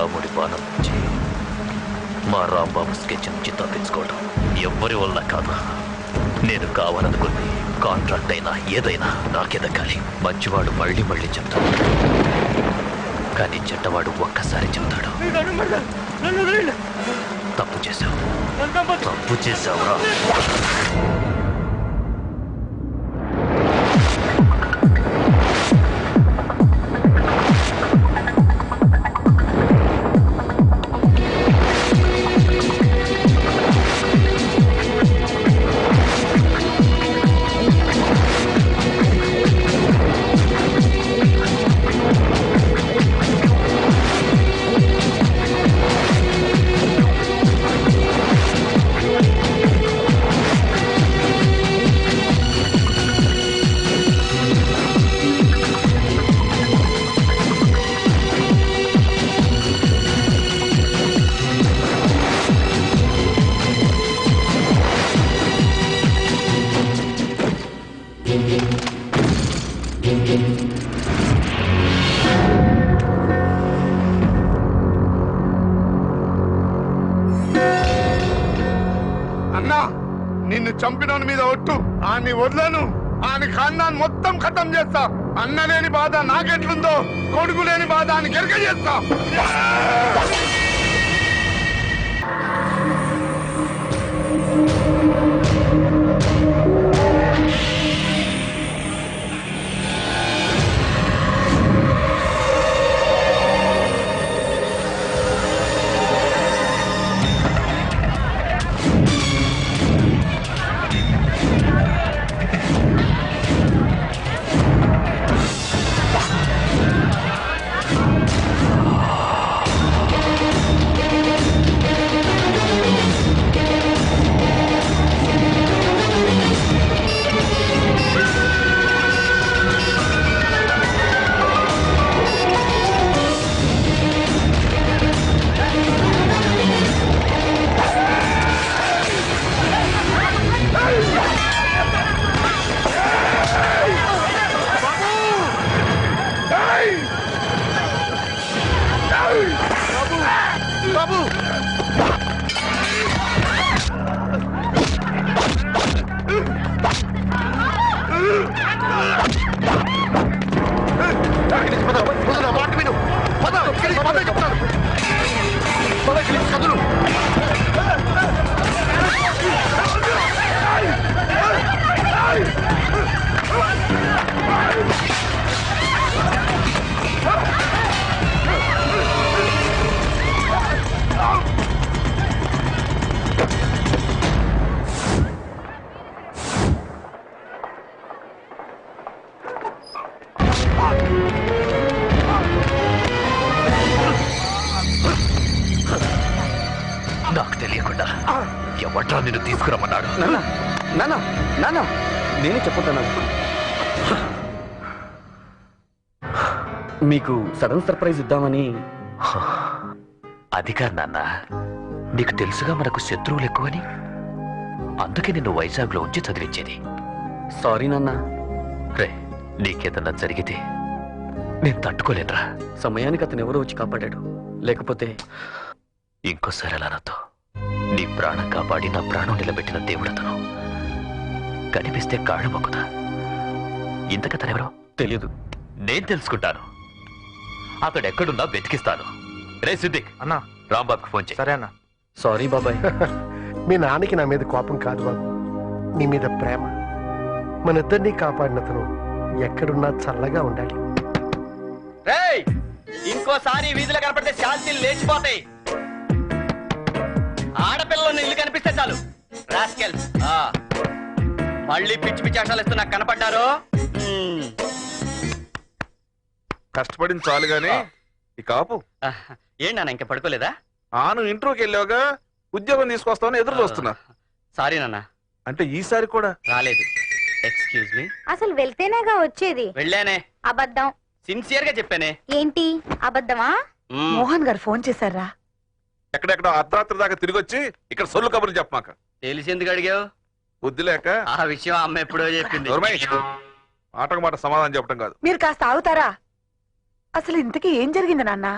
రాముడి బాణం నుంచి మా రాంబాబు స్కెచ్ నుంచి తప్పించుకోవడం ఎవ్వరి వల్ల కాదు. నేను కావాలనుకుంది కాంట్రాక్ట్ అయినా ఏదైనా నాకే దక్కాలి. మంచివాడు మళ్ళీ మళ్ళీ చెప్తాడు, కానీ చెడ్డవాడు ఒక్కసారి చెప్తాడు. తప్పు చేశావురా. అన్నా, నిన్ను చంపినోని మీద ఒట్టు. ఆని వదలను. ఆని ఖాందాన్ మొత్తం ఖతం చేస్తా. అన్న లేని బాధ నాకెట్లుందో, కొడుకు లేని బాధ అని గెరక చేస్తా. నాకు తెలియకుండా ఎవట్రా నిన్ను తీసుకురమ్మన్నాడు? నేనే చెప్పుతున్నాను. మీకు సడన్ సర్ప్రైజ్ ఇద్దామని. అది కాదు నాన్న, నీకు తెలుసుగా మనకు శత్రువులు ఎక్కువని. అందుకే నిన్ను వైజాగ్లో ఉంచి చదివించేది. సారీ నాన్న. రే, నీకేదన్నా జరిగితే నేను తట్టుకోలేనురా. సమయానికి అతను ఎవరో వచ్చి కాపాడాడు, లేకపోతే ఇంకోసారి అలా నాతో. నీ ప్రాణం కాపాడి నా ప్రాణం నిలబెట్టిన దేవుడతను. కనిపిస్తే కాళ్ళు మొక్కుతా. ఇంతకతనెవరో తెలియదు. నేను తెలుసుకుంటాను. అతడు ఎక్కడున్నా వెతికిస్తాను. రే సిద్దిక్ అన్నా, రాంబాబుకి ఫోన్ చేయి. సరే అన్నా. సారీ బాబాయ్. మీ నాన్నకి నా మీద కోపం కాదు బాబు, నీ మీద ప్రేమ. మన ఇద్దరినీ కాపాడినతను ఎక్కడున్నా చల్లగా ఉండాలి. ఇంకోసారి వీధిలో కనపడితే శాంతిలు లేచిపోతాయి. ఆడపిల్లలను ఇల్లు కనిపిస్తే చాలు రాస్కెల్స్. మళ్ళీ పిచ్చి పిచ్చి అక్షరాలు ఇస్తూ నాకు కనపడ్డారు. కష్టపడింది చాలు గాని ఈ కాపు ఏంటి ఇంకా పడుకోలేదా? ఆను ఇంట్రోకి వెళ్ళావుగా, ఉద్యోగం తీసుకొస్తావని ఎదురు చూస్తున్నా. సారీ నాన్న. అంటే ఈసారి కూడా రాలేదు. Excuse me. అసలు వెళ్తేనేగా వచ్చేది. వెళ్ళానే. అబద్ధం. సిన్సియర్ గా చెప్పానే. ఏంటి అబద్ధమా? మోహన్ గారు ఫోన్ చేశారా? ఎక్కడెక్కడ అర్ధరాత్రి దాకా తిరిగి వచ్చి ఇక్కడ సొల్లు కబుర్లు చెప్పమాక. తెలిసిందుకు అడిగావు? బుద్ధి లేక. ఆ విషయం అమ్మ ఎప్పుడో చెప్పింది. మాటకు మాట సమాధానం చెప్పడం కాదు. మీరు కాస్త ఆగుతారా? అసలు ఇంతకీ ఏం జరిగింది నాన్న?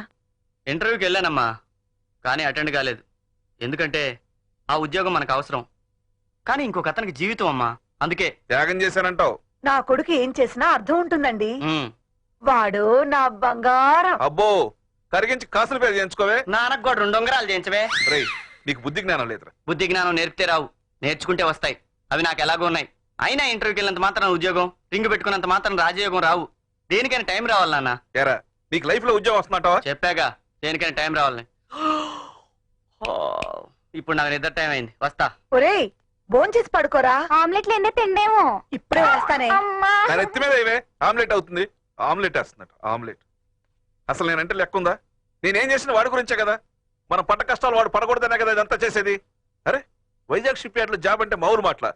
ఇంటర్వ్యూకి వెళ్ళానమ్మా, కానీ అటెండ్ కాలేదు. ఎందుకంటే ఆ ఉద్యోగం మనకు అవసరం, కానీ ఇంకొక అతనికి జీవితం అమ్మా, అందుకే. త్యాగం చేశానంటావు? నా కొడుకు ఏం చేసినా అర్థం ఉంటుందండి. ఉమ్, వాడు నా బంగారం. అబ్బో, కరిగించి కాసులు పేరు చేయించుకోవే. నాన్నకు కూడా 2 ఉంగరాలు చేయించవే. రేయ్, నీకు బుద్ధి జ్ఞానం లేదురా. బుద్ధి జ్ఞానం నేర్పితే రావు, నేర్చుకుంటే వస్తాయి. అవి నాకు ఎలాగో ఉన్నాయి. అయినా ఇంటర్వ్యూకి వెళ్ళినంత మాత్రం ఉద్యోగం, రింగు పెట్టుకున్నంత మాత్రం రాజయోగం రావు. దేనికైనా టైం రావాలి నాన్న. ఏరా, నీకు లైఫ్ లో ఉద్యోగం వస్తున్నట్టావా? చెప్పాగా, దేనికైనా టైం రావాలని. ఇప్పుడు నాకు నిద్ర టైం అయింది, వస్తా. ఒరేయ్, భోంచేసి పడుకోరా. ఆమ్లెట్లు ఎన్నే తిండేమో. ఇప్పుడే వేస్తానే. అమ్మా నా ఎత్తి మీద ఇవే ఆమ్లెట్ అవుతుంది. ఆమ్లెట్ వేస్తున్నట్టు ఆమ్లెట్. అసలు నేనంటే లెక్కుందా? నేనేం చేసిన వాడి గురించే కదా. మన పట్ట కష్టాలు వాడు పడకూడదనే కదా ఇదంతా చేసేది. అరే, వైజాగ్ షిప్ యార్డ్ లో జాబ్ అంటే మౌరు మాటల.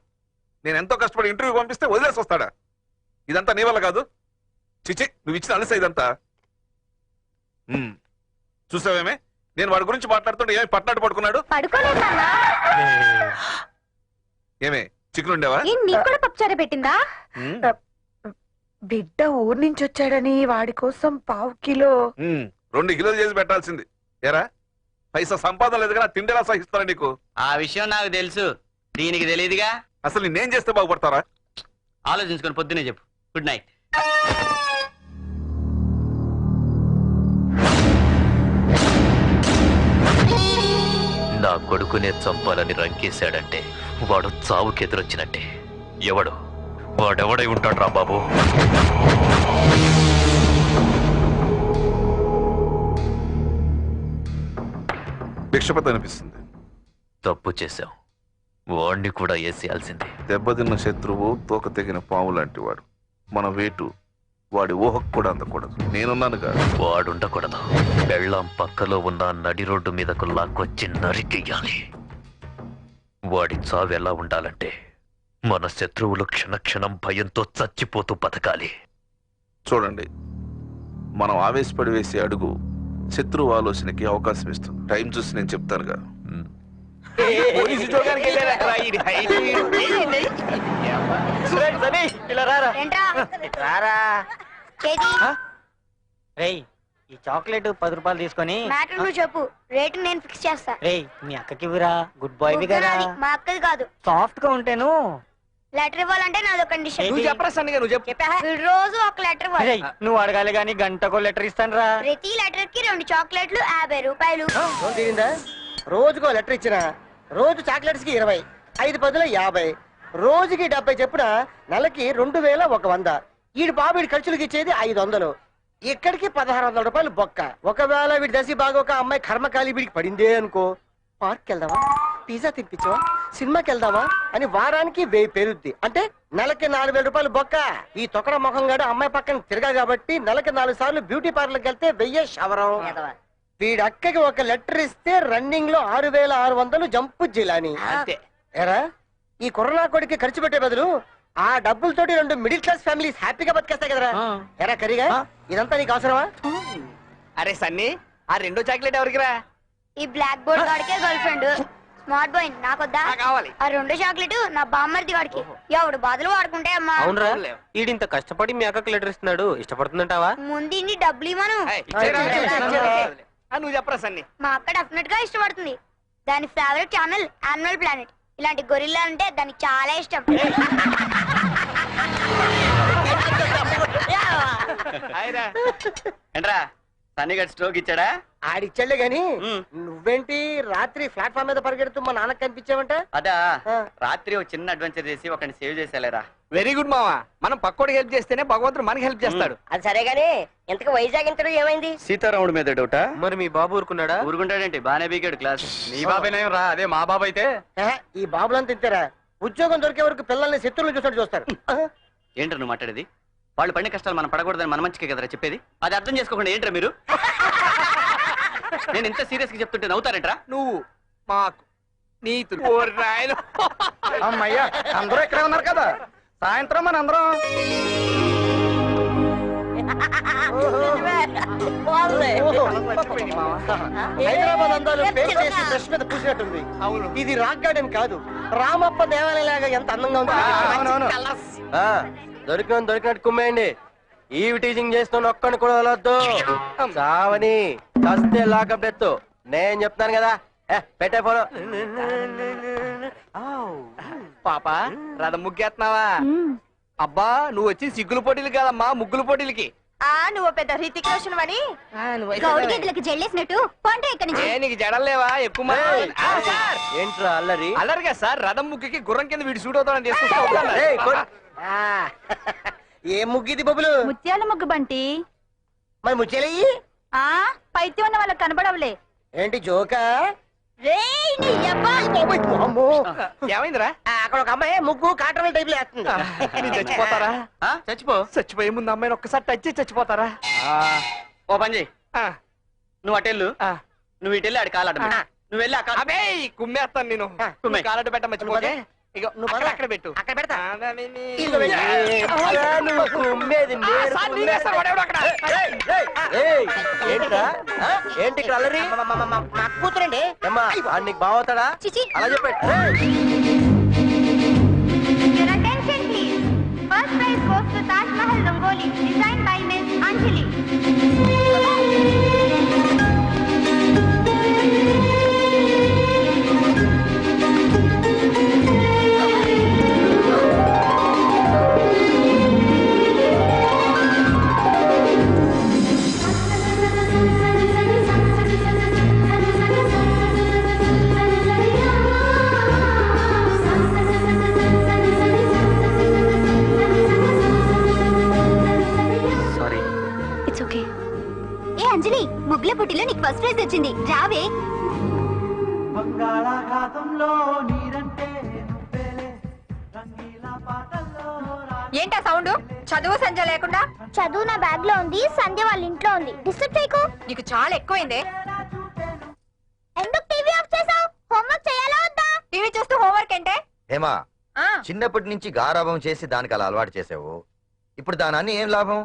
నేను ఎంతో కష్టపడి ఇంటర్వ్యూ పంపిస్తే వదిలేసి వస్తాడా? ఇదంతా నీ వల్ల కాదు. చిచి, నువ్వు ఇచ్చిన అలస ఇదంతా. చూసావేమే, నేను వాడి గురించి మాట్లాడుతుంటే ఏమి పట్నాడు పడుకున్నాడు. పడుకోలేదు నాన్న. ఏమే, చికెన్ ఉండేవా? నీకు కూడా పప్పుచారు పెట్టిందా? బిడ్డ ఊరు నుంచి వచ్చాడని వాడి కోసం 1/2 కిలో. 2 కిలోలు చేసి పెట్టాల్సింది. ఎరా, పైసా సంపాదన లేదు కదా, తిండేలా సహిస్తారా నీకు? ఆ విషయం నాకు తెలుసు, దీనికి తెలియదుగా. అసలు నేనేం చేస్తే బాగుపడతారా? ఆలోచించుకొని పొద్దునే చెప్పు. Good night. నా కొడుకునే చంపాలని రంకేశాడంటే వాడు చావుకెదురొచ్చినట్టే. వాడెవడై ఉంటాడు రా బాబు? భిక్షపతి అనిపిస్తుంది. తప్పు చేశావు, వాణ్ణి కూడా వేసేయాల్సిందే. దెబ్బతిన్న శత్రువు తోక తెగిన పాము లాంటి వాడు. మన వేటు వాడి ఊహకు కూడా అందకూడదు. నేనున్నానుగా. వాడుండకూడదు. బెళ్ళం పక్కలో ఉన్న నడి రోడ్డు మీదకు లాక్కొచ్చి నరికెయ్యాలి. వాడి చావు ఎలా ఉండాలంటే మన శత్రువులు క్షణక్షణం భయంతో చచ్చిపోతూ బతకాలి. చూడండి, మనం ఆవేశపడి వేసే అడుగు శత్రువు ఆలోచనకి అవకాశం ఇస్తుంది. టైం చూసి నేను చెప్తానుగా. రేయ్, ఈ చాక్లెట్ 10 రూపాయలు తీసుకొని మ్యాటర్ నువ్వు చెప్పు, రేటు నేను ఫిక్స్ చేస్తా. రేయ్, మీ అక్కకి ఇవ్వరా. గుడ్ బాయ్ కదా. మా అక్కది కాదు. సాఫ్ట్ గా ఉంటాను. లెటర్ ఇవ్వాలంటే నాదో కండిషన్. నువ్వు చెప్పరా సన్నిగా, నువ్వు చెప్పు. వీడు రోజు ఒక లెటర్ ఇవ్వాలి. రేయ్, నువ్వు అడగాలి గాని గంటకో లెటర్ ఇస్తాను రా. ప్రతి లెటర్ కి 2 చాక్లెట్లు 50 రూపాయలు. తీరిందా? రోజుకో లెటర్ ఇచ్చిన రోజు చాక్లెట్స్ కి 20, 5 10 50, రోజుకి 70 చెప్పున నెలకి 2100. వీడి బాబు ఖర్చులకి ఇచ్చేది 500. ఇక్కడికి 1600 రూపాయలు బొక్క. ఒకవేళ వీడి దశి బాగా ఒక అమ్మాయి కర్మకాలి వీడికి పడిందే అనుకో, పార్క్ వెళ్దామా, పిజ్జా తినిపించవా, సినిమాకి వెళ్దామా అని వారానికి 1000 పెరుగుద్ది. అంటే నెలకి 4000 రూపాయలు బొక్క. ఈ తొక్కడ ముఖం గాడు అమ్మాయి పక్కన తిరగా కాబట్టి నెలకి 4 సార్లు బ్యూటీ పార్లర్కి వెళ్తే 1000 శవరం. వీడి అక్కకి ఒక లెటర్ ఇస్తే రన్నింగ్ లో 6600 జంపు జిలాని. ఎరా, ఈ కరోనా కొడికి ఖర్చు పెట్టే బదులు ఆ డబ్బులతోటి 2 మిడిల్ క్లాస్ ఫ్యామిలీస్ హ్యాపీగా బతికేస్తాయి కదరా. ఎరా కరిగా, ఇదంతా నీకు అవసరమా? అరే సన్నీ, ఆ 2వ చాక్లెట్ ఎవరికి రా? ఈ బ్లాక్ బోర్డ్ వాడికే గర్ల్ ఫ్రెండ్. స్మార్ట్ బాయ్ నాకొద్దా? కావాలి. ఆ 2 చాక్లెట్ నా బామ్మర్ది వాడికి. ఎవడు బాధలు వాడుకుంటే అమ్మా. అవునరా, ఈడింత కష్టపడి మీ అక్కకి లెటర్ ఇస్తున్నాడు, ఇష్టపడుతుందంటావా? ముందు ఇన్ని డబ్బులు ఇవ్వను. నువ్వు చెప్పరా సన్నీ. మా అక్క డెఫినెట్ గా ఇష్టపడుతుంది. దాని ఫేవరెట్ ఛానల్ యానిమల్ ప్లానెట్. ఇలాంటి గొరిల్లా అంటే దానికి చాలా ఇష్టం. ఏంట్రా, సన్నీగడ్ స్ట్రోక్ ఇచ్చాడా? ఆడిచ్చాలే గాని నువ్వేంటి రాత్రి ప్లాట్ఫామ్ మీద పరిగెడుతూ మా నాన్నకు కనిపించావంట? అదా, రాత్రి ఒక చిన్న అడ్వెంచర్ చేసి ఒకరిని సేవ్ చేసేలేరా. వెరీ గుడ్ మావా. మనం పక్కోడికి హెల్ప్ చేస్తేనే భగవంతుడు మనకి హెల్ప్ చేస్తాడు. అది సరే గానీ ఇంతకు వైజాగ్ ఇంటర్వ్యూ ఏమైంది? సీతారాముడి మీద డౌటా? మరి మీ బాబు ఊరుకున్నాడా? ఊరుకుంటాడేంటి, బానే బీకాడు క్లాస్. నీ బాబేనేం రా, అదే మా బాబు అయితే. ఈ బాబులంతా తింటారా? ఉద్యోగం దొరికే వరకు పిల్లల్ని శత్రువులు చూసినట్టు చూస్తారు. ఏంట్రా నువ్వు మాట్లాడేది? వాళ్ళు పడిన కష్టాలు మనం పడకూడదని మన మంచికే కదరా చెప్పేది. అది అర్థం చేసుకోకుండా ఏంట్రా మీరు? నేను ఇంత సీరియస్ గా చెప్తుంటే నవ్వుతారేంట్రా? నువ్వు మాకు నీతులు. అమ్మయ్యా, అందరూ ఇక్కడే ఉన్నారు కదా, సాయంత్రం మన అందరం. హైదరాబాద్ అందాలు పేస్ట్ చేసి బ్రష్ మీద పూసినట్టుంది. ఇది రాక్ గార్డెన్ కాదు, రామప్ప దేవాలయం లాగా ఎంత అందంగా ఉంది. దొరికినట్టు కుమ్మేయండి. ఈవి టీచింగ్ చేస్తున్న ఒక్కడిని కూడా వదలొద్దు. చావని చస్తే లాకప్ డెత్. నేను చెప్తాను కదా. పెట్టే ఫోన్. పాప రథం ముగ్గేస్తున్నావా? అబ్బా నువ్వు వచ్చి సిగ్గుల పోటీలు కాదమ్మా, ముగ్గుల పోటీలకి. నువ్వు పెద్ద హృతిక్ రోషన్ అని గౌడి గేదెలకు జల్లేసినట్టు పంట ఇక్కడి నుంచి. నీకు జడలేవా ఎక్కువ? సార్ ఏంట్రా అల్లరి? అల్లరిగా సార్, రథం ముగ్గుకి గుర్రం కింద వీడు సూట్ అవుతాడని ఏయ్, ఏ ముగ్గిది బొబ్బులు? ముత్యాల ముగ్గు బంటి. మరి ముచ్చేలయ్యి పైత్యం ఉన్న వాళ్ళకి కనబడవులే. ఏంటి జోకా? ఏమైందిరా? అక్కడ ఒక అమ్మాయి ముగ్గు కాటన్ టైప్ లో వేస్తుంది. మీరు చచ్చిపోతారా? చచ్చిపో. చచ్చిపోయే ముందు అమ్మాయిని ఒక్కసారి టచ్ చేసి చచ్చిపోతారా? ఓ పని చేయి, నువ్వు అటెళ్ళు, నువ్వు ఇటెళ్ళి ఆడి కాలాడ, నువ్వు వెళ్ళి అక్కడ. అబే కుమ్మేస్తాను నేను. కుమ్మే. కాలాట పెట్ట మర్చిపోతే. ఇగో నువ్వు అక్కడ పద. అక్కడ పెట్టు. అక్కడ పెడతా. ఇదిగో వెళ్ళి. నువ్వు కుమ్మేది నేను సార్, నీకేస్తారు వాడెవడో అక్కడ. ఏయ్, ఏంట్రా? ఏంటి ఇక్కడ అల్లరి? మా కూతురండి. ఏమ్మా, నీకు బావతాడా? చిచి. అలా చెప్పాడు. Your attention please. First prize goes to Taj Mahal Rangoli, designed by Miss Anjali. Sorry. It's okay. ఏ అంజలి, ముగ్గుల పోటీలో నీకు ఫస్ట్ ప్రైజ్ వచ్చింది, రావే. ఏంటా సౌండ్? చదువు సంజ లేకుండా. చదువు నా బ్యాగ్ లో ఉంది, సంధ్య వాళ్ళ ఇంట్లో ఉంది. డిస్టర్బ్ చేయకు. నీకు చాలా ఎక్కువైందే. ఎందుకు టీవీ ఆఫ్ చేసావు? హోంవర్క్ చేయాలా వద్దా? టీవీ చూస్తూ హోంవర్క్ అంటే? ఏమా, చిన్నప్పటి నుంచి గారాభం చేసి దానికి అలా అలవాటు చేసావు. ఇప్పుడు దాని ఏం లాభం?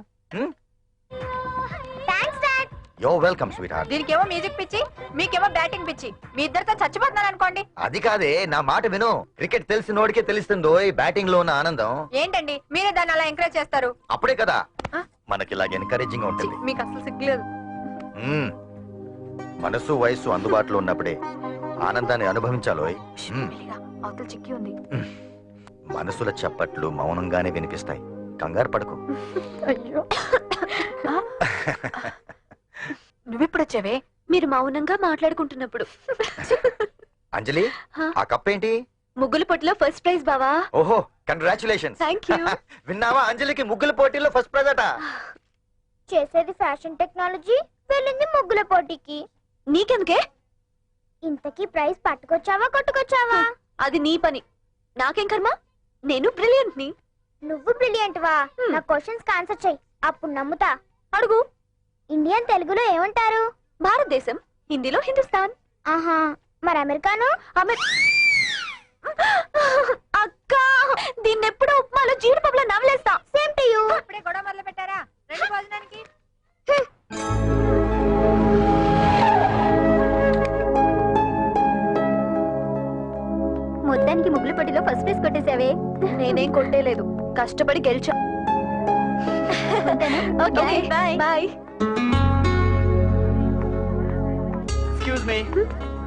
Thanks dad. Yo welcome sweet heart. దీనికేమో music పిచ్చి, మీకేమో బ్యాటింగ్ పిచ్చి. మీ ఇద్దరితో చచ్చిపోతున్నాను అనుకోండి. అది కాదే, నా మాట విను. క్రికెట్ తెలిసినోడికే తెలుస్తుందో ఈ బ్యాటింగ్ లో ఉన్న ఆనందం. ఏంటండి మీరే దాన్ని అలా ఎంకరేజ్ చేస్తారు? అప్పుడే కదా మనకి ఇలాగ ఎన్కరేజింగ్ ఉంటుంది. మీకు అసలు సిగ్గులేదు. మనసు వయస్సు అందుబాటులో ఉన్నప్పుడే ఆనందాన్ని అనుభవించాలోయ్. అవతల చిక్కి ఉంది. మనసుల చప్పట్లు మౌనంగానే వినిపిస్తాయి. కంగారు పడకు. అయ్యో, నువ్విప్పుడు వచ్చావే? మీరు మౌనంగా మాట్లాడుకుంటున్నప్పుడు. అంజలి, ఆ కప్ ఏంటి? ముగ్గుల పోటీలో ఫస్ట్ ప్రైజ్ బావా. ఓహో, కంగ్రాచులేషన్స్. Thank you. విన్నావా, అంజలికి ముగ్గుల పోటీల్లో ఫస్ట్ ప్రైజ్ అట. చేసేది ఫ్యాషన్ టెక్నాలజీ, వెళ్ళింది ముగ్గుల పోటీకి. నీకెందుకే? ఇంతకీ ప్రైజ్ పట్టుకొచ్చావా కొట్టుకొచ్చావా? అది నీ పని, నాకేం కర్మ. నేను బ్రిలియంట్ ని. నువ్వు బ్రిలియంట్ వా? నా క్వశ్చన్స్ ఆన్సర్ చెయ్యి, అప్పుడు నమ్ముతా. అడుగు. ఇండియన్ తెలుగులో ఏమంటారు? భారతదేశం, హిందీలో హిందుస్థాన్. ఆహా, మరి అమెరికాను? అక్క, దీన్నెప్పుడో ఉప్మాలో జీడిపప్పులో నవలేస్తా. Same to you. ఇప్పుడే గొడవ మొదలు పెట్టారా? రెండు భోజనానికి. మొత్తానికి ముగ్గుల పోటీలో ఫస్ట్ ప్రైజ్ కొట్టేసావే. నేనేం కొట్టేలేదు, కష్టపడి గెలిచా. Okay, bye bye. Excuse me.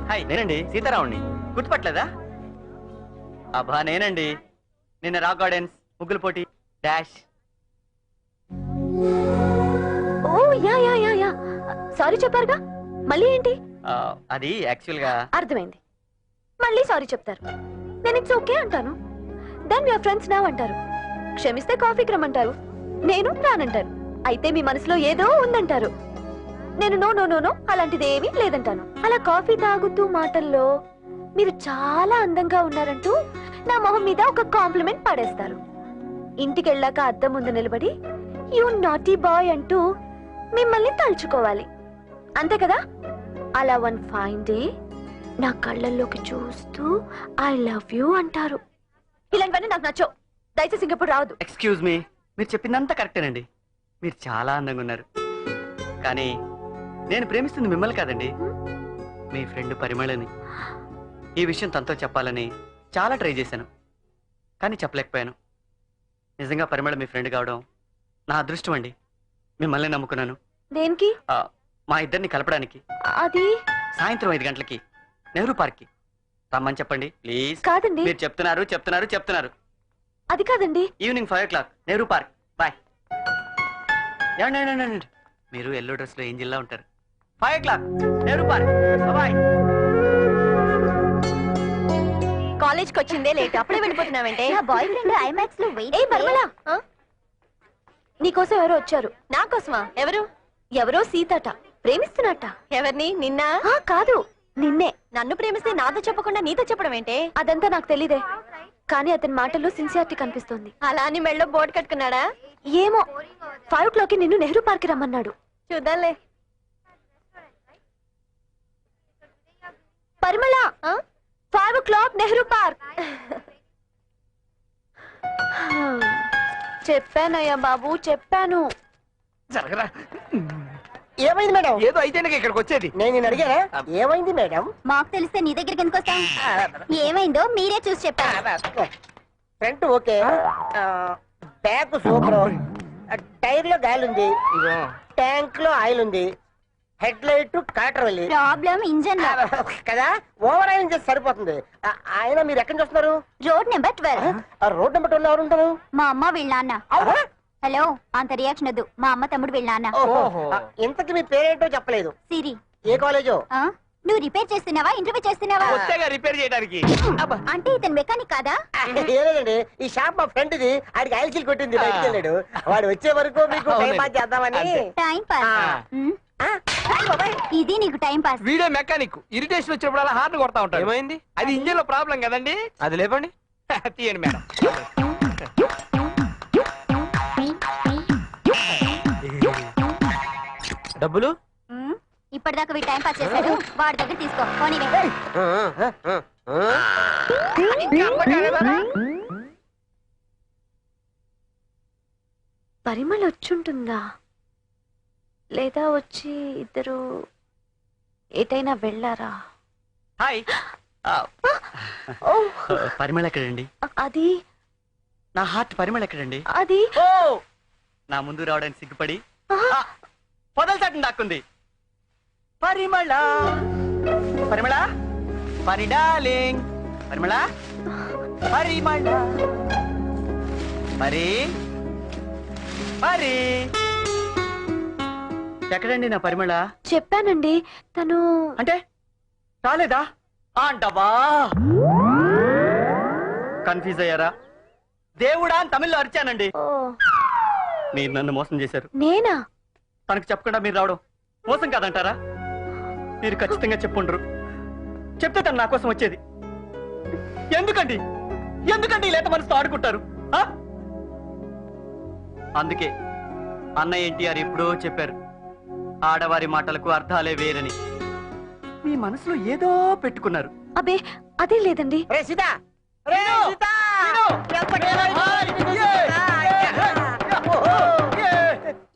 Hi, నేనండి సీతారాముని. గుర్తుపట్టలేదా? అబ్బా నేనండి, నిన్న రాక్ గార్డెన్స్ ముగ్గుల పోటీ dash. Oh yeah yeah yeah yeah, sorry చెప్పారుగా, మళ్ళీ ఏంటి? అది యాక్చువల్ గా. అర్థమైంది, మళ్ళీ సారీ చెప్తారు. నేను ఇట్స్ ఓకే అంటాను. దెన్ యువర్ ఫ్రెండ్స్ నా అంటారు. క్షమిస్తే కాఫీకి రమ్మంటారు, నేను రానంటారు. అయితే మీ మనసులో ఏదో ఉందంటారు. నేను నో నో నో నో అలాంటిది ఏమీ లేదంటాను. అలా కాఫీ తాగుతూ మాటల్లో మీరు చాలా అందంగా ఉన్నారంటూ నా మొహం మీద ఒక కాంప్లిమెంట్ పాడేస్తారు. ఇంటికెళ్ళాక అద్దం ముందు నిలబడి యూ నాటీ బాయ్ అంటూ మిమ్మల్ని తలుచుకోవాలి, అంతే కదా? అలా వన్ ఫైన్ డే నా కళ్ళల్లోకి చూస్తూ ఐ లవ్ యూ అంటారు. ఇలాంటివన్నీ నాకు నచ్చవు, దయచేసి ఇంకెప్పుడు రావద్దు. ఎక్స్క్యూజ్ మీ, మీరు చెప్పిందంతా కరెక్టేనండి. మీరు చాలా అందంగా ఉన్నారు. కానీ నేను ప్రేమిస్తుంది మిమ్మల్ని కాదండి, మీ ఫ్రెండ్ పరిమళని. ఈ విషయం తనతో చెప్పాలని చాలా ట్రై చేశాను, కానీ చెప్పలేకపోయాను. నిజంగా పరిమళ మీ ఫ్రెండ్ కావడం నా అదృష్టం అండి. మిమ్మల్ని నమ్ముకున్నాను. దేనికి? మా ఇద్దరిని కలపడానికి. అది సాయంత్రం 5 గంటలకి నెహ్రూ పార్క్ కి రమ్మని చెప్పండి ప్లీజ్. కాదండి. మీరు చెప్తున్నారు. అది కాదండి. Evening 5 o'clock Nehru Park. Bye. ఏమండి మీరు ఎల్లో డ్రెస్ లో ఏంజిల్లా ఉంటారు. 5 o'clock నెహ్రూ పార్క్. బాయ్. కాలేజ్కి వచ్చిందే లేట్, అప్పుడే వెళ్ళిపోతున్నావంటే? నా బాయ్ ఫ్రెండ్ ఐమాక్స్ లో వెయిట్. ఏ పర్మలా, నీకోసం ఎవరో వచ్చారు. నా కోసమా? ఎవరో సీతట ప్రేమిస్తున్నట్ట. ఎవరిని? నిన్న? కాదు, నిన్నే. నన్ను ప్రేమిస్తే నాతో చెప్పకుండా నీతో చెప్పడం ఏంటే? అదంతా నాకు తెలీదే, కానీ అతని మాటల్లో సిన్సియారిటీ కనిపిస్తోంది. అలా అని మెళ్ళో బోర్డు కట్టుకున్నాడా? ఏమో. 5 o'clock నిన్ను నెహ్రూ పార్క్ రమ్మన్నాడు. చూద్దాంలే. పరిమళ, 5 o'clock నెహ్రూ పార్క్. చెప్పానయ్యా బాబు, చెప్పాను. జరగరా. ఏమైంది మేడం? ఏదో అయితే ఇక్కడికి వచ్చేది. నేను అడిగానా ఏమైంది మేడం? మాకు తెలిస్తే నీ దగ్గరికి ఎందుకు వస్తాం? ఏమైందో మీరే చూసి చెప్పారు. Front okay, back super, tyre లో గాలి ఉంది, ట్యాంక్ లో ఆయిల్ ఉంది, హెడ్ లైట్ కాటర్ వెళ్ళి. ప్రాబ్లం ఇంజన్ కదా, ఓవర్ ఆయిల్ చేసి సరిపోతుంది. ఆయన మీరు ఎక్కడి నుంచి వస్తున్నారు? Road number 12. రోడ్ నెంబర్ 12 ఎవరు ఉంటారు? మా అమ్మ వీళ్ళ నాన్న. హలో, అంత రియాక్షన్ వద్దు. మా అమ్మ తమ్ముడు వీళ్ళ నాన్న. ఇంతకి మీ పేరేంటో చెప్పలేదు. సిరి. ఏ కాలేజో? నువ్వు రిపేర్ చేస్తున్నావా, ఇంటర్వ్యూ చేస్తున్నావా? రిపేర్ చేయడానికి. అంటే ఇతను మెకానిక్ కాదా? లేదండి, ఈ షాప్ మా ఫ్రెండ్ ది. ఆడికి ఆయిల్ సీల్ కొట్టింది, బయటికి వెళ్ళాడు. వాడు వచ్చే వరకు మీకు టైం పాస్ చేద్దామని. Time pass? ఇది నీకు time pass? Video mechanic irritation వచ్చినప్పుడు అలా హార్న్ కొడతా ఉంటాడు. ఏమైంది? అది ఇంజిన్ లో ప్రాబ్లం కదండి. అది లేపండి. తీయండి మేడం. డబ్బులు ఇప్పటిదాకా వీడు టైం పాస్ చేశాడు, వాడి దగ్గర తీసుకో. పోనీవే. పరిమళ వచ్చుంటుందా, లేదా వచ్చి ఇద్దరు ఏటైనా వెళ్ళారా? హాయ్. పరిమళ ఎక్కడండి? అది నా హార్ట్ పరిమళ ఎక్కడండి? అది నా ముందు రావడానికి సిగ్గుపడి పొదల చాటును దాక్కుంది. పరిమళ, పరిమళ, పరి డార్లింగ్, పరిమళ, పరిమళ, పరి, పరి. ఎక్కడండి నా పరిమళ? చెప్పానండి, తను. అంటే రాలేదా? అంటవా కన్ఫ్యూజ్ అయ్యారా? దేవుడా అని తమిళ్లో అరిచానండి. మీరు నన్ను మోసం చేశారు. నేనా? తనకు చెప్పకుండా మీరు రావడం మోసం కాదంటారా? మీరు ఖచ్చితంగా చెప్పుండ్రు. చెప్తే తను నా కోసం వచ్చేది. ఎందుకండి లేత మనసుతో ఆడుకుంటారు? అందుకే అన్నయ్య ఎన్టీఆర్ ఎప్పుడో చెప్పారు, ఆడవారి మాటలకు అర్థాలే వేరని. మీ మనసులో ఏదో పెట్టుకున్నారు. అబే అదే లేదండి.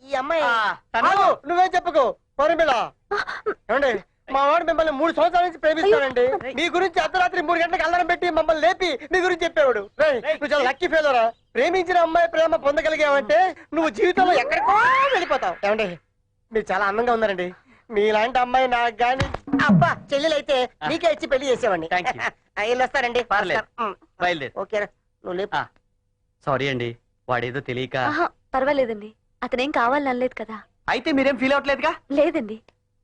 ఈ అమ్మాయి నువ్వే చెప్పుకో. పరిమళ, ఏమండి, మా వాడు మిమ్మల్ని 3 సంవత్సరాల నుంచి ప్రేమిస్తానండి. మీ గురించి అర్ధరాత్రి 3 గంటలకు అల్లరం పెట్టి మమ్మల్ని లేపి మీ గురించి చెప్పేవాడు. నువ్వు చాలా లక్కీ ఫెయిలరా. ప్రేమించిన అమ్మాయి ప్రేమ పొందగలిగావంటే నువ్వు జీవితంలో ఎక్కడికో వెళ్ళిపోతావు. ఏమండి, మీరు చాలా అందంగా ఉన్నారండి. మీలాంటి అమ్మాయి నాకు గాని అబ్బా చెల్లెలైతే నీకే ఇచ్చి పెళ్లి చేసేవాడిని. వెళ్ళొస్తారండి. బయలుదేరు. ఓకేరా, నువ్వు లేపు. సారీ అండి, వాడేదో తెలియక. పర్వాలేదండి, అతనేం కావాలని అనలేదు కదా. అయితే మీరేం ఫీల్ అవట్లేదుగా? లేదండి.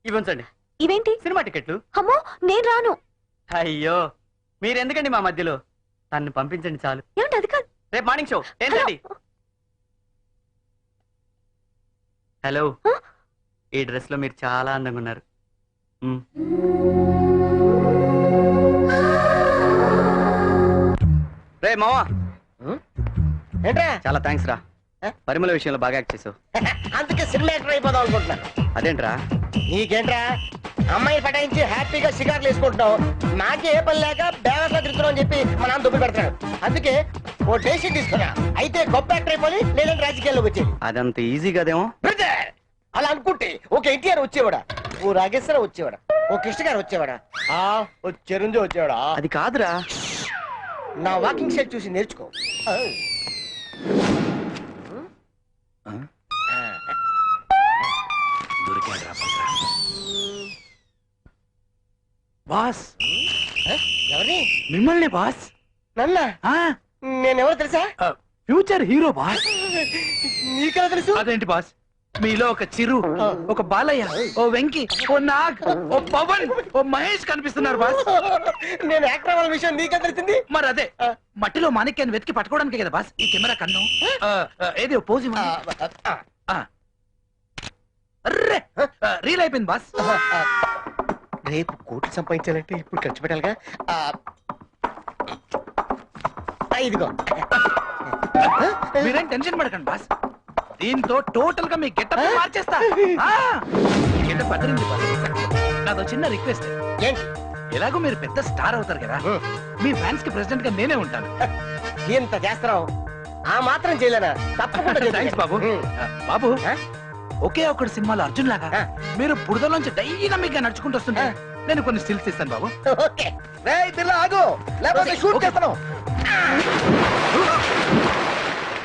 ఇవ్వండి. ఇవేంటి? సినిమా టికెట్లు. అమ్మో, నేను రాను. అయ్యో, మీరెందుకండి మా మధ్యలో? తన్ని పంపించండి చాలు. ఏమంటే అది కాదు. రేపు మార్నింగ్ షో 10:30. హలో, ఈ డ్రెస్ లో మీరు చాలా అందంగా ఉన్నారు. రే మావా, ఏంట్రా? చాలా థ్యాంక్స్ రా. పరిమళ విషయంలో బాగా యాక్ట్ చేసావు. అందుకే సినిమా యాక్టర్ అయిపోదాం అనుకుంటున్నా. అదేంట్రా? నీకేంట్రా, అమ్మాయి పటాయించి హ్యాపీగా షికార్లు వేసుకుంటున్నావు. నాకే ఏ పని లేక బ్యాలెన్స్ లో తిరుగుతున్నావు అని చెప్పి మా నాన్న దుబ్బి పెడతాడు. అందుకే ఓ డెసిషన్ తీసుకున్నా. అయితే గొప్ప యాక్టర్ అయిపోయి లేదంటే రాజకీయాల్లోకి వచ్చేది. అదంత ఈజీ కదేమో. అలా అనుకుంటే ఒక ఎన్టీఆర్ వచ్చేవాడా, ఓ రాగేశ్వర వచ్చేవాడా, ఓ కృష్ణ గారు వచ్చేవాడా, ఓ చిరంజీవి వచ్చేవాడా? అది కాదురా. నా వాకింగ్ స్టైల్ చూసి నేర్చుకో. బాస్ ఎవరిని? మిమ్మల్ని బాస్. నన్న నేనెవరు తెలుసా? Future hero boss. నీకెలా తెలుసు? అదేంటి బాస్, మీలో ఒక చిరు, ఒక బాలయ్య, ఓ వెంకి, ఓ నాగ్, ఓ పవన్, ఓ మహేష్ కనిపిస్తున్నారు బాస్. నేను యాక్టర్ అవ్వాల విషయం నీకే తెలిసింది? మరి అదే మట్టిలో మాణిక్యాన్ని వెతికి పట్టుకోవడానికి కదా బాస్ ఈ కెమెరా కన్ను. ఏది పోజ్ రీల్ అయిపోయింది బాస్. రేపు కోట్లు సంపాదించాలంటే ఇప్పుడు ఖర్చు పెట్టాలిగా. ఇదిగో. మీరేం టెన్షన్ పడకండి బాస్, దీంతో టోటల్ గా మీ గెటప్ మార్చేస్తా. గెటప్ అదిరింది బాస్. నాదో చిన్న రిక్వెస్ట్. ఏంటి? ఎలాగో మీరు పెద్ద స్టార్ అవుతారు కదా, మీ ఫ్యాన్స్ కి ప్రెసిడెంట్ గా నేనే ఉంటాను. ఎంత చేస్తున్నావు? ఆ మాత్రం చేయలేనా? తప్పకుండా. థ్యాంక్స్ బాబు. బాబు, ఒకే ఒకటి సినిమాలో అర్జున్ లాగా మీరు బురదలోంచి డైనమిక్ గా నడుచుకుంటూ వస్తుంటే నేను కొన్ని స్టిల్స్ ఇస్తాను బాబు. ఓకే. ఆగు, లేకపోతే షూట్ చేస్తాను.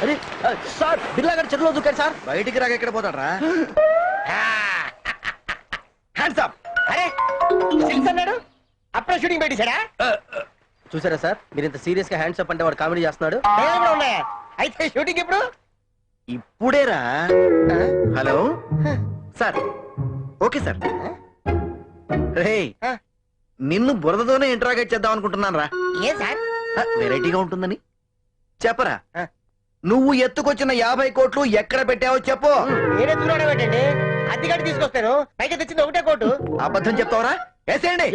అరే సార్, బిర్లా గారు చెరువులో దూకారు సార్. బయటికి రాక ఎక్కడ పోతాడ్రా? Hands up. అరే సిల్స్ అన్నాడు, అప్పుడే షూటింగ్ పెట్టేశాడా? చూసారా సార్, మీరు ఇంత సీరియస్ గా హ్యాండ్స్ అప్ అంటే వాడు కామెడీ చేస్తున్నాడు. డైలాగ్ కూడా ఉన్నాయా? అయితే షూటింగ్ ఎప్పుడు? ఇప్పుడేరా. Hello sir. Okay sir. రే, నిన్ను బురదతోనే ఇంట్రాగేట్ చేద్దాం అనుకుంటున్నాను రా. ఏ సార్? వెరైటీగా ఉంటుందని చెప్పరా. నువ్వు ఎత్తుకొచ్చిన 50 కోట్లు ఎక్కడ పెట్టావో చెప్పు. నేనెత్తుకున్నాడు ఏంటండి? అద్దెగడ్డి తీసుకొస్తాను, పైకి తెచ్చింది ఒకటే కోటు. అబద్ధం చెప్తావరా? వేసేయండి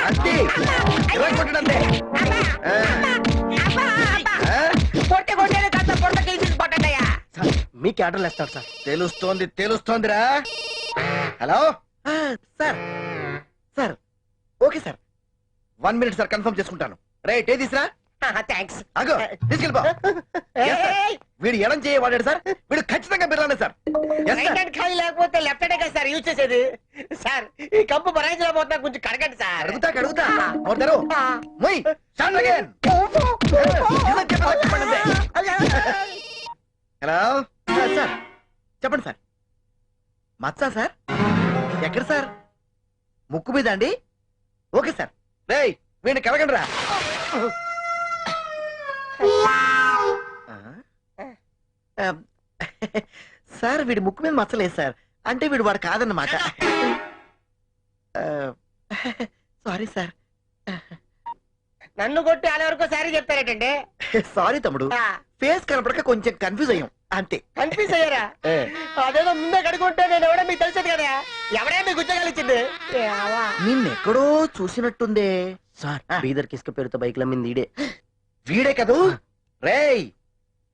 అంతే. కొట్టడంతే. మీకు ఆర్డర్లు వేస్తాడు సార్. తెలుస్తోందిరా. Hello sir. Sir okay sir, 1 minute sir, confirm చేసుకుంటాను. రైట్, ఏ తీసురా. థ్యాంక్స్. అగో తీసుకెళ్ళిపో. వీడు ఎడం చేయవాడాడు సార్, వీడు ఖచ్చితంగా బిర్లానే సార్. రైట్ హ్యాండ్ ఖాళీ లేకపోతే లెఫ్ట్ హ్యాండ్ కదా సార్ యూజ్ చేసేది. సార్ ఈ కంపు బరాయించలా పోతున్నా, కొంచెం కడగండి సార్. అడుగుతా నోటారు మొయ్. Start again. హలో సార్, చెప్పండి సార్. మచ్చా సార్? ఎక్కడ సార్? ముక్కు మీద అండి? Okay sir. రేయ్ వీడిని కలగండి రా. సార్ వీడి ముక్కు మీద మచ్చలేదు సార్, అంటే వీడు వాడు కాదన్నమాట. Sorry sir. నన్ను కొట్టి అలా వరకు సారీ చెప్తారేటండి? సారీ తమ్ముడు, ఫేస్ కనపడక కొంచెం కన్ఫ్యూజ్ అయ్యాం అంతే. కన్ఫ్యూజ్ అయ్యారా? అదేదో ముందే కడుకుంటే నేను ఎవడో మీకు తెలిసేది కదా. ఎవడే మీకు ఉద్యోగాలు ఇచ్చింది? నిన్నెక్కడో చూసినట్టుందే సార్, బీదర్ కిస్క పేరుతో బైక్ల మీద ఈడే. వీడే కదూ? రేయ్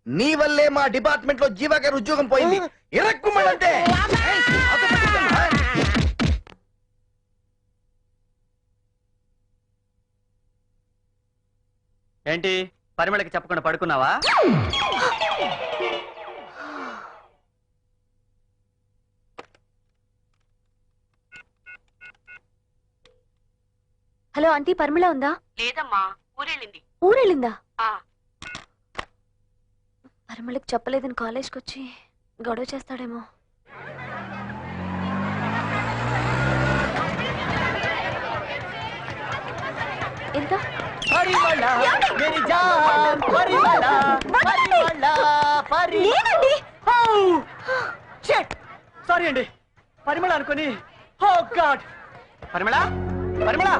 నీ వల్లే మా డిపార్ట్మెంట్ లో జీవా గారి ఉద్యోగం పోయింది. ఇరక్కుమంటే ఏంటి, పరిమళకి చెప్పకుండా పడుకున్నావా? హలో ఆంటీ, పరిమళ ఉందా? లేదమ్మా, ఊరెళ్ళింది. ఊరెళ్ళిందా? పరిమళకి చెప్పలేదని కాలేజ్కి వచ్చి గొడవ చేస్తాడేమో. ఎంత? సారీ అండి, పరిమళ అనుకుని. ఓ గాడ్. పరిమళ, పరిమళ,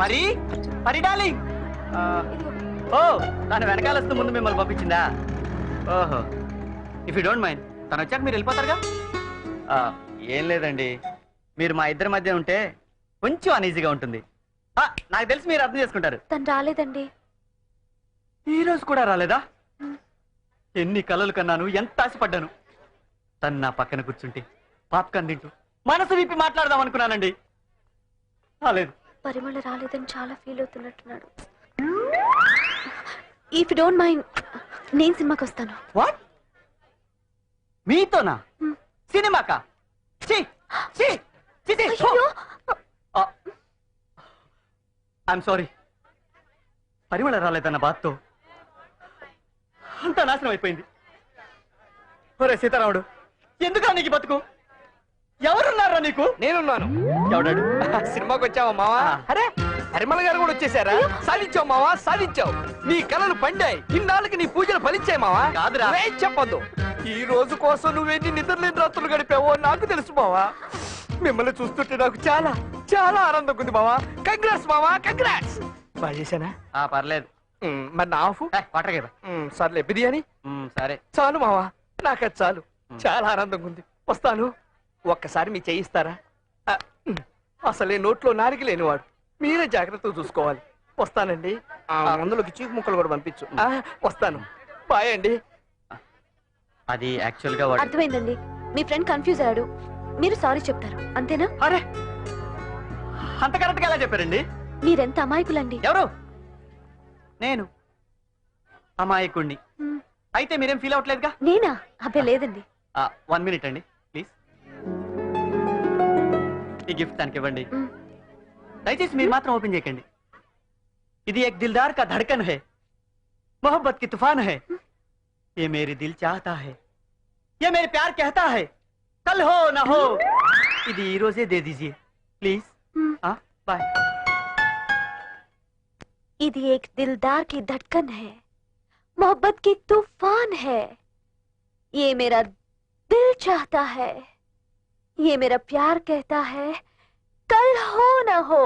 మరి పరి డార్లింగ్. ఓ, తను వెనకాల వస్తూ ముందు మిమ్మల్ని పంపించిందా? ఓహో, ఇఫ్ యూ డోంట్ మైండ్ తను వచ్చాక మీరు వెళ్ళిపోతారుగా. ఏం లేదండి, మీరు మా ఇద్దరి మధ్య ఉంటే కొంచెం అనీజీగా ఉంటుంది. నాకు తెలిసి మీరు అర్థం చేసుకుంటారు. తను రాలేదండి. ఈ రోజు కూడా రాలేదా? ఎన్ని కలలు కన్నాను, ఎంత ఆశపడ్డాను. తను నా పక్కన కూర్చుంటే పాప్కార్న్ తింటూ మనసు విప్పి మాట్లాడదాం అనుకున్నానండి. రాలేదు. పరిమళ రాలేదని చాలా ఫీల్ అవుతున్నట్టున్నాడు. ఇఫ్ యు డోంట్ మైండ్ నేను సినిమాకి వస్తాను. వాట్? మీతోనా? సినిమాకా? I'm sorry. పరిమళ రాలేదన్న బాధతో అంతా నాశనం అయిపోయింది. ఒరే సీతారాముడు, ఎందుకు నీకు బతుకు? ఎవరున్నారా నీకు? నేనున్నాను. ఎవడాడు? సినిమాకి వచ్చావా మావా? అరే పరిమళ గారు కూడా వచ్చేసారా? సాధించావు మావా, సాధించావు. నీ కళలు పండాయి. ఇన్నాళ్ళకి నీ పూజలు ఫలించాయి మావా. కాదురా. నువ్వేం చెప్పొద్దు. ఈ రోజు కోసం నువ్వెన్ని నిద్రలేని రాత్రులు గడిపావో నాకు తెలుసు మావా. మిమ్మల్ని చూస్తుంటే నాకు చాలా చాలా ఆనందంగా ఉంది మావా. కంగ్రాట్స్ మావా, కంగ్రాట్స్. బాగా చేశానా? పర్లేదు. మరి నా ఆఫ్ వాటర్ కదా. సర్లే బిర్యానీ సరే చాలు మావా, నాకు అది చాలు. చాలా ఆనందంగా ఉంది. వస్తాను. ఒక్కసారి మీ చేయిస్తారా? అసలే నోట్లో నారికి లేనివాడు. మీరే జాగ్రత్తగా చూసుకోవాలి. వస్తానండి. అందులోకి చీకు ముక్కలు కూడా పంపించు. వస్తాను. బాయ్ అండి. అది యాక్చువల్ గా అర్థమైందండి. మీ ఫ్రెండ్ కన్ఫ్యూజ్ అయ్యాడు. మీరు సారీ చెప్తారు అంతేనా? అరే అంత కరెక్ట్ గా ఎలా చెప్పారండి? మీరెంత అమాయకులండి. ఎవరు? నేను అమాయకుణ్ణి. అయితే మీరేం ఫీల్ అవట్లేదుగా? నేనా? అబ్బే లేదండి. 1 minute అండి ప్లీజ్. ఈ గిఫ్ట్ తనకి ఇవ్వండి. దయచేసి మీరు మాత్రం ఓపెన్ చేయకండి. ఇది एक दिलदार का धड़कन है, मोहब्बत की तूफान है, ये मेरी दिल चाहता है, ये मेरे प्यार कहता है, कल हो ना हो, ఇది ఈ రోజే దే దీజియే ప్లీజ్. బాయ్. ఇది एक दिलदार की धड़कन है, मोहब्बत की तूफान है, ये मेरा दिल चाहता है, ये मेरा प्यार कहता है, कल हो ना हो,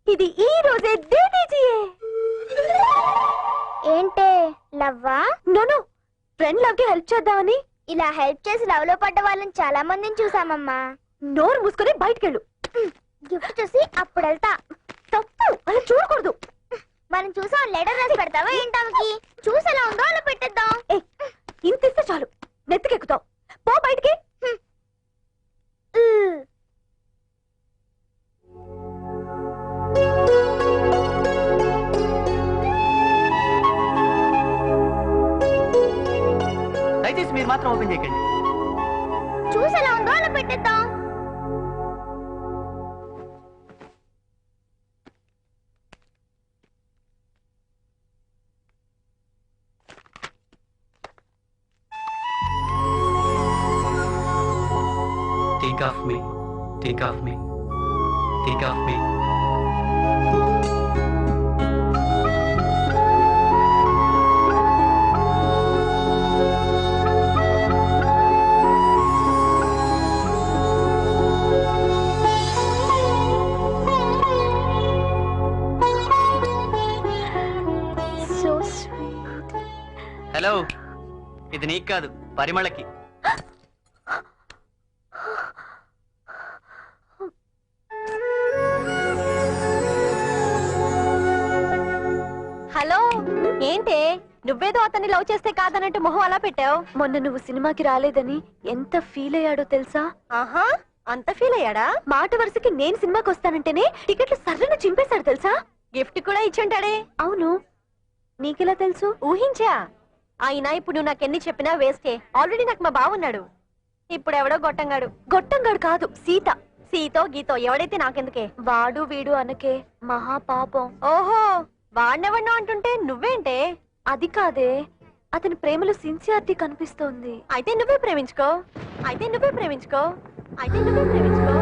ఇది ఈ రోజే దే దీజియే. ఏంటే లవ్వా? నో ఫ్రెండ్ లవ్ కి హెల్ప్ చేద్దామని. ఇలా హెల్ప్ చేసి లవ్ లో పడ్డ వాళ్ళని చాలా మందిని చూసామమ్మా. నోరు మూసుకొని బయటకెళ్ళు. గిఫ్ట్ చూసి అప్పుడు వెళ్తా. తప్పు, అలా చూడకూడదు. మనం చూసాం లెటర్ రాసి పెడతావా ఏంటానికి? చూసి ఎలా ఉందో అలా పెట్టేద్దాం. ఇంత ఇస్తే చాలు, నెత్తికెక్కుతావు. పో బయటికి. దయచేసి మీరు మాత్రం ఓపెన్ చేయకండి. చూసి ఎలా ఉందో అలా పెట్టేద్దాం. Think of me, think of me, think of me. So sweet. Hello, ఇది నీకు కాదు, పరిమళకి. హలో, ఏంటే నువ్వేదో అతన్ని లవ్ చేస్తే కాదన్నట్టు మొహం అలా పెట్టావు? మొన్న నువ్వు సినిమాకి రాలేదని ఎంత ఫీల్ అయ్యాడో తెలుసా? ఆహా, అంత ఫీల్ అయ్యాడా? మాట వరుసకి నేను సినిమాకి వస్తానంటేనే టికెట్లు సర్రను చింపేశాడు తెలుసా? గిఫ్ట్ కూడా ఇచ్చుంటాడే. అవును, నీకెలా తెలుసు? ఊహించా. అయినా ఇప్పుడు నువ్వు నాకెన్ని చెప్పినా వేస్టే. ఆల్రెడీ నాకు మా బావున్నాడు. ఇప్పుడు ఎవడో గొట్టంగాడు. గొట్టంగాడు కాదు, సీత. సీతో గీతో ఎవడైతే నాకెందుకే? వాడు వీడు అనకే, మహా పాపం. ఓహో, వాడినెవడో అంటుంటే నువ్వేంటే? అది కాదే, అతని ప్రేమలో సిన్సియారిటీ కనిపిస్తోంది. అయితే నువ్వే ప్రేమించుకో. అయితే నువ్వే ప్రేమించుకో. అయితే నువ్వే ప్రేమించుకో.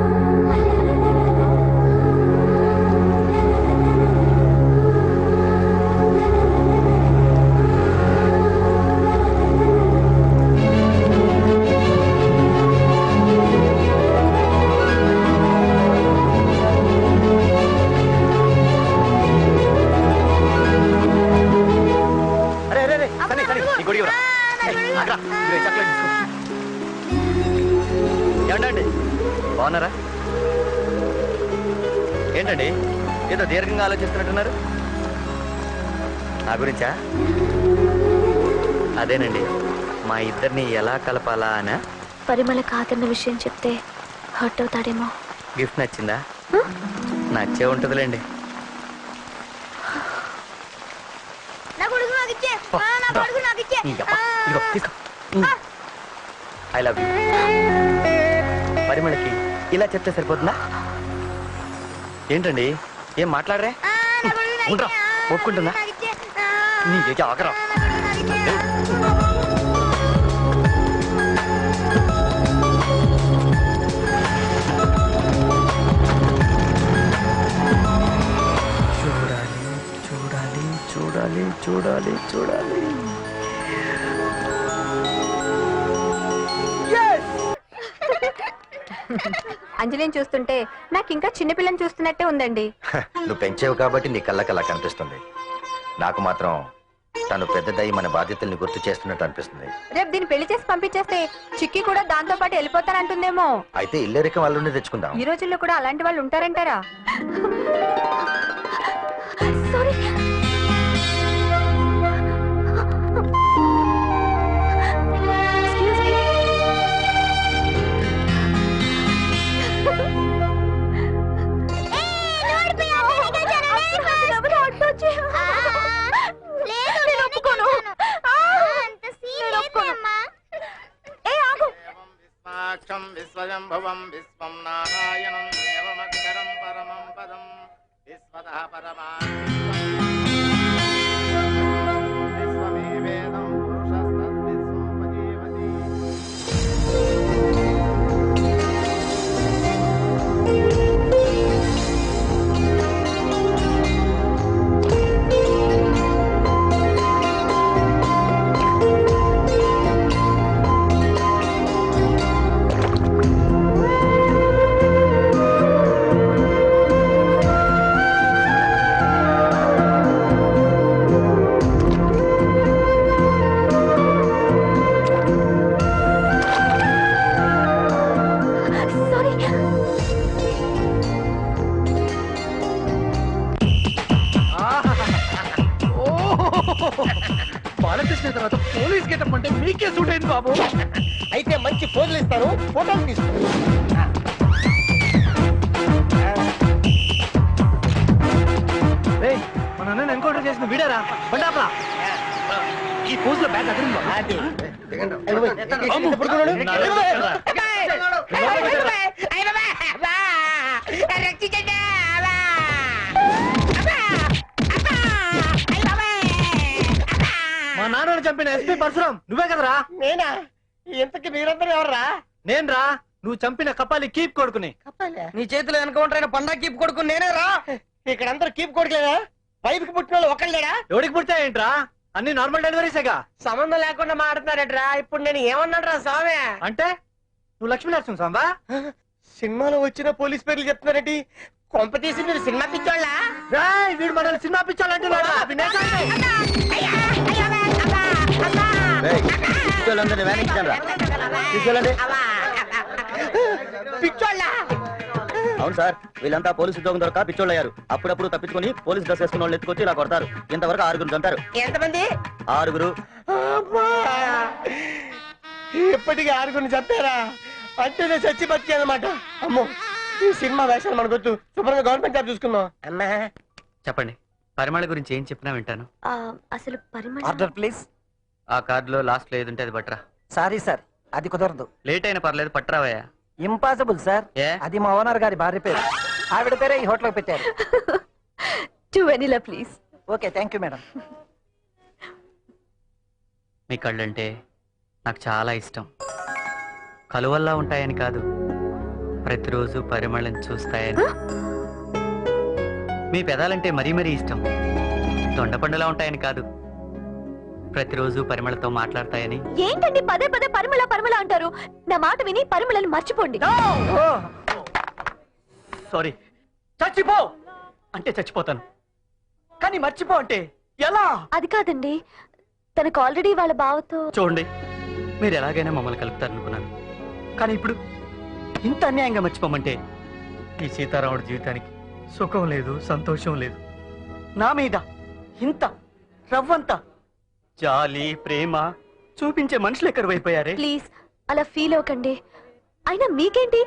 ఏంటండి బాగున్నారా? ఏంటండి ఏదో దీర్ఘంగా ఆలోచిస్తున్నట్టున్నారు? నా గురించా? అదేనండి, మా ఇద్దరిని ఎలా కలపాలా అనా? పరిమళ కాదన్న విషయం చెప్తే హర్ట్ అవుతాడేమో. గిఫ్ట్ నచ్చిందా? నచ్చే ఉంటుందిలేండి. I love you. పరిమళకి ఇలా చెప్తే సరిపోతుందా? ఏంటండి ఏం మాట్లాడరే? ఉండరా, ఒప్పుకుంటుందా? నీకే ఆగరా. అదే చూడాలి. అంజలిని చూస్తుంటే నాకు ఇంకా చిన్నపిల్లని చూస్తున్నట్టే ఉందండి. నువ్వు పెంచావు కాబట్టి నీ కళ్ళకి అలా కనిపిస్తుంది. నాకు మాత్రం తను పెద్దదై మన బాధ్యతల్ని గుర్తు చేస్తున్నట్టు అనిపిస్తుంది. రేపు దీన్ని పెళ్లి చేసి పంపించేస్తే చిక్కి కూడా దాంతో పాటు వెళ్ళిపోతానంటుందేమో. అయితే ఇల్లరికం వాళ్ళని తెచ్చుకుందాం. ఈ రోజుల్లో కూడా అలాంటి వాళ్ళు ఉంటారంటారా? విశ్వజంభవం విశ్వం నారాయణం దేవమక్షరం పరమం పదం విశ్వతః పరమా విశ్వమేవేదం పురుషస్తద్విశ్వోపజీవతి. బాలకృష్ణ తర్వాత పోలీస్ గెటప్ అంటే మీకే సూట్ అయింది బాబు. అయితే మంచి ఫోటోలు ఇస్తాను, ఫోటోలు తీసుకో. మన అన్న ఎన్కౌంటర్ చేసిన వీడారా బండాపలా. ఈ పోజ్ లో బ్యాగ్ అక్కడ మా నాన్నని చంపిన ఎస్పీ పరశురాం నువ్వే కదరా? నేనా? ఇంతకి మీరందరూ ఎవర్రా? నేన్రా, నువ్వు చంపిన కపాలి కీప్ కొడుకుని. నీ చేతిలో ఎన్కౌంటర్ అయిన పండా కీప్ కొడుకు నేనే రా. ఇక్కడ అందరూ కీప్ కొడుకులేదా? వైఫ్కి పుట్టిన వాళ్ళు ఒకళ్ళేడా? ఎవడికి పుట్టాయేంట్రా? అన్ని నార్మల్ డెలివరీసేగా. సంబంధం లేకుండా మాట్లాడుతున్నారట్రా. ఇప్పుడు నేను ఏమన్నాడు రా స్వామి? అంటే నువ్వు లక్ష్మీ నరసింహ స్వామి? సినిమాలో వచ్చిన పోలీస్ పేర్లు చెప్తున్నారేంటి? కొంప తీసి మీరు సినిమా పిచ్చోళ్ళ? వీడు మనల్ని సినిమా పిచ్చాలంటున్నాడు. పిచ్చోళ్ళ? అవును సార్, వీళ్ళంతా పోలీసు ఉద్యోగం దొరక పిచ్చోళ్ళయ్యారు. అప్పుడప్పుడు తప్పించుకుని పోలీస్ డ్రెస్ వేసుకున్న వాళ్ళు ఎత్తుకొచ్చి ఇలా కొడతారు. ఇంతవరకు 6 చంపారు. ఎంతమంది? 6. ఇప్పటికీ 6 చంపారా? అంటే నేను చచ్చి బతికి అనమాట. అమ్మో, ఈ సినిమా వేషాలు మనకొద్దు. శుభ్రంగా గవర్నమెంట్ జాబ్ చూసుకుందాం. అమ్మా చెప్పండి, పరిమళ గురించి ఏం చెప్పినా వింటాను. అసలు ఆర్డర్ ప్లీజ్. ఆ కార్డులో లాస్ట్ లో ఏది ఉంటే అది పట్టరా. సారీ సార్, అది కుదరదు. లేట్ అయినా పర్లేదు, పట్టరావయ్యా. ఇంపాసిబుల్ సార్, అది మా ఓనర్ గారి భార్య పేరు. ఆవిడ పేరే ఈ హోటల్ పెట్టారు. 2 vanilla please. Okay, thank you madam. మీ కళ్ళంటే నాకు చాలా ఇష్టం. కలువల్లా ఉంటాయని కాదు, ప్రతిరోజు పరిమళం చూస్తాయని. మీ పెదాలంటే మరీ మరీ ఇష్టం. దొండపండులా ఉంటాయని కాదు, ప్రతిరోజు పరిమళతో మాట్లాడతాయని. ఏంటండి పదే పదే పరిమళ పరిమళ అంటారు? నా మాట విని పరిమళని మర్చిపోండి. సారీ. చచ్చిపో అంటే చచ్చిపోతాను, కానీ మర్చిపో అంటే ఎలా? అది కాదండి, తనకు ఆల్రెడీ వాళ్ళ బావతో. చూడండి, మీరు ఎలాగైనా మమ్మల్ని కలుపుతారనుకున్నాను, కానీ ఇప్పుడు ఇంత అన్యాయంగా మర్చిపోమంటే ఈ సీతారాముడి జీవితానికి సుఖం లేదు, సంతోషం లేదు. నా మీద ఇంత రవ్వంత జాలి ప్రేమ చూపించే మనుషులు ఎక్కడైపోయారే. ప్లీజ్ అలా ఫీల్ అవ్వకండి. అయినా మీకేంటి,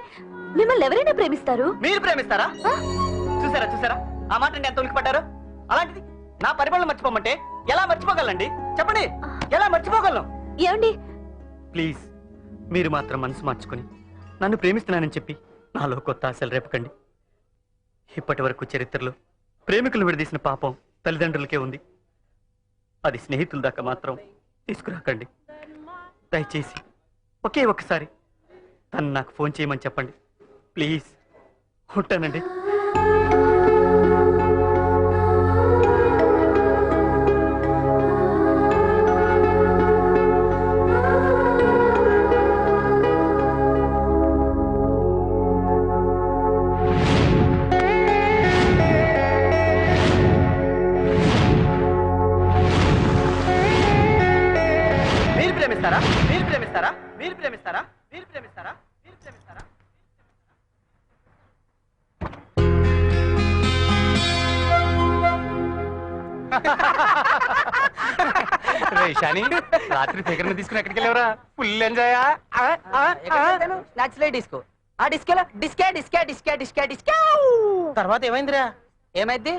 మిమ్మల్ని ఎవరైనా ప్రేమిస్తారు. మీరు ప్రేమిస్తారా? చూసారా చూసారా ఆ మాట ఎంత ఉలికిపడ్డారు. అలాంటిది నా పరిమళం మర్చిపోమంటే ఎలా మర్చిపోగలండి? చెప్పండి, ఎలా మర్చిపోగలను? ఏమండి ప్లీజ్, మీరు మాత్రం మనసు మార్చుకుని నన్ను ప్రేమిస్తున్నానని చెప్పి నాలో కొత్త ఆశలు రేపకండి. ఇప్పటి వరకు చరిత్రలో ప్రేమికులు విడదీసిన పాపం తల్లిదండ్రులకే ఉంది. అది స్నేహితుల దాకా మాత్రం తీసుకురాకండి. దయచేసి ఒకే ఒక్కసారి తను నాకు ఫోన్ చేయమని చెప్పండి. ప్లీజ్, ఉంటానండి. ప్రేమిస్తారా మీరు ప్రేమిస్తారా మీరు ప్రేమిస్తారా మీరు ప్రేమిస్తారా మీరు ప్రేమిస్తారా శాని రాత్రి ఫిగర్ తీసుకుని ఎక్కడికి వెళ్ళావరా ఫుల్ ఎంజాయ్ డిస్కో ఆ డిస్కోలో డిస్కే డిస్కే డిస్కే డిస్కే డిస్కే తర్వాత ఏమైందిరా? ఏమైంది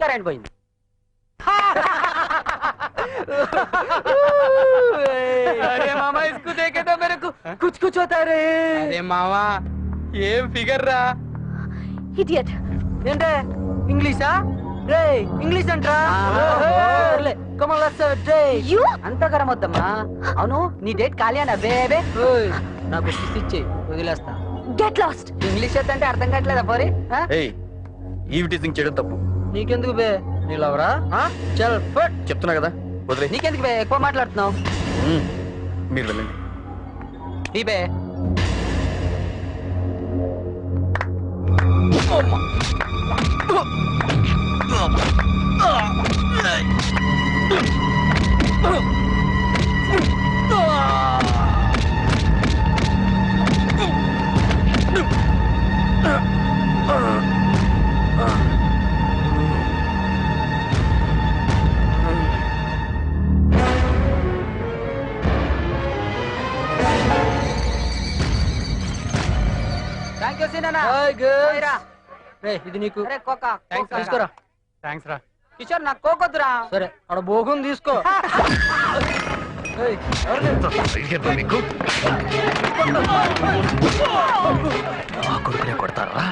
కరెంట్ పోయింది అరే మామా ఇస్కు దేకే తో మేరే కు కుచ్ కుచ్ హోతా రే అరే మామా ఏం ఫిగర్ రా ఇడియట్. ఏంటే ఇంగ్లీషా రే ఇంగ్లీష్ అంట్రా అంత గరం వద్దమ్మా. అవును నీ డేట్ ఖాళీనా బేబే? నాకు కిస్ ఇచ్చి వదిలేస్తా. Get lost. ఇంగ్లీష్ అంటే అర్థం కావట్లేదా పోరి? ఈవిటీజింగ్ చేయడం తప్పు. నీకెందుకు బే నీ లవరా? చల్ ఫట్ చెప్తున్నా కదా వదిలే. నీకెందుకు బే ఎక్కువ మాట్లాడుతున్నావు? మీరు వెళ్ళండి. ఈ బే థ్యాంక్ యూ సీనా. ఇది నీకు. తీసుకోరా. థ్యాంక్స్ రా. కిషోర్ నాకు కోకొద్దురా. సరే అక్కడ భోగం తీసుకో. మీకు ఆ కొడుకునే కొడతారా?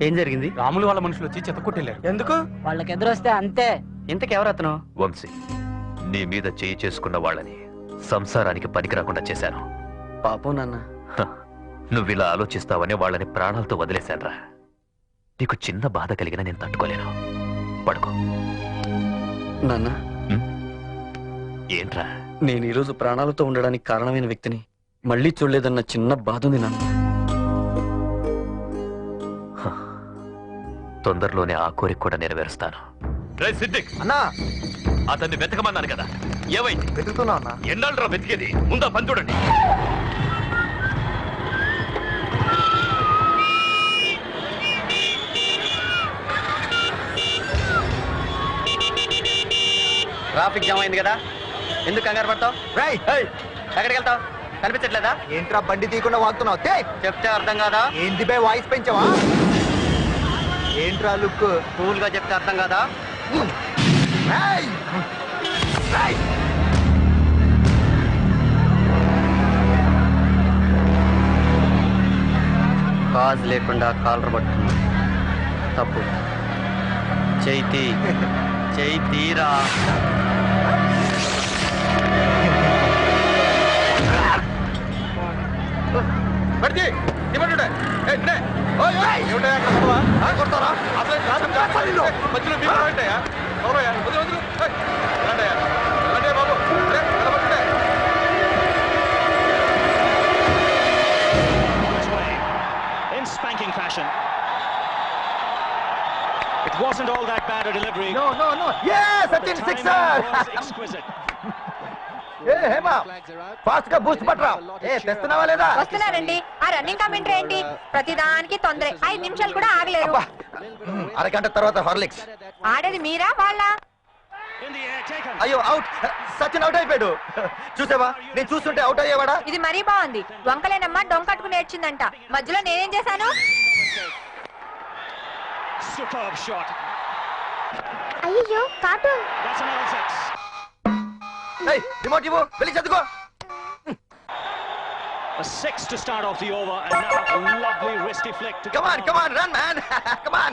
ఏం జరిగింది? రాములు వాళ్ళ మనుషులు వచ్చి చెత్త కొట్టెళ్ళారు. ఎందుకు? వాళ్ళకి ఎదురొస్తే అంతే. ఇంతకెవరు అతను? వంశీ, నీ మీద చేయి చేసుకున్న వాళ్ళని సంసారానికి పనికి రాకుండా చేశాను. పాపం నాన్న. నువ్వు ఇలా ఆలోచిస్తావని వాళ్ళని ప్రాణాలతో వదిలేశాన్రా. నీకు చిన్న బాధ కలిగిన నేను తట్టుకోలేను. పడుకో. నాన్న, ఏంట్రా? నేను ఈరోజు ప్రాణాలతో ఉండడానికి కారణమైన వ్యక్తిని మళ్ళీ చూడలేదన్న చిన్న బాధ ఉంది నాన్న. తొందరలోనే ఆ కోరిక కూడా నెరవేరుస్తాను. రే సిద్దిక్ అన్నా, అతన్ని వెతకమన్నాను కదా, ఏమైంది? వెతుకుతున్నా అన్నా. ఎన్నాళ్ళరా వెతికేది? ముందా పని చూడండి. ట్రాఫిక్ జామ్ అయింది కదా, ఎందుకు కంగారు పడతావు? ఎక్కడికి వెళ్తావు? కనిపించట్లేదా? ఏంట్రా బండి తీయకుండా వాగుతున్నావు? చెప్తే అర్థం కాదా? ఏంటి బే వాయిస్ పెంచావా? ఏంట్రా లుక్? కూల్ గా చెప్తే అర్థం కాదా? కాజ్ లేకుండా కాలర్ పట్టుకున్నా తప్పు. Chaithi చైతీరా. In spanking fashion. It wasn't all that bad a delivery. No. Yes, Sachin sixer. Exquisite. Hema fast గా బూస్ట్ పట్టరా. తెస్తున్నావా లేదా? వస్తున్నారండి. ఆ రన్నింగ్ కామెంటరీ ఏంటి? ప్రతిదానికి తొందర. 5 నిమిషాలు కూడా ఆగలేరు. అరగంట తర్వాత హార్లిక్స్. ఆడేది మీరా వాళ్ళ? అయ్యో అవుట్. సచిన్ అవుట్ అయిపోయాడు. చూసావా? నేను చూస్తుంటే అవుట్ అయ్యేవాడా? ఇది మరీ బాగుంది. వంకలేనమ్మా డొంకట్టుకుని ఏడ్చిందంట. మధ్యలో నేనేం చేశాను? Superb shot. అయ్యో cartoon. That's another six. Hey, remote ivu. Velli chadduko. A 6 to start off the over, and now a lovely wristy flick. Come on, run, man. Come on.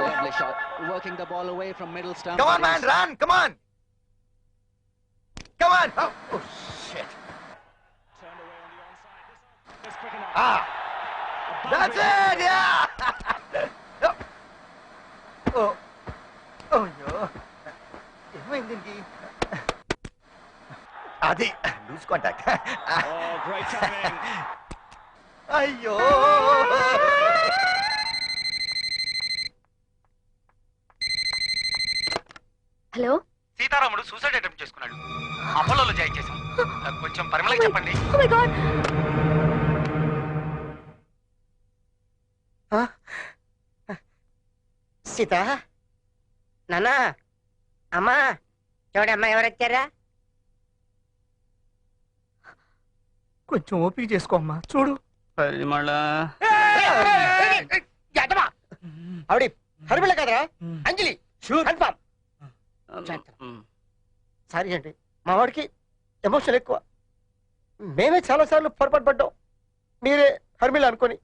Lovely shot, working the ball away from middle stump. Come on, man, run. Come on. Oh shit. That's it, yeah! అయ్యో ఏమైంది అది loose contact. అయ్యో hello సీతారాముడు suicide attempt చేసుకున్నాడు. అపోలోలో join చేశాం. కొంచెం పరిమళకి చెప్పండి. Oh my God. Sita నాన్నా అమ్మా చూడమ్మా ఎవరు వచ్చారా? కొంచెం ఓపిక చేసుకో అమ్మా, చూడు. ఆవిడ హరిమిళ కదరా, అంజలి కన్ఫామ్. సారీ అండి, మా వాడికి ఎమోషన్ ఎక్కువ. మేమే చాలా సార్లు పొరపాటు పడ్డాం, మీరే హరిమిళ అనుకొని.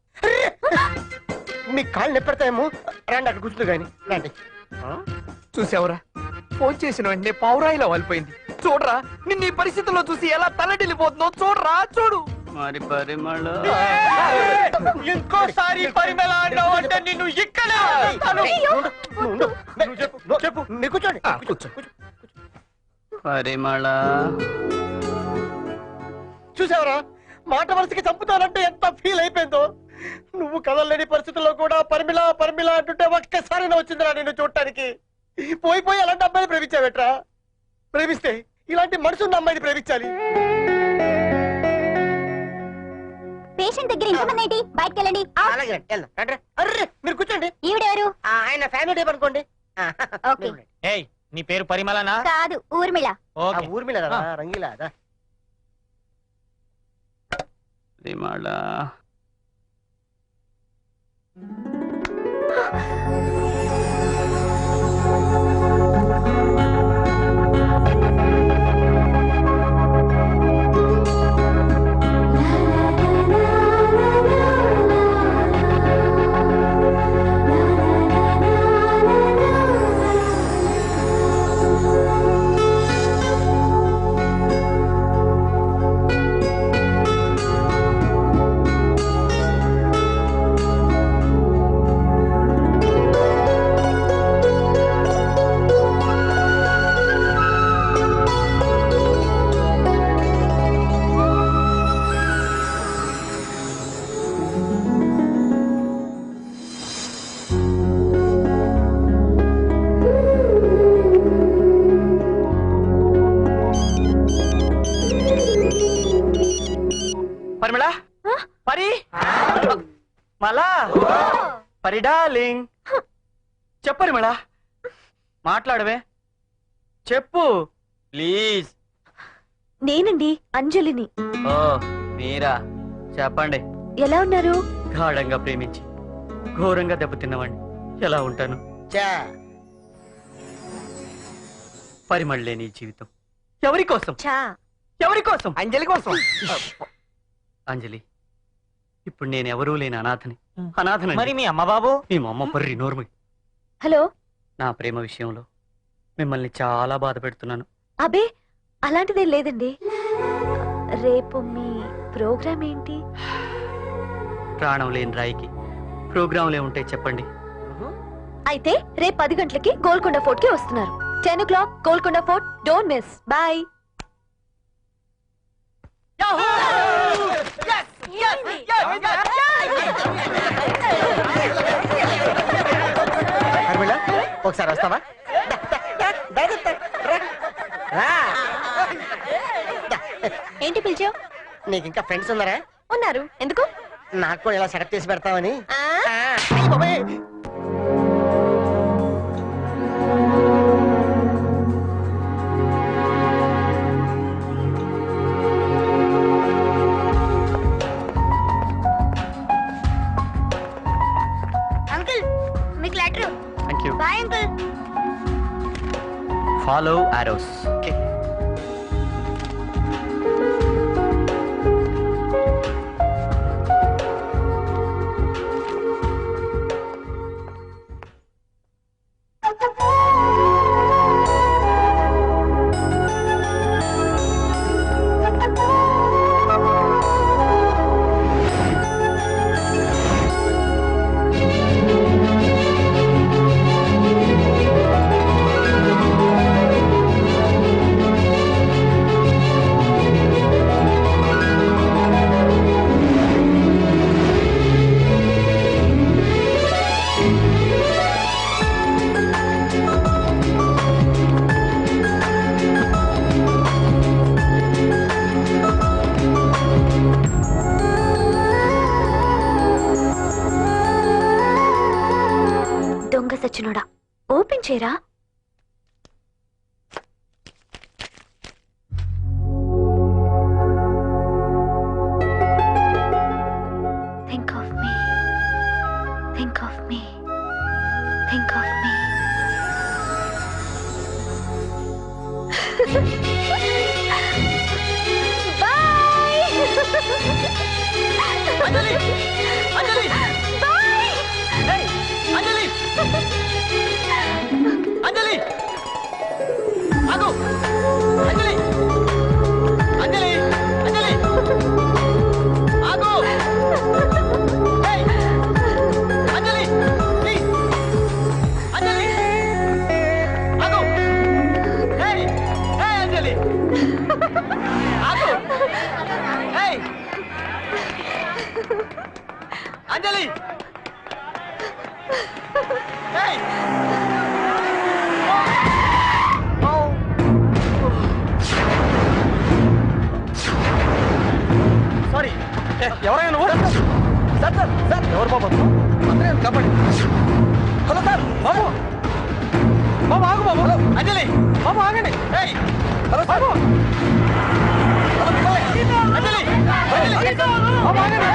మీ కాళ్ళు నెప్పెడతాయేమో, రండి అక్కడ కూర్చుంది కానీ రండి. చూసావురా, ఫోన్ చేసిన వెంటనే పావురాయిలా వాలిపోయింది. చూడరా, నిన్న ఈ పరిస్థితుల్లో చూసి ఎలా తల్లడిల్లిపోతుందో చూడరా, చూడు. మరి పరిమళ ఇంకోసారి పరిమళ అన్నావు అంటే నిన్ను ఇక్కడ చెప్పు. మీరు కూర్చోండి. కూర్చో. పరిమళ చూసావరా, మాట వరుసకి చంపుతానంటే ఎంత ఫీల్ అయిపోయిందో. నువ్వు కదలలేని పరిస్థితుల్లో కూడా పరిమిళ పరిమిళ అంటుంటే ఒక్కసారి వచ్చిందిరా నిన్ను చూడటానికి. పోయి అలాంటి అమ్మాయిని ప్రేమించావేట్రా? ప్రేమిస్తే ఇలాంటి మనసున్న అమ్మాయిని ప్రేమించాలి. పేషెంట్ దగ్గర ఇంతమంది ఏంటి? బయటకు వెళ్ళండి. అలాగే అర్రే మీరు కూర్చోండి. ఈవిడెవరు? ఆయన ఫ్యామిలీ టైప్ అనుకోండి. ఓకే. ఏయ్, నీ పేరు పరిమళనా? కాదు, ఊర్మిళ. ఊర్మిళ రంగిలా పరిమళ పరిమళ పరి మళ్ళా పరి డార్లింగ్ చెప్పు పరిమళ, మాట్లాడవే, చెప్పు ప్లీజ్. నేనండి అంజలిని. ఓ మీరా, చెప్పండి. ఎలా ఉన్నారు? గాఢంగా ప్రేమించి ఘోరంగా దెబ్బతిన్నవాడిని. ఎలా ఉంటాను? పరిమళ లేని జీవితం ఎవరి కోసం? ఎవరి కోసం? అంజలి కోసం. అంజలి, ఇప్పుడు నేను ఎవరూ లేని అనాథని. అనాథని. మరి మీ అమ్మ బాబు? మీ అమ్మ పర్రి నోర్మి. హలో, నా ప్రేమ విషయంలో మిమ్మల్ని చాలా బాధ పెడుతున్నాను. అబే అలాంటిదేం లేదండి. రేపు మీ ప్రోగ్రామ్ ఏంటి? ప్రాణం లేని రాయికి ప్రోగ్రాంలే ఉంటాయి చెప్పండి. అయితే రేపు 10 గంటలకి గోల్కొండ ఫోర్ట్ కి వస్తున్నారు. 10 o'clock Golconda fort. Don't miss. Bye. హరిమిళ ఒకసారి వస్తావా? ఏంటి పిలిచావు? నీకు ఇంకా ఫ్రెండ్స్ ఉన్నారా? ఉన్నారు. ఎందుకు? నాకు కూడా ఇలా సెటప్ చేసి పెడతామని. అంకుల్, మీకు letter. Thank you. Bye uncle. Follow arrows. Open చేయరా. Think of me, think of me, think of me. Bye Anjali, Anjali, bye. Anjali, Anjali, ఆగు, అంజలి, అంజలి, అంజలి, ఆగు, ఏయ్, అంజలి, ప్లీజ్, అంజలి, ఆగు, ఏయ్, ఏయ్, అంజలి, ఆగు, ఏయ్, అంజలి, ఏయ్. సారీ, ఎవరైనా నువ్వు? సార్ సార్ సార్, ఎవరు బాబు? అందరూ కాపాడు. హలో సార్, బాబు, బాబు ఆగు బాబు. అంజలి, బాబు ఆగండి. ఏయ్, హలో సార్, హలో పిల్లలే. అంజలి, అంజలి, బాబు ఆగండి.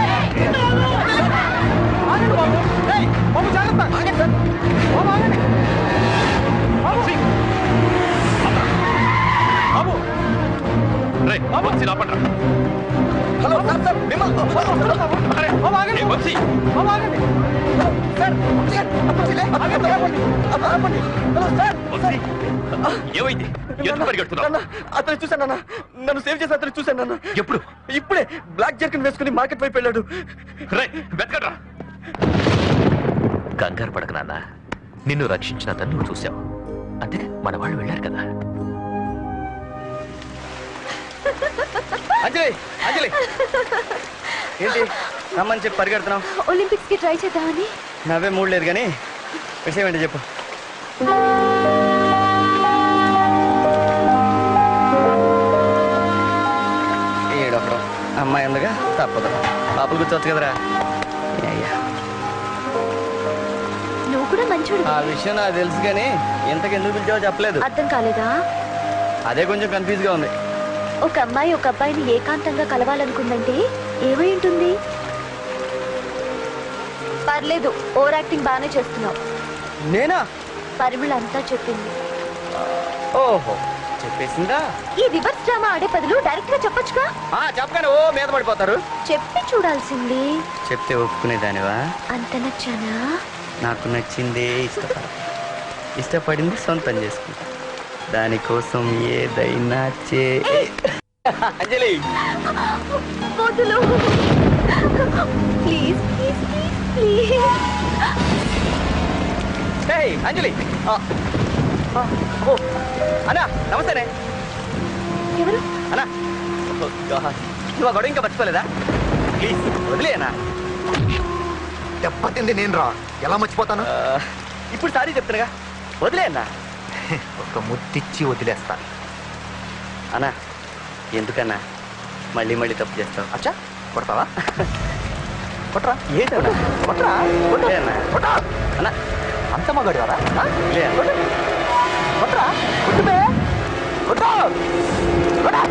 ఆగండి బాబు. ఏయ్, బాబు జాగ్రత్త. ఆగండి సార్, బాబు ఆగండి. బాబు, బాబు వచ్చి లాపండి. హలో సార్ సార్, మిమ్మల్ని బాబు ఆగండి. వచ్చి బాబు ఆగండి. సార్ ఏమైంది? ఎందుకు పరిగెడుతున్నావు? అతను చూశాను అన్న, నన్ను సేవ్ చేసి అతను చూశాను అన్న. ఎప్పుడు? ఇప్పుడే బ్లాక్ జర్కిన్ వేసుకుని మార్కెట్ వైపు వెళ్ళాడు. వెతకడ్రా. కంగారు పడక నాన్న, నిన్ను రక్షించిన అతను నువ్వు చూసావు అంతేగా. మన వాళ్ళు వెళ్ళారు కదా. అంజలి, అంజలి, ఏంటి రమ్మని చెప్పి పరిగెడుతున్నావు? ఒలింపిక్స్ కి ట్రై చేద్దామని. నవ్వే మూడు లేదు కానీ విషయం ఏంటి చెప్పు. ఏడొకడు అమ్మాయి ఉందిగా, తప్పదు. పాపలు కూర్చోవచ్చు కదరా. అయ్యా, నువ్వు కూడా మంచోడు. ఆ విషయం నాకు తెలుసు కానీ ఎంతకు ఎందుకు పిలిచావో చెప్పలేదు. అర్థం కాలేదా? అదే కొంచెం కన్ఫ్యూజ్ గా ఉంది. ఒక అమ్మాయి ఒక అబ్బాయిని ఏకాంతంగా కలవాలనుకుందంటే ఏమై ఉంటుంది? పర్లేదు, ఓవర్ యాక్టింగ్ బాగానే చేస్తున్నావు. నేనా? పరిమళ అంతా చెప్పింది. ఓహో, చెప్పేసిందా? ఈ రివర్స్ డ్రామా ఆడే బదులు డైరెక్ట్ గా చెప్పొచ్చుగా. చెప్పగానే ఓ మీద పడిపోతారు. చెప్పి చూడాల్సింది. చెప్తే ఒప్పుకునేదానివా? అంత నచ్చానా? నాకు నచ్చిందే ఇష్టపడింది సొంతం చేసుకుంటా. దానికోసం ఏదైనా అంజలి, వదులు ప్లీజ్ ప్లీజ్ ప్లీజ్ ప్లీజ్. అంజలి, అన్నా నమస్తేనే. ఎవరు? అన్నా, నువ్వు ఆ గొడవ ఇంకా మర్చిపోలేదా? ప్లీజ్ వదిలేనా. దెబ్బతింది నేను రా, ఎలా మర్చిపోతాను? ఇప్పుడు సారీ చెప్తానుగా, వదిలేనా. ఒక ముద్దిచ్చి వదిలేస్తా. అన్నా, ఎందుకన్నా మళ్ళీ మళ్ళీ తప్పు చేస్తావు? అచ్చా, కొడతావా? కొట్రా. ఏంటన్నా? కొట్రా. కొట్టా అన్నా. అంత మగాడివారా? కొట్రా, కొట్టుమే, కొట్టా, కొట్టా.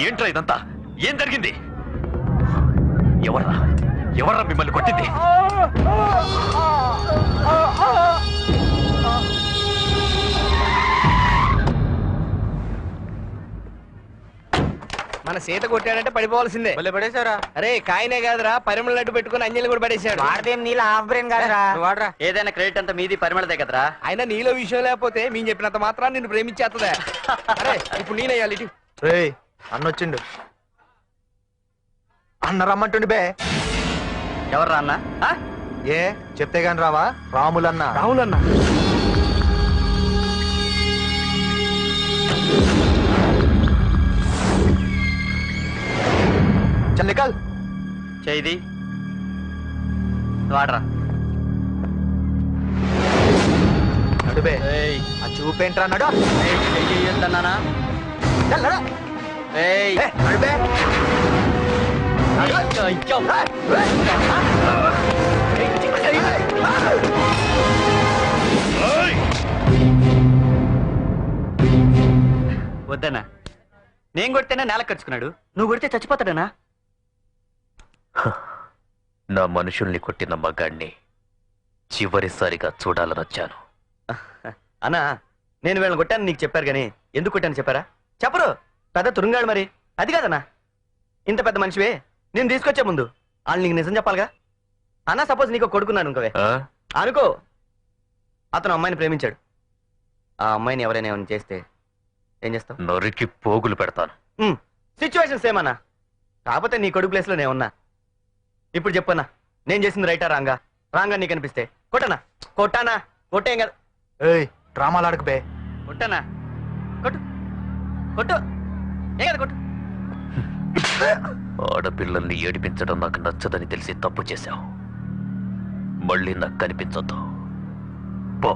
ఏంట్రా ఇదంతా? ఏం జరిగింది? ఎవర్రా మిమ్మల్ని కొట్టింది? మన సీత కొట్టాడంటే పడిపోవాల్సిందే. పడేసారా? అరే కాయనే కాదురా, పరిమళ లడ్డు పెట్టుకుని అంజలి కూడా పడేశాడు. వాడదేం నీళ్ళ హాఫ్ బ్రెయిన్ కాదురా. వాడరా. ఏదైనా క్రెడిట్ అంతా మీది పరిమళదే కదరా. అయినా నీలో విషయం లేకపోతే మేము చెప్పినంత మాత్రం నిన్ను ప్రేమించేస్తుందా? అరే ఇప్పుడు నేనయ్యాలి ఇటు. అన్నొచ్చిండు. అన్న రమ్మంటుండి బే. ఎవర్రా అన్న? ఏ చెప్తే గాని రావా? రాములన్న. రాములన్న చల్ నికల్. చేయిది వాడరా. నడుబే. ఆ చూపేంట్రా నడు. చెయ్యొద్దన్నానా? నడుబే. వద్దన్నా, నేను కొడితేనే నేల కరుచుకున్నాడు, నువ్వు కొడితే చచ్చిపోతాడనా? నా మనుషుల్ని కొట్టిన మగాడిని చివరిసారిగా చూడాలనొచ్చాను. అన్నా, నేను వీళ్ళని కొట్టాను నీకు చెప్పారు కానీ ఎందుకు కొట్టాను చెప్పారా? చెప్పరు. పెద్ద తురుంగాడు మరి. అది కాదన్నా, ఇంత పెద్ద మనిషివే నేను తీసుకొచ్చే ముందు వాళ్ళు నీకు నిజం చెప్పాలిగా. అన్నా సపోజ్ నీకు కొడుకున్నాను ఇంకోవే అనుకో, అతను అమ్మాయిని ప్రేమించాడు. ఆ అమ్మాయిని ఎవరైనా ఏమైనా చేస్తే ఏం చేస్తావు? నరికి పోగులు పెడతాను. సిచ్యువేషన్ సేమ్ అన్నా, కాకపోతే నీ కొడుకు ప్లేస్లో నేను ఉన్నా. ఇప్పుడు చెప్పన్నా, నేను చేసింది రైటా రాంగా? రాంగా నీకు అనిపిస్తే కొట్టనా? కొట్టానా? కొట్టేం కదా. డ్రామాలు ఆడకపోే. కొట్టనా? కొట్టు కొట్టు, ఏ కదా కొట్టు. ఆడపిల్లల్ని ఏడిపించడం నాకు నచ్చదని తెలిసి తప్పు చేశావు. మళ్ళీ నాకు కనిపించొద్దు. పో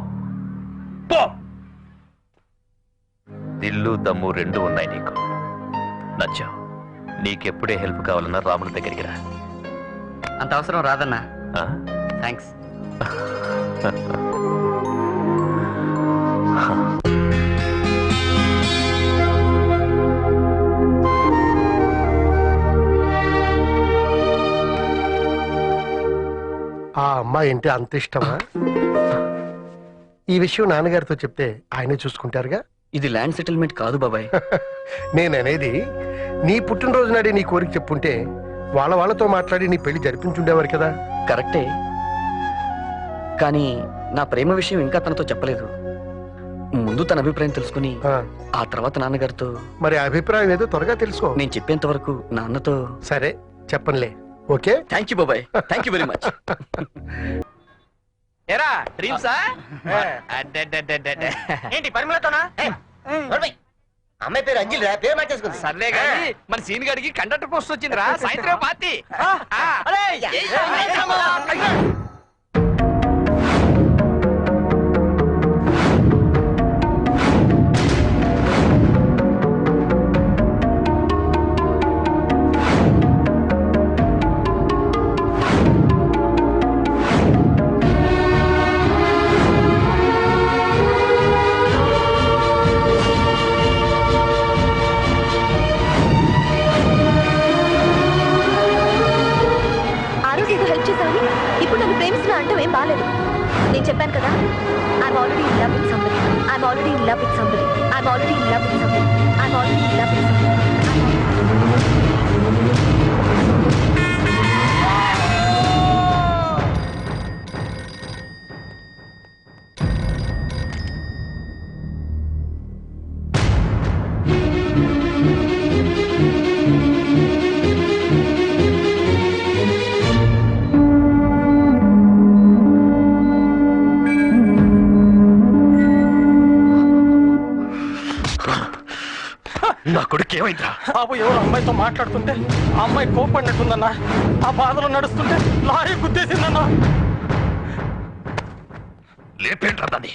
పో. దిల్లు దమ్ము రెండు ఉన్నాయి నీకు. నచ్చావు. నీకెప్పుడే హెల్ప్ కావాలన్నా రాముల దగ్గరికి రా. అంత అవసరం రాదన్నా. థ్యాంక్స్. ఆ అమ్మాయి అంటే అంత ఇష్టమా? ఈ విషయం నాన్నగారితో చెప్తే ఆయనే చూసుకుంటారుగా. ఇది ల్యాండ్ సెటిల్మెంట్ కాదు బాబాయ్. నేననేది నీ పుట్టినరోజు నాడే నీ కోరిక చెప్పుంటే వాళ్ళతో మాట్లాడి నీ పెళ్లి జరిపించుండేవారు కదా. కరెక్టే, కానీ నా ప్రేమ విషయం ఇంకా తనతో చెప్పలేదు. ముందు తన అభిప్రాయం తెలుసుకుని ఆ తర్వాత నాన్నగారితో. మరి అభిప్రాయం ఏదో త్వరగా తెలుసుకో. నేను చెప్పేంత వరకు నాన్నతో. సరే చెప్పనులే. ఓకే, థ్యాంక్ యూ బాబాయ్. Thank you very much. ఎరా డ్రీమ్సా? ఏంటి పరిమళతోనా? అమ్మాయి పేరు అంజలి రా, పేరు మార్చేసుకుంది. సర్లే కానీ మన సీన్ గడికి కండక్టర్ పోస్ట్ వచ్చిందిరా, సాయంత్రం పార్టీ. ఇప్పుడు నన్ను ప్రేమిస్తున్నా అంటూ ఏం బాలేదు. నేను చెప్పాను కదా, I'm already in love with somebody. I'm already in love with somebody. I'm already in love with somebody. I'm already in love with somebody. నా కొడుకు ఏమైందా? బాబు ఎవరు అమ్మాయితో మాట్లాడుతుంటే ఆ అమ్మాయి కోపడినట్టుందన్నా. ఆ బాధలో నడుస్తుంటే లారీ గుద్దేసిందన్నా. లేపేంట్రా దాన్ని?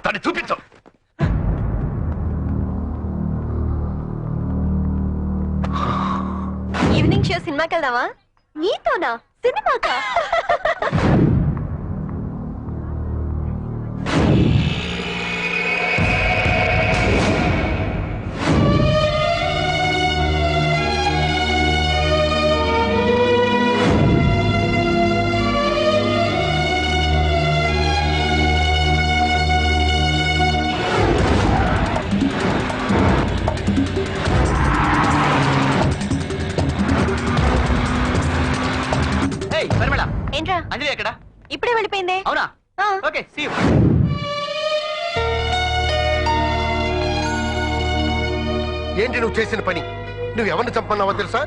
దాన్ని చూపించు. ఈవినింగ్ షో సినిమాకి వెళ్దామా? నీతోనా? సినిమాకా? అంజలి ఎక్కడ? ఇప్పుడే వెళ్ళిపోయింది. అవునా? Okay, see you. ఏంటి నువ్వు చేసిన పని? నువ్వు ఎవరిని చంపన్నావో తెలుసా?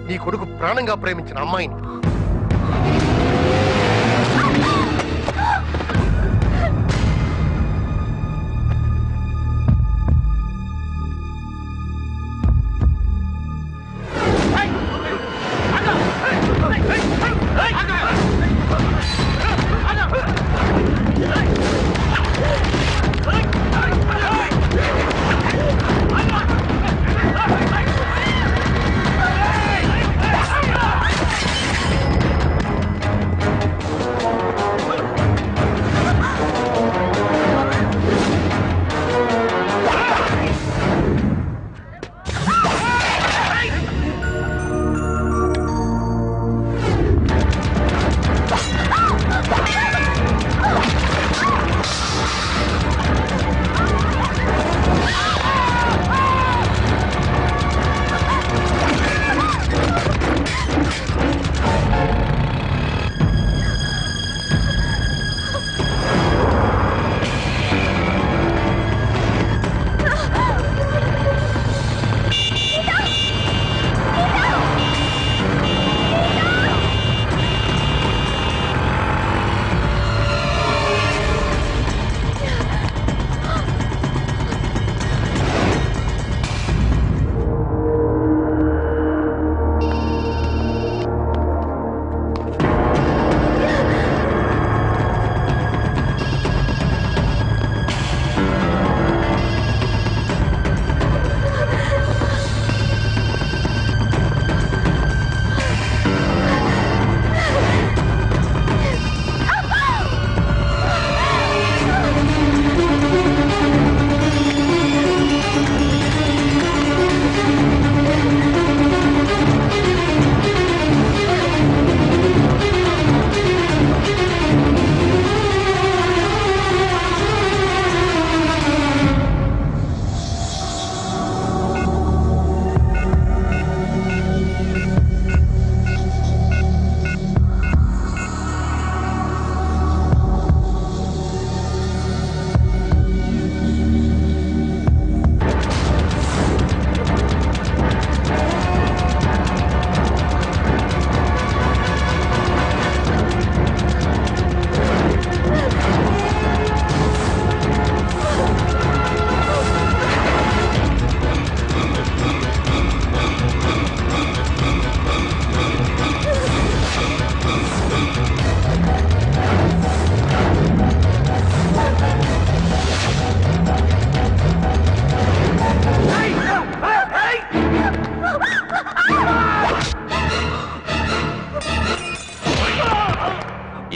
నీ కొడుకు ప్రాణంగా ప్రేమించిన అమ్మాయిని.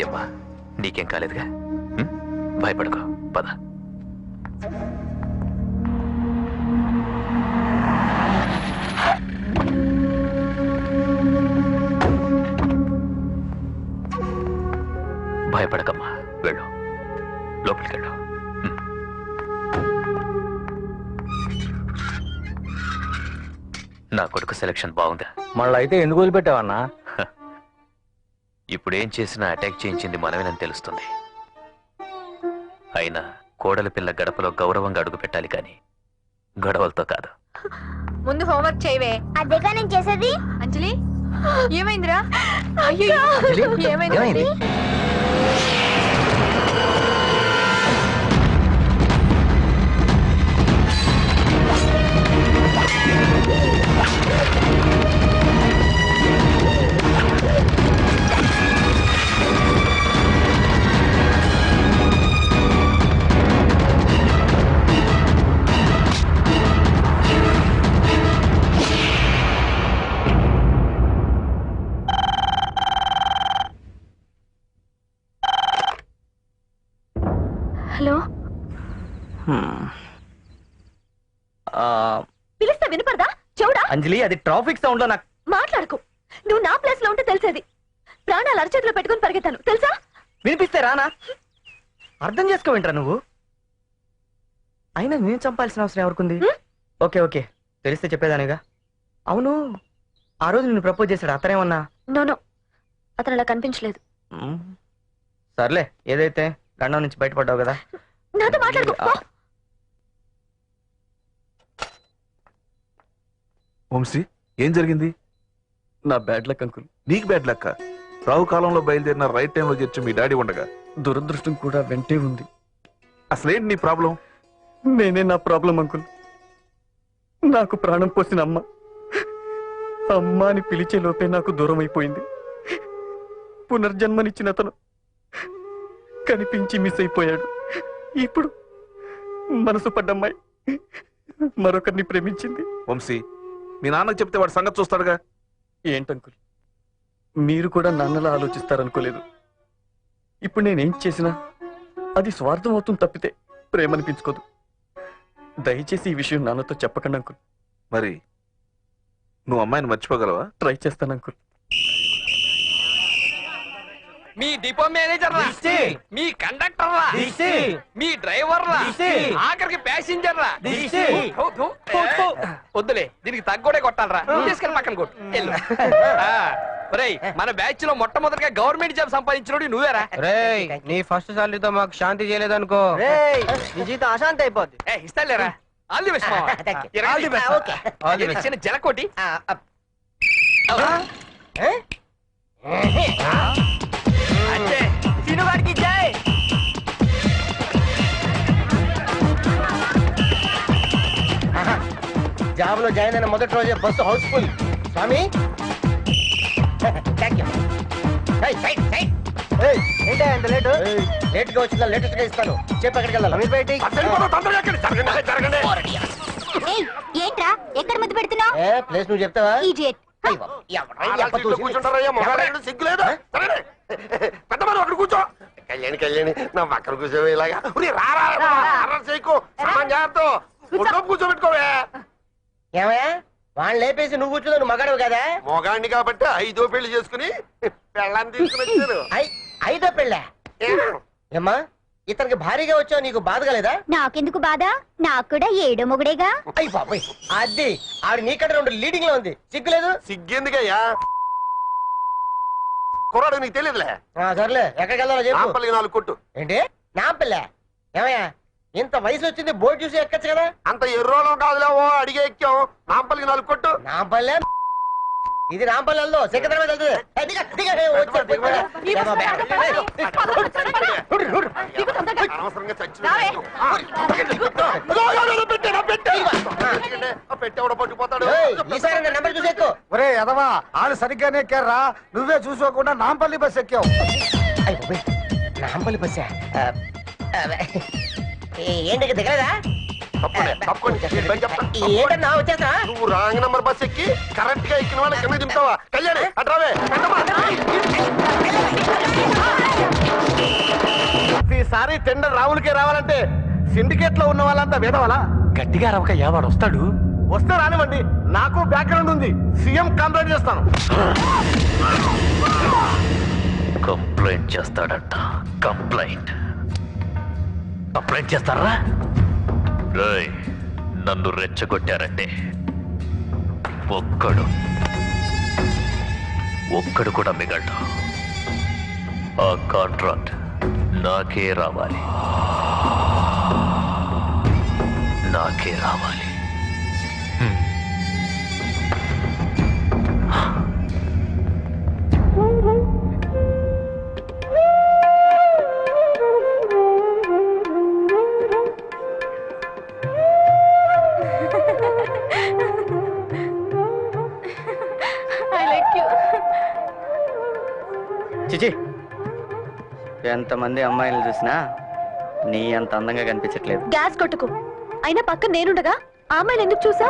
ఏమ్మా నీకేం కాలేదుగా? భయపడుకో, పద. భయపడకమ్మా, వెళ్ళు, లోపలికి వెళ్ళు. నా కొడుకు సెలక్షన్ బాగుందా? మళ్ళీ అయితే ఎందుకు వదిలిపెట్టావన్నా? ఇప్పుడేం చేసినా అటాక్ చేయించింది మనమేనని తెలుస్తుంది. అయినా కోడలి పిల్ల గడపలో గౌరవంగా అడుగు పెట్టాలి కానీ గొడవలతో కాదు. ముందు హోంవర్క్ చేయవే. అదేగా నేను చేసేది. అంజలి ఏమైందిరా? ఏమైంది? హలో, పిలిస్తే వినపడదా? చెవుడా? అంజలి, అది ట్రాఫిక్ సౌండ్ లో నాకు. మాట్లాడుకో. నువ్వు నా ప్లేస్ లో ఉంటే తెలిసేది. ప్రాణాలు అరచేతిలో పెట్టుకుని పరిగెత్తాను తెలుసా? వినిపిస్తే రానా? అర్థం చేసుకోవేంట్రా నువ్వు? అయినా నేను చంపాల్సిన అవసరం ఎవరికుంది? ఓకే ఓకే, తెలిస్తే చెప్పేదానిగా. అవును, ఆ రోజు నిన్ను ప్రపోజ్ చేశాడు, అతనేమన్నా? నో, అతను అలా కనిపించలేదు. సర్లే ఏదైతే గండం నుంచి బయటపడ్డావు కదా. నాతో మాట్లాడుకో. వంశీ ఏం జరిగింది? నా బ్యాడ్ లక్ అంకుల్. నీకు బ్యాడ్ లక్క? రావు కాలంలో బయలుదేరిన రైట్ టైంలో చేర్చి మీ డాడీ ఉండగా దురదృష్టం కూడా వెంటే ఉంది. అసలేంటి నీ ప్రాబ్లం? నేనే నా ప్రాబ్లం అంకుల్. నాకు ప్రాణం పోసిన అమ్మ అమ్మ అని పిలిచే లోపే నాకు దూరం అయిపోయింది. పునర్జన్మనిచ్చిన అతను కనిపించి మిస్ అయిపోయాడు. ఇప్పుడు మనసు పడ్డమ్మాయి మరొకరిని ప్రేమించింది. వంశీ మీ నాన్నకు చెప్తే వాడు సంగతి చూస్తాడుగా. ఏంటంకుల్ మీరు కూడా నాన్నలా ఆలోచిస్తారనుకోలేదు. ఇప్పుడు నేనేం చేసినా అది స్వార్థం అవుతుంది తప్పితే ప్రేమనిపించుకోదు. దయచేసి ఈ విషయం నాన్నతో చెప్పకండి అంకుల్. మరి నువ్వు అమ్మాయిని మర్చిపోగలవా? ట్రై చేస్తాను అంకుల్. మీ డిపో మేనేజర్ రా, మీ కండక్టర్ రా, మీ డ్రైవర్ రా, ఆఖరికి ప్యాసింజర్ రా. వద్దులే, దీనికి తగ్గోడే కొట్టాలరా. తీసుకెళ్ళి పక్కన కొట్టు వెళ్ళు. ఒరేయ్, మన బ్యాచ్ లో మొట్టమొదటిగా గవర్నమెంట్ జాబ్ సంపాదించినోడు నువ్వేరా. రేయ్ నీ ఫస్ట్ సాలరీతో మాకు శాంతి చేయలేదనుకో, నీ జీతం అశాంతి అయిపోద్ది. ఇస్తాలేరా. ఆల్ ది బెస్ట్ మావా. చిన్న జలకోటి. అంటే తినుగాడికి జై. జాబ్ లో జాయిన్ అయిన మొదటి రోజే బస్సు హౌస్ఫుల్. స్వామి థ్యాంక్ యూ. ఏంటా ఎంత లేటు? లేట్ గా వచ్చిందా? లేటెస్ట్ గా ఇస్తాను. చెప్పు ఎక్కడికి వెళ్ళాలి? అమీర్ బయటికి. ఏంట్రా ఎక్కడ ముద్దు పెడుతున్నావు? ప్లేస్ నువ్వు చెప్తావా? అక్కడ కూర్చో. కళ్యాణి కళ్యాణి నా పక్కన కూర్చోవే. ఇలాగా చేయకు. కూర్చోబెట్టుకోవే. ఏమయ్యా వాళ్ళు లేపేసి నువ్వు కూర్చున్నా? నువ్వు మగాడు కదా? మొగాడిని కాబట్టి 5వ పెళ్లి చేసుకుని పెళ్ళాన్ని తీసుకుని వచ్చారు. 5వ పెళ్ళా? ఏమ్మా ఇతనికి భారీగా వచ్చావు, నీకు బాధగా లేదా? నాకెందుకు బాధ? నాకు కూడా 7వ మొగుడేగా. అయ్యి బాబాయ్, అది ఆవిడ నీకంటే 2 లీడింగ్ లో ఉంది. సిగ్గులేదు? సిగ్గెందుకయ్యా? కుర్రాడు నీకు తెలియదులే. సర్లే ఎక్కడికి వెళ్ళాలో చెప్పు. నాంపల్లికి 4 కొట్టు. ఏంటి నాంపల్లె? ఏమయ్యా ఇంత వయసు వచ్చింది, బోర్డు చూసి ఎక్కచ్చు కదా? అంత ఎర్రోళం కాదులే, ఓ అడిగే ఎక్కాం. నాంపల్లికి 4 కొట్టు. నాంపల్లె ఇది రాంపల్లి వెళ్దు, సికింద్రాబాద్ వెళ్తుంది. పెట్టేవాడు పట్టుకుపోతాడు. ఈసారి నెంబర్ చూసి ఎక్కువ. ఒరే ఎదవా, ఆళ్ళు సరిగ్గానే ఎక్కారా, నువ్వే చూసుకోకుండా నాంపల్లి బస్ ఎక్కావు. నాంపల్లి బస్సా? ఏంటి దిగలేదా? ఏంటన్నా వచ్చేస్తా? నువ్వు రాంగ్ నంబర్ బస్ ఎక్కి కరెక్ట్ గా ఎక్కిన వాళ్ళ కింద దింపుతావా? కళ్యాణి అట్రావే. ఈసారి టెండర్ రావులకే రావాలంటే సిండికేట్ లో ఉన్న వాళ్ళంతా వేదవాలా? గట్టిగా రవక వాడు వస్తాడు. వస్తే రానివ్వండి, నాకు బ్యాక్గ్రౌండ్ ఉంది. సీఎం కంప్లైంట్ చేస్తాను. కంప్లైంట్ చేస్తాడంట. కంప్లైంట్ చేస్తారా? రేయ్, నన్ను రెచ్చగొట్టారంటే ఒక్కడు కూడా మిగలడు. ఆ కాంట్రాక్ట్ నాకే రావాలి. చిచి, ఎంతమంది అమ్మాయిలు చూసినా నీ అంత అందంగా కనిపించట్లేదు. గ్యాస్ కొట్టుకు. అయినా పక్కన నేనుండగా ఆ అమ్మాయిని ఎందుకు చూసా?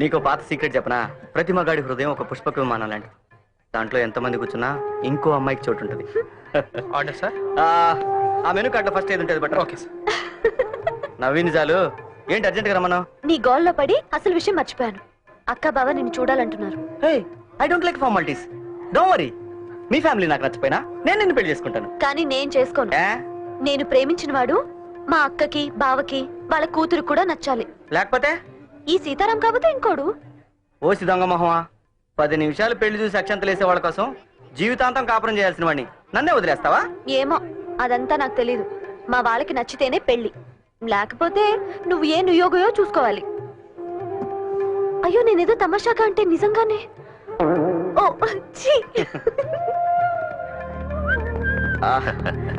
నీకో పాత సీక్రెట్ చెప్పనా? ప్రతి మగాడి హృదయం ఒక పుష్పక విమానం లాంటిది. దాంట్లో ఎంతమంది కూర్చున్నా ఇంకో అమ్మాయికి చోటు ఉంటుంది. Order sir. ఆ మెనూ కార్డులో ఫస్ట్ ఏది ఉంటుంది బట్. Okay sir. నవ్వింది చాలు. ఏంటి అర్జెంట్ గా రమ్మను? నీ గోల్లో పడి అసలు విషయం మర్చిపోయాను. అక్క బావ నిన్ను చూడాలంటున్నారు. I don't like formalities. Don't worry. మీ ఫ్యామిలీ నాకు నచ్చిపోయినా నేను నిన్ను పెళ్లి చేసుకుంటాను. కానీ నేను చేసుకోను. నేను ప్రేమించిన వాడు మా అక్కకి బావకి వాళ్ళ కూతురు కూడా నచ్చాలి. లేకపోతే ఈ సీతారాం కాకపోతే ఇంకోడు. ఓ సిద్ధంగ మొహమా, 10 నిమిషాలు పెళ్లి చూసి అక్షంతలు వేసే వాళ్ళ కోసం జీవితాంతం కాపురం చేయాల్సిన వాడిని నన్నే వదిలేస్తావా? ఏమో అదంతా నాకు తెలీదు. మా వాళ్ళకి నచ్చితేనే పెళ్లి, లేకపోతే నువ్వు ఏ నుయోగయో చూసుకోవాలి. అయ్యో నేనేదో తమాషాగా అంటే నిజంగానే. ఓ ఛీ.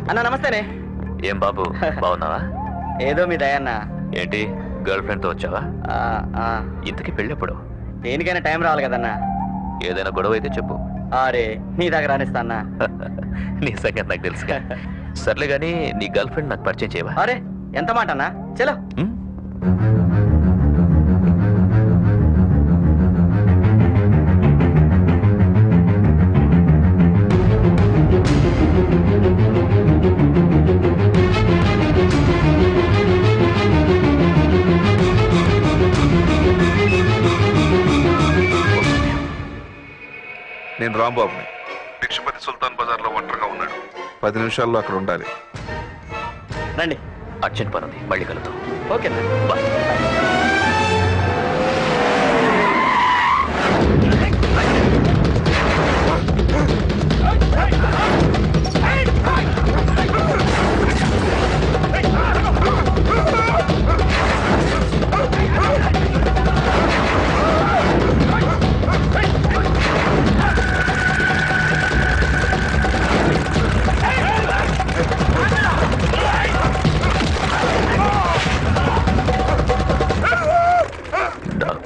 అన్న నమస్తేనే. ఏం బాబు బాగున్నావా? ఏదో మీ దయన్న. ఏంటి గర్ల్ ఫ్రెండ్ తో వచ్చావా? ఇంతకీ పెళ్ళెప్పుడు? దేనికైనా టైం రావాలి కదన్నా. ఏదైనా గొడవ అయితే చెప్పు. అరే నీ దగ్గర రానిస్తా అన్నా. నీ సంగతి నాకు తెలుసుగా. సర్లే గానీ నీ గర్ల్ ఫ్రెండ్ నాకు పరిచయం చేయవా? అరే ఎంత మాట అన్నా, చలో. నేను రాంబాబుని. భిక్షపతి సుల్తాన్ బజార్ లో ఒంటరిగా ఉన్నాడు. 10 నిమిషాల్లో అక్కడ ఉండాలి. రండి, అర్జెంట్ పని ఉంది, మళ్ళీ కలుద్దాం. Okay bye.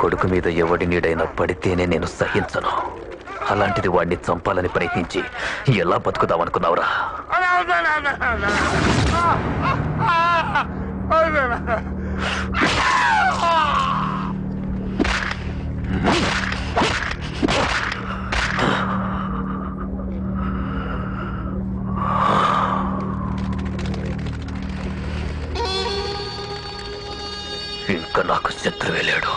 కొడుకు మీద ఎవడి నీడైనా పడితేనే నేను సహించను. అలాంటిది వాడిని చంపాలని ప్రయత్నించి ఎలా బతుకుతామనుకున్నావురా? ఇంకా నాకు శత్రువే లేడు.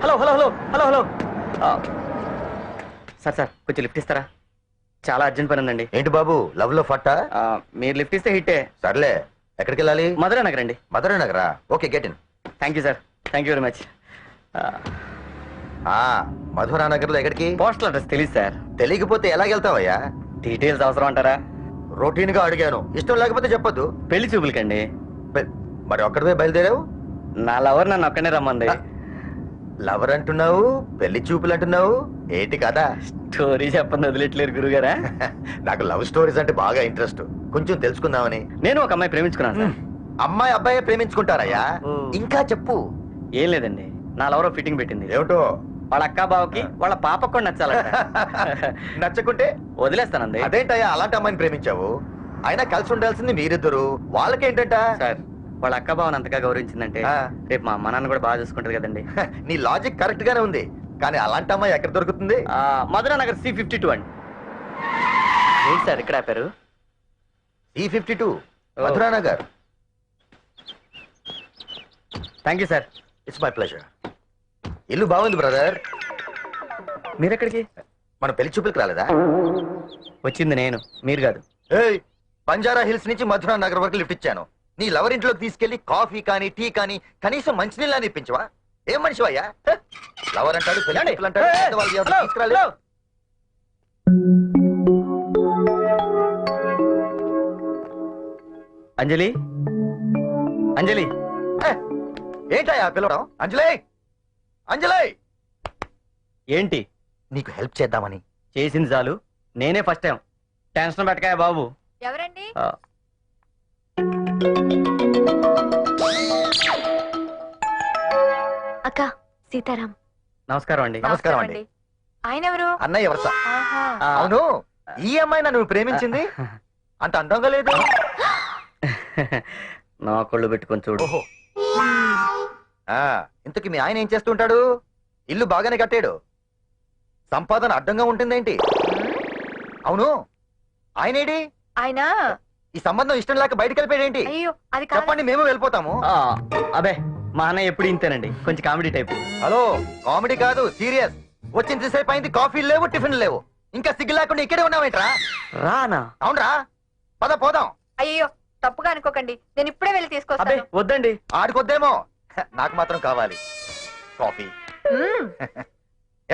Hello hello hello hello hello sir sir కొంచెం లిఫ్ట్ ఇస్తారా? చాలా అర్జెంట్ పని ఉందండి. ఏంటి బాబు లవ్ లో ఫట్టా? మీరు లిఫ్ట్ ఇస్తే హిట్టే. సర్లే, ఎక్కడికి వెళ్ళాలి? మధురా నగర్ అండి. మధురా నగరా? Okay, get in. Thank you sir, thank you very much. Madhura Nagar లో ఎక్కడికి? పోస్టల్ అడ్రస్ తెలియదు సార్. తెలియకపోతే ఎలాగెళ్తావయ్యా? డీటెయిల్స్ అవసరం అంటారా? రొటీన్ గా అడిగాను, ఇష్టం లేకపోతే చెప్పొద్దు. పెళ్లి చూపులకండి. మరి ఒక్కడివే బయలుదేరావు? నా లవర్ నన్ను ఒక్కనే రమ్మంది. లవర్ అంటున్నావు, పెళ్లి చూపులు అంటున్నావు, ఏంటి కదా? స్టోరీ చెప్పండి, వదిలేట్లేరు గురుగారా. నాకు లవ్ స్టోరీస్ అంటే బాగా ఇంట్రెస్ట్, కొంచెం తెలుసుకుందామని. నేను ఒక అమ్మాయి ప్రేమించుకున్నాను సార్. అమ్మాయి అబ్బాయి ప్రేమించుకుంటారయ్యా? ఇంకా చెప్పు. ఏం లేదండి, నా లవర్ ఫిట్టింగ్ పెట్టింది. ఏమిటో? వాళ్ళ అక్క బావకి వాళ్ళ పాపకు కూడా నచ్చాలంట. నచ్చకుంటే వదిలేస్తానండి. అదేంటయ్యా అలాంటి అమ్మాయిని ప్రేమించావు? అయినా కలిసి ఉండాల్సింది మీరిద్దరు, వాళ్ళకేంటంట? సార్ వాళ్ళ అక్క బావని అంతగా గౌరవించిందంటే రేపు మా అమ్మ నాన్న కూడా బాగా చూసుకుంటారు కదండి. నీ లాజిక్ కరెక్ట్ గానే ఉంది, కానీ అలాంటి అమ్మాయి ఎక్కడ దొరుకుతుంది? మధురా నగర్ C52 అండి. ఏంటి సార్ ఇక్కడ ఆపారు? C52 Madhura Nagar. Thank you sir. It's my pleasure. ఇల్లు బాగుంది బ్రదర్. మీరెక్కడికి? మన పెళ్లి చూపులకు రాలేదా? వచ్చింది నేను, మీరు కాదు. ఏయ్, బంజారా హిల్స్ నుంచి మధురా నగర్ వరకు లిఫ్ట్ ఇచ్చాను. నీ లవర్ ఇంట్లోకి తీసుకెళ్లి కాఫీ కానీ టీ కానీ కనీసం మంచినీళ్ళ ఇప్పించవా? ఏం మనిషివయ్యా? లవర్ అంటాడు, పెళ్లి చూపులు అంటాడు, పెద్దవాళ్ళు ఎవరు తీసుకురాలేదు. అంజలి, అంజలి. ఏంటయ్యా పిలవడం? అంజలి, అంజలి. ఏంటి? నీకు హెల్ప్ చేద్దామని. చేసింది చాలు, నేనే ఫస్ట్ టైం. టెన్షన్ పెట్టకాయ బాబు. ఎవరండి? అక్క సీతారాం. నమస్కారం అండి. నమస్కారం అండి. ఆయన ఎవరు? అన్నయ్య ఎవరు సార్? అవును, ఈ అమ్మాయి నన్ను ప్రేమించింది. అంత అందంగా లేదు. నా కొళ్ళు పెట్టుకొని చూడు. ఇంతకి మీ ఆయన ఏం చేస్తుంటాడు? ఇల్లు బాగానే కట్టాడు, సంపాదన అడ్డంగా ఉంటుందేంటి? అవును, ఆయనేడి? ఆయన ఈ సంబంధం ఇష్టం లేక బయటకు వెళ్ళిపోయాడేంటి? అయ్యో అది చెప్పండి, మేము వెళ్ళిపోతాము. అబే మా అన్నయ్య ఎప్పుడు ఇంతేనండి, కొంచెం కామెడీ టైప్. హలో, కామెడీ కాదు సీరియస్. వచ్చింతసేపు అయింది, కాఫీ లేవు, టిఫిన్ లేవు, ఇంకా సిగ్గు లేకుండా ఇక్కడే ఉన్నావేంట్రా? రానా? అవునరా, పద పోదాం. అయ్యో తప్పుగా అనుకోకండి, నేను ఇప్పుడే వెళ్ళి తీసుకొస్తాను. వద్దండి. ఆడుకొద్దేమో, నాకు మాత్రం కావాలి కాఫీ.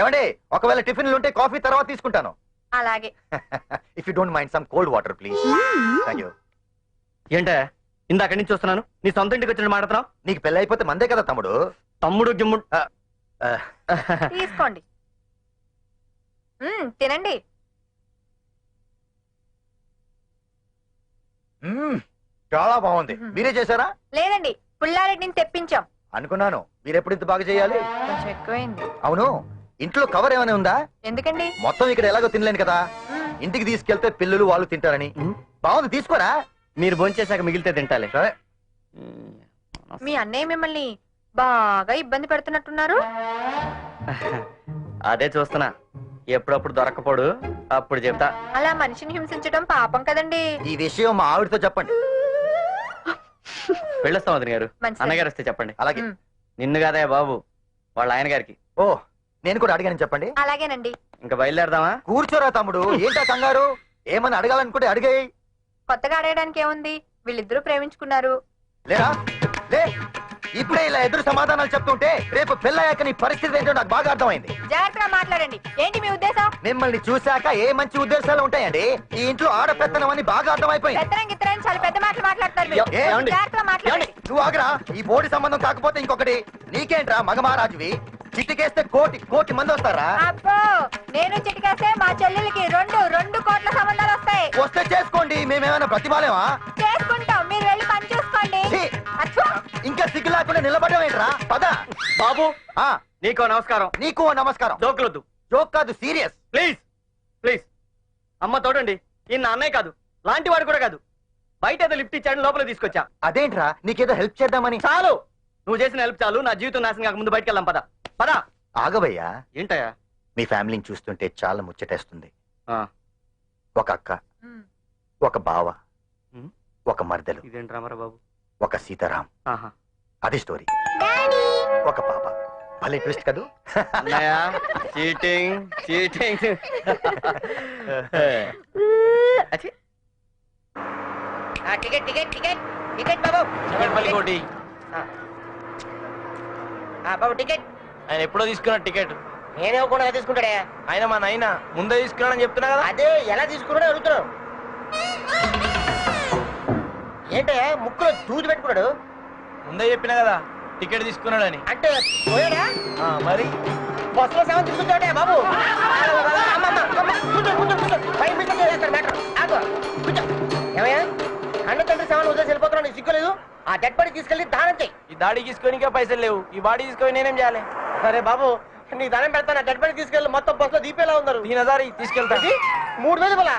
ఏమండి, ఒకవేళ టిఫిన్లు ఉంటే కాఫీ తర్వాత తీసుకుంటాను. అలాగే. If you don't mind some cold water please. Thank you. ఏంటే ఇందాక నుంచి చూస్తున్నాను, నీ సొంత ఇంటికి వచ్చిన మాట్లాడుతున్నావు. నీకు పెళ్ళి అయిపోతే మందే కదా తమ్ముడు. తమ్ముడు గిమ్ముడు తీసుకోండి, తినండి. చాలా బాగుంది. మీరే చేశారా? లేదండి, పుల్లారెడ్డిని తెప్పించాం. అనుకున్నాను మీరెప్పుడు ఇంత బాగా చేయాలి. కొంచెం ఎక్కువైంది. అవును, ఇంట్లో కవర్ ఏమైనా ఉందా? ఎందుకండి? మొత్తం ఇక్కడ ఎలాగో తినలేను కదా, ఇంటికి తీసుకెళ్తే పిల్లలు వాళ్ళు తింటారని. బాగుంది, తీసుకోరా. మీరు భోంచేశాక మిగిలితే తింటాలే. మీ అన్నయ్య మిమ్మల్ని బాగా ఇబ్బంది పెడుతున్నట్టున్నారు. అదే చూస్తున్నా, ఎప్పుడప్పుడు దొరకపోడు, అప్పుడు చెప్తా. అలా మనిషిని హింసించడం పాపం కదండి. ఈ విషయం మా ఆవిడతో చెప్పండి. వెళ్ళొస్తాం వదిన గారు. మంచిది. అన్నగారు వస్తే చెప్పండి. అలాగే. నిన్ను కాదా బాబు, వాళ్ళ ఆయన గారికి. ఓ, నేను కూడా అడిగానని చెప్పండి. అలాగేనండి. ఇంకా బయలుదేరదామా? కూర్చోరా తమ్ముడు, ఏంటా కంగారు? ఏమని అడగాలనుకుంటే అడిగాయి. కొత్తగా అడగడానికి ఏముంది, వీళ్ళిద్దరూ ప్రేమించుకున్నారు. లేరా, లే. ఇప్పుడే ఇలా ఎదురు సమాధానాలు చెప్తుంటే రేపు పెళ్ళయ్యాక నీ పరిస్థితి ఏంటో నాకు బాగా అర్థమైంది. జాగ్రత్తగా మాట్లాడండి. ఏంటి మీ ఉద్దేశం? మిమ్మల్ని చూశాక ఏ మంచి ఉద్దేశాలు ఉంటాయండి? ఈ ఇంట్లో ఆడపెత్తనం అని బాగా అర్థమైపోయింది. పెత్తనం గిత్తనం చాలా పెద్ద మాటలు మాట్లాడతారు మీరు. జాగ్రత్తగా మాట్లాడండి. నువ్వు ఆగరా, ఈ బోడి సంబంధం కాకపోతే ఇంకొకటి. నీకేంట్రా మగమహారాజువి, చిట్టికేస్తే కోటి కోటి మంది వస్తారా? అబ్బో, నేను చిటికేస్తే మా చెల్లెలకి రెండు కోట్ల సంబంధాలు వస్తాయి. వస్తే చేసుకోండి, మేమేమైనా ప్రతిభాలేమా? చేసుకుంటాం, మీరు వెళ్ళి పని చూసుకోండి. ఇంకా సిగ్గు లేకుండా నిలబడడం ఏంట్రా? పద. బాబు, నీకో నమస్కారం. నీకు నమస్కారం. జోకులొద్దు. జోక్ కాదు, సీరియస్. Please please. అమ్మ తోడండి, ఈ నా అన్నయ్య కాదు, లాంటి వాడు కూడా కాదు. బయట ఏదో లిఫ్ట్ ఇచ్చాడు, లోపల తీసుకొచ్చా. అదేంట్రా, నీకేదో హెల్ప్ చేద్దామని. చాలు, నువ్వు చేసిన హెల్ప్ చాలు. నా జీవితం నాశనం కాక ముందు బయటకు వెళ్దాం. పద పద. ఆగవయ్యా. ఏంటయ్యా? మీ ఫ్యామిలీని చూస్తుంటే చాలా ముచ్చటేస్తుంది. ఒక అక్క, ఒక బావ, ఒక మర్దలు, ఇదేంటి రామారా బాబు, ఒక సీతారాం. అది స్టోరీ. ఒక పాప. భలే ట్విస్ట్ కదూ. Cheating cheating. Ticket ticket ticket ticket బాబు. బాబు టికెట్. ఆయన ఎప్పుడో తీసుకున్న టికెట్. నేనే కూడా తీసుకుంటాడే. ఆయన మా నాయన ముందే తీసుకున్నాడని చెప్తున్నా కదా. అదే ఎలా తీసుకున్నాడో అడుగుతున్నావు. ఏంటే ముక్కులో దూది పెట్టుకున్నాడు? ముందే చెప్పినా కదా టికెట్ తీసుకున్నాడని. అంటే పోయాడా? మరి బస్సులో సెవెన్ తీసుకుంటాడే బాబు. ఏమయ్యా, అన్న తండ్రి సెవెన్ ఉదయం వెళ్ళిపోతున్నావు, నీకు సిగ్గులేదు? ఆ డెడ్ బాడీ తీసుకెళ్ళి దానం చెయ్యి. ఈ దాడి తీసుకోనికే పైసలు లేవు, ఈ బాడీ తీసుకొని నేనేం చేయాలి? సరే బాబు, నీ దానం పెడతాను. డెడ్ బాడీ తీసుకెళ్ళి మొత్తం బస్సులో దీపేలా ఉన్నారు. 3000 తీసుకెళ్తా. 3000 బలా?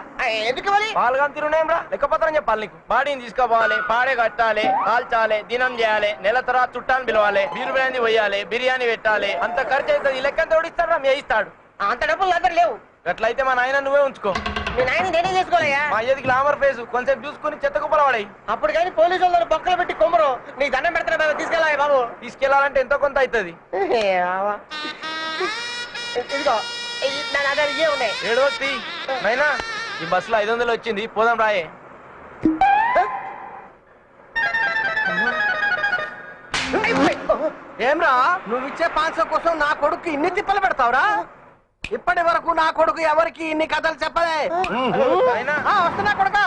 ఎందుకు ఇవ్వాలి? పాలుగా తిరునేం రా, లెక్కపత్రం చెప్పాలి నీకు. బాడీని తీసుకోపోవాలి, పాడే కట్టాలి, కాల్చాలి, దినం చేయాలి, నెల తర్వాత చుట్టాన్ని పిలవాలి, బిర్యానీ పోయాలి, బిర్యానీ పెట్టాలి, అంత ఖర్చు అవుతుంది. ఈ లెక్క తోడిస్తాడు, మీ ఇస్తాడు. అంత డబ్బులు అందరు లేవు. అట్లయితే మా నాయన నువ్వే ఉంచుకో. మీ నాయన నేనే చేసుకోవాలయ్యా. మా అయ్యది గ్లామర్ ఫేసు, కొంచెం చూసుకుని చెత్తకు పొలవాడాయి. అప్పుడు కానీ పోలీసు వాళ్ళు బొక్కలు పెట్టి కొమ్మరు. నీకు దండం పెడతాను బాబు, తీసుకెళ్ళాలి బాబు. తీసుకెళ్లాలంటే ఎంతో కొంత అవుతుంది. ఇదిగో నా దగ్గర ఇవే ఉన్నాయి. 7 నైనా ఈ బస్సులో 500 వచ్చింది, పోదాం రాయే. ఏమ్రా, నువ్వు ఇచ్చే 500 కోసం నా కొడుకు ఇన్ని తిప్పలు పెడతావురా? ఇప్పటి వరకు నా కొడుకు ఎవరికి ఇన్ని కథలు చెప్పలే. వస్తున్నా కొడుక.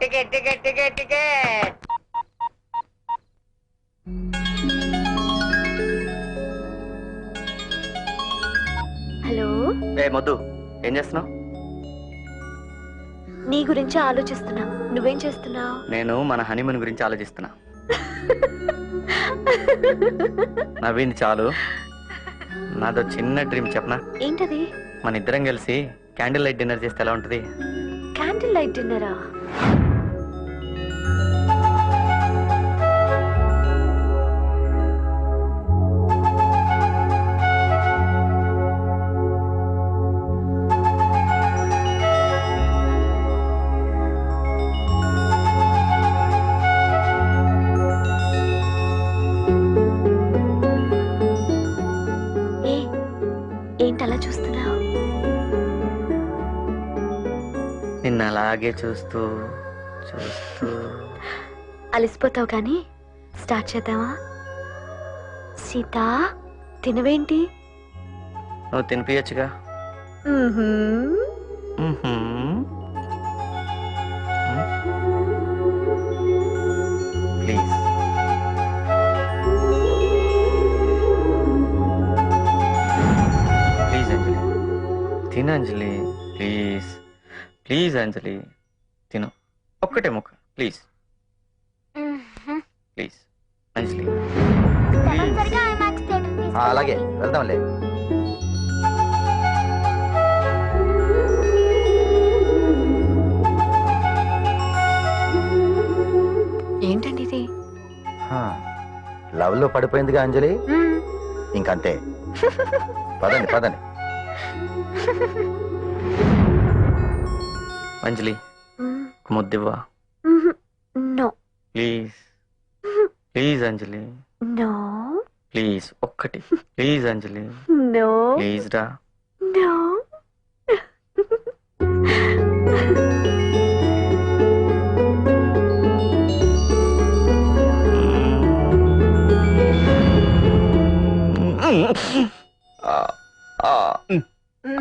Ticket ticket ticket ticket. Hello. మొద్దు, ఏం చేస్తున్నావు? నీ గురించి ఆలోచిస్తున్నా. నువ్వేం చేస్తున్నావు? నేను మన హనీమూన్ గురించి ఆలోచిస్తున్నా. నవ్వింది చాలు. నాదో చిన్న డ్రీమ్ చెప్పనా? ఏంటది? మన ఇద్దరం కలిసి క్యాండిల్ లైట్ డిన్నర్ చేస్తే ఎలా ఉంటది? క్యాండిల్ లైట్ డిన్నరా? అలాగే చూస్తూ చూస్తూ అలసిపోతావు కానీ స్టార్ట్ చేద్దామా? సీత తినవేంటి? నువ్వు తినిపించచ్చుగా. ప్లీజ్ ప్లీజ్ అంజలి తిను. అంజలి ప్లీజ్ ప్లీజ్ అంజలి తిను. ఒక్కటే ముక్క ప్లీజ్ ప్లీజ్ అంజలి. అలాగే వెళ్దాంలే. ఏంటండి ఇది? లవ్ లో పడిపోయిందిగా అంజలి, ఇంకంతే. పదండి పదండి. అంజలి ముద్దివ్వా no please please Anjali. No please ఒక్కటి ప్లీజ్ అంజలి. నో ప్లీజ్ రా. నో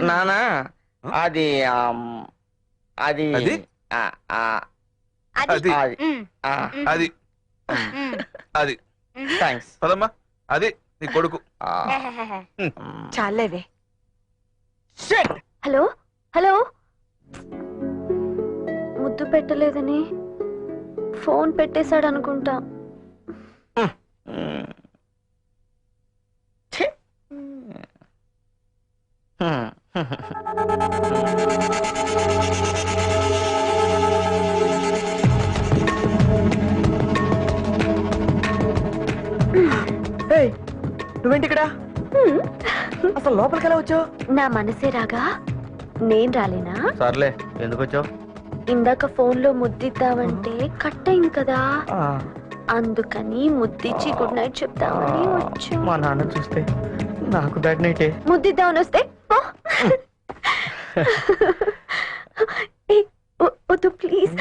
నానా అది అది అది? అది అది అది థ్యాంక్స్. పదమ్మా, అది నీ కొడుకు. చాలేవే. హలో హలో ముద్దు పెట్టలేదని ఫోన్ పెట్టేశాడు అనుకుంటా. నువ్వేంటి ఇక్కడ? అసలు లోపలికి ఎలా వచ్చావు? నా మనసే రాగా నేను రాలేనా? సర్లే ఎందుకు వచ్చావు? ఇందాక ఫోన్ లో ముద్దిద్దామంటే కట్ అయింది కదా, అందుకని ముద్దిచ్చి గుడ్ నైట్ చెప్తామని వచ్చా. మా నాన్న చూస్తే నాకు బ్యాడ్ నైటే. ముద్దిద్దామని వస్తే వద్దు ప్లీజ్,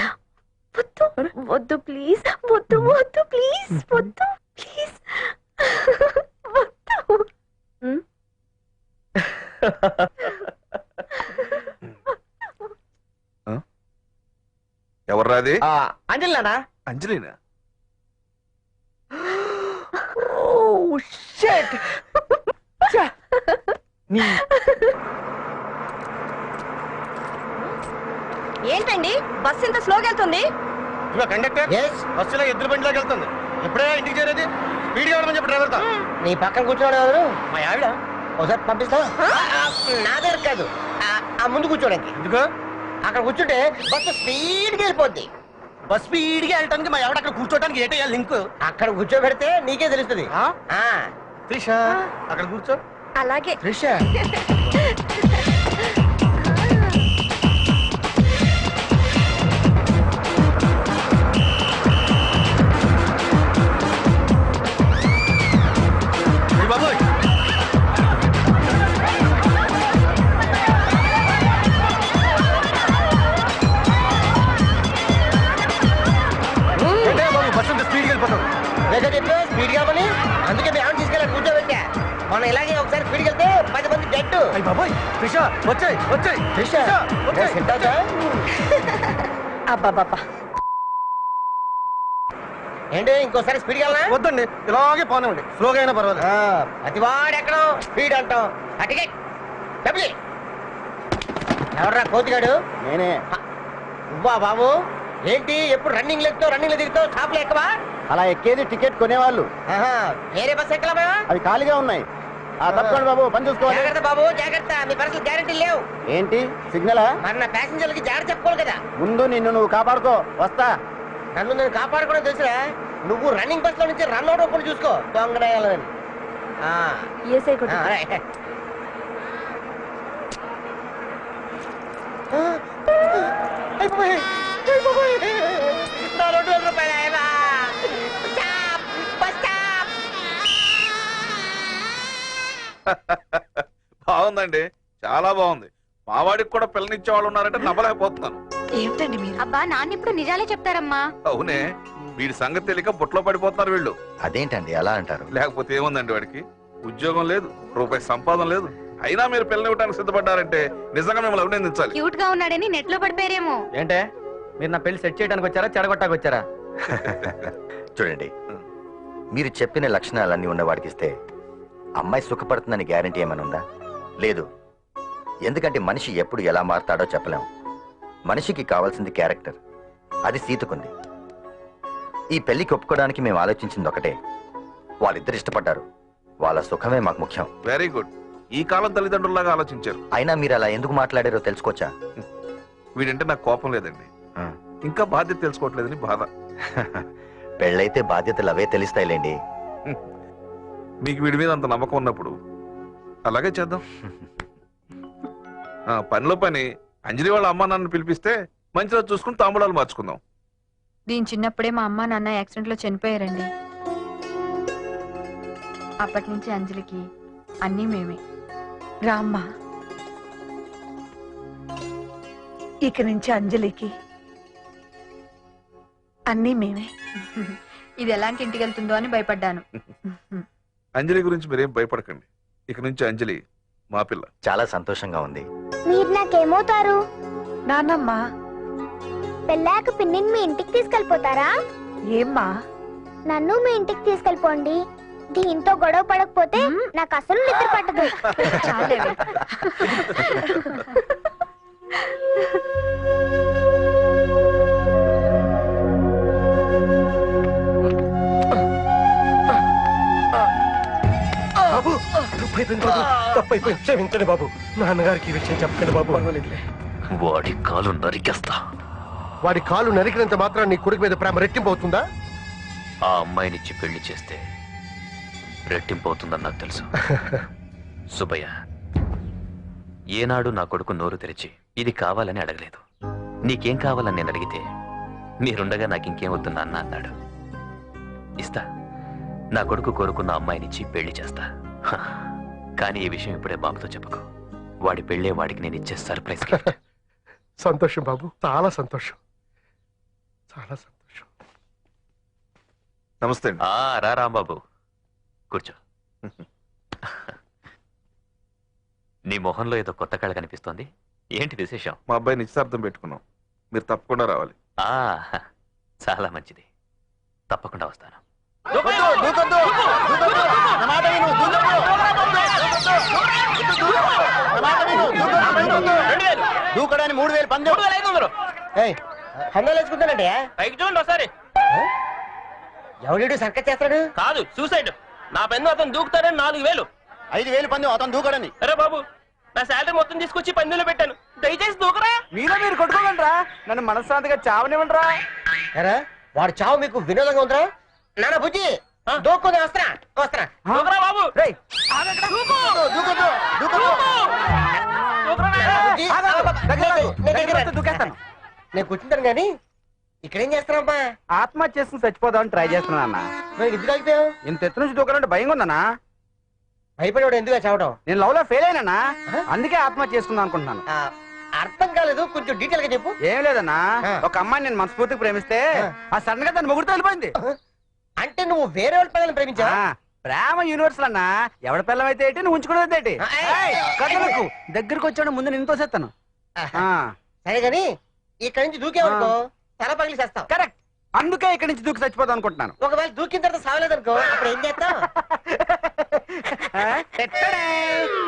వద్దు వద్దు ప్లీజ్, వద్దు వద్దు ప్లీజ్, వద్దు ప్లీజ్, వద్దు. ఎవర్రా అది? అంజలినా? అంజలినా? ఏంటండి బస్ ఇంత స్లోగా వెళ్తుంది? కండక్టర్, బస్సులో ఎద్దుల బండిలోకి వెళ్తుంది. ఎప్పుడే ఇంటికి చేరేది? స్పీడ్గా వెళ్ళమని చెప్పి డ్రైవర్తో. నీ పక్కన కూర్చోడు ఎవరు? మా ఆవిడ. ఒకసారి పంపిస్తావా? నా దగ్గర కాదు, ఆ ముందు కూర్చోడానికి. ఎందుకు? అక్కడ కూర్చుంటే బస్సు స్పీడ్గా వెళ్ళిపోద్ది. బస్ స్పీడ్గా వెళ్ళటానికి మా ఆవిడ అక్కడ కూర్చోడానికి ఏటయ్యా లింక్? అక్కడ కూర్చోబెడితే నీకే తెలుస్తుంది. త్రిష అక్కడ కూర్చో. అలాగే. త్రిష స్పీడ్ కావాలి, అందుకే మీ ఆవిడ తీసుకెళ్ళి కూర్చోబెట్టా. మనం ఇలాగే ఒకసారి స్పీడ్కి వెళ్తే 10 మంది డెడ్. బాబోయ్ త్రిష వచ్చాయి వచ్చాయి. త్రిష అబ్బాబాబా ఏంటి ఇంకోసారి స్పీడ్కి వెళ్ళనా? వద్దండి, ఇలాగే పోనివ్వండి, స్లోగా అయినా పర్వాలేదు. అతివాడు ఎక్కడ స్పీడ్ అంటాం. అటుకే డబ్బులు ఎవర్రా కోతిగాడు? నేనే. నువ్వా బాబు? ఏంటి ఎప్పుడు రన్నింగ్ లెక్కుతావు, రన్నింగ్ లో దిగుతావు, షాపులు ఎక్కవా? అలా ఎక్కేది టికెట్ కొనేవాళ్ళు. వేరే బస్ ఎక్కలా? అవి ఖాళీగా ఉన్నాయి. తప్పకుండా బాబు, పని చూసుకోవాలి. జాగ్రత్త బాబు జాగ్రత్త, మీ పర్సనల్ గ్యారెంటీ లేవు. ఏంటి సిగ్నలా? మన ప్యాసింజర్లకి జాగ్రత్త చెప్పుకోవాలి కదా. ముందు నిన్ను నువ్వు కాపాడుకో, వస్తా. నన్ను నేను కాపాడుకోవడం తెలుసురా? నువ్వు రన్నింగ్ బస్ లో నుంచి రన్ అవుట్ అవ్వకుండా చూసుకో. దొంగడయాలని బాగుందండి, చాలా బాగుంది. మావాడికి కూడా పిల్లనిచ్చే వాళ్ళు ఉన్నారంటే నమ్మలేకపోతున్నాను. ఏమిటండి మీరు? అబ్బా నాన్న ఇప్పుడు నిజాలే చెప్తారమ్మా. అవునే, వీడి సంగతి తెలియక బుట్లో పడిపోతున్నారు వీళ్ళు. అదేంటండి అలా అంటారు? లేకపోతే ఏముందండి, వాడికి ఉద్యోగం లేదు, రూపాయి సంపాదన లేదు, అయినా మీరు పిల్లనివ్వడానికి సిద్ధపడ్డారంటే నిజంగా మిమ్మల్ని అభినందించాలి. క్యూట్ గా ఉన్నాడని నెట్ లో పడిపోయారేమో. ఏంటే మీరు నా పెళ్లి సెట్ చేయడానికి వచ్చారా, చెడగొట్టానికి వచ్చారా? చూడండి, మీరు చెప్పిన లక్షణాలన్నీ ఉన్న వాడికి ఇస్తే అమ్మాయి సుఖపడుతుందని గ్యారంటీ ఏమైనా ఉందా? లేదు. ఎందుకంటే మనిషి ఎప్పుడు ఎలా మారుతాడో చెప్పలేం. మనిషికి కావాల్సింది క్యారెక్టర్. అది సీతకుంది. ఈ పెళ్లికి ఒప్పుకోవడానికి మేము ఆలోచించింది ఒకటే, వాళ్ళిద్దరు ఇష్టపడ్డారు, వాళ్ళ సుఖమే మాకు ముఖ్యం. Very good. ఈ కాలం తల్లిదండ్రుల్లాగా ఆలోచించారు. అయినా మీరు అలా ఎందుకు మాట్లాడారో తెలుసుకోవచ్చా? వీడంటే నాకు కోపం లేదండి, ఇంకా బాధ్యత తెలుసుకోవట్లేదని బాధ. పెళ్ళైతే బాధ్యతలు అవే తెలుస్తాయిలేండి. మీకు వీడి మీద అంత నమ్మకం ఉన్నప్పుడు అలాగే చేద్దాం. పనిలో పని అంజలి వాళ్ళ అమ్మా నాన్న పిలిపిస్తే మంచి రోజు చూసుకుని తాంబూలాలు మార్చుకుందాం. దీని చిన్నప్పుడే మా అమ్మ నాన్న యాక్సిడెంట్ లో చనిపోయారండి. అప్పటి నుంచి అంజలికి అన్నీ మేమే. రామ్మా, ఇక నుంచి అంజలికి అన్నీ మేమే. ఇది ఎలాంటి ఇంటికి వెళ్తుందో అని భయపడ్డాను. అంజలి గురించి మీరేం భయపడకండి, ఇక నుంచి అంజలి మా పిల్ల. చాలా సంతోషంగా ఉంది. మీరు నాకేమవుతారు? నాన్నమ్మా. పెళ్ళాక పిన్నిని మీ ఇంటికి తీసుకెళ్ళిపోతారా? ఏమ్మా? నన్ను మీ ఇంటికి తీసుకెళ్ళిపోండి. దీంతో గొడవ పడకపోతే నాకు అసలు నిద్ర పట్టదు. బాబు, తప్పైపోయింది బాబు, తప్పైపోయింది, క్షమించండి బాబు. నాన్నగారికి ఈ విషయం చెప్పండి బాబు. వాడి కాలు నరికేస్తా. వాడి కాలు నరికినంత మాత్రం నీ కొడుకు మీద ప్రేమ రెట్టింపు అవుతుందా? ఆ అమ్మాయినిచ్చి పెళ్లి చేస్తే రెట్టింపు అవుతుందని నాకు తెలుసు. సుబ్బయ్య, ఏనాడు నా కొడుకు నోరు తెరిచి ఇది కావాలని అడగలేదు. నీకేం కావాలని నేను అడిగితే మీరుండగా నాకు ఇంకేం వద్దు నాన్న అన్నాడు. ఇస్తా, నా కొడుకు కోరుకున్న అమ్మాయినిచ్చి పెళ్లి చేస్తా. కానీ ఈ విషయం ఇప్పుడే బాబుతో చెప్పకు. వాడి పెళ్ళే వాడికి నేను ఇచ్చే సర్ప్రైజ్ గిఫ్ట్. సంతోషం బాబు, చాలా సంతోషం, చాలా సంతోషం. నమస్తే. రా రాంబాబు, కూర్చో. నీ మొహంలో ఏదో కొత్త కళ కనిపిస్తోంది, ఏంటి విశేషం? మా అబ్బాయి నిశ్చితార్థం పెట్టుకున్నాం, మీరు తప్పకుండా రావాలి. చాలా మంచిది, తప్పకుండా వస్తాను. దూకడానికి 3000 పందెం. 3500. పందాలు వేసుకుంటానంటే పైకి చూడండి ఒకసారి. ఎవడు సర్కస్ చేస్తాడు? కాదు, సూసైడ్. నా పెన్ను అతను దూకుతాడని 4000. 5000 పందెం అతను దూకడని. అరే బాబు, నా శాలరీ మొత్తం తీసుకొచ్చి పందెంలో పెట్టాను, దయచేసి దూకరా. మీరు కొట్టుకోగలరా? నన్ను మనశ్శాంతిగా చావనివ్వండిరా. ఎరా, వాడు చావు మీకు వినోదంగా ఉందిరా? నాన్న బుజ్జి, దూక్కుంది, వస్తా వస్తా. దూకరా బాబు. నేను కూర్చుంటాను గాని ఇక్కడేం చేస్తున్నావమ్మా? ఆత్మహత్య చేసుకుని చచ్చిపోదామని ట్రై చేస్తున్నా అన్న. ఎందుకు అయిపోయావు? ఇంత ఎత్తు నుంచి దూకాలంటే భయంగా ఉందన్నా. భయపడేవాడు ఎందుకు చావడం? నేను లవ్ లో ఫెయిల్ అయినా, అందుకే ఆత్మహత్య చేసుకుందాం అనుకుంటున్నాను. అర్థం కాలేదు, కొంచెం డీటెయిల్ గా చెప్పు. ఏం లేదన్నా, ఒక అమ్మాయిని నేను మనస్ఫూర్తిగా ప్రేమిస్తే ఆ సడన్ గా దాని మొగుడుతో వెళ్ళిపోయింది. అంటే నువ్వు వేరే వాళ్ళ పిల్లల్ని ప్రేమించా? ప్రేమ యూనివర్సల్ అన్నా, ఎవడ పిల్లం అయితే ఏంటి, నువ్వు ఉంచుకునేది ఏంటి? కథలకు దగ్గరకు వచ్చాడు, ముందు నేను తోసేస్తాను. సరే గాని ఇక్కడి నుంచి దూకేవనుకో తల పగిలి చేస్తావు. కరెక్ట్, అందుకే ఇక్కడి నుంచి దూకి చచ్చిపోదాం అనుకుంటున్నాను. ఒకవేళ దూకిన తర్వాత సావలేదనుకో అప్పుడు ఏం చేస్తావు?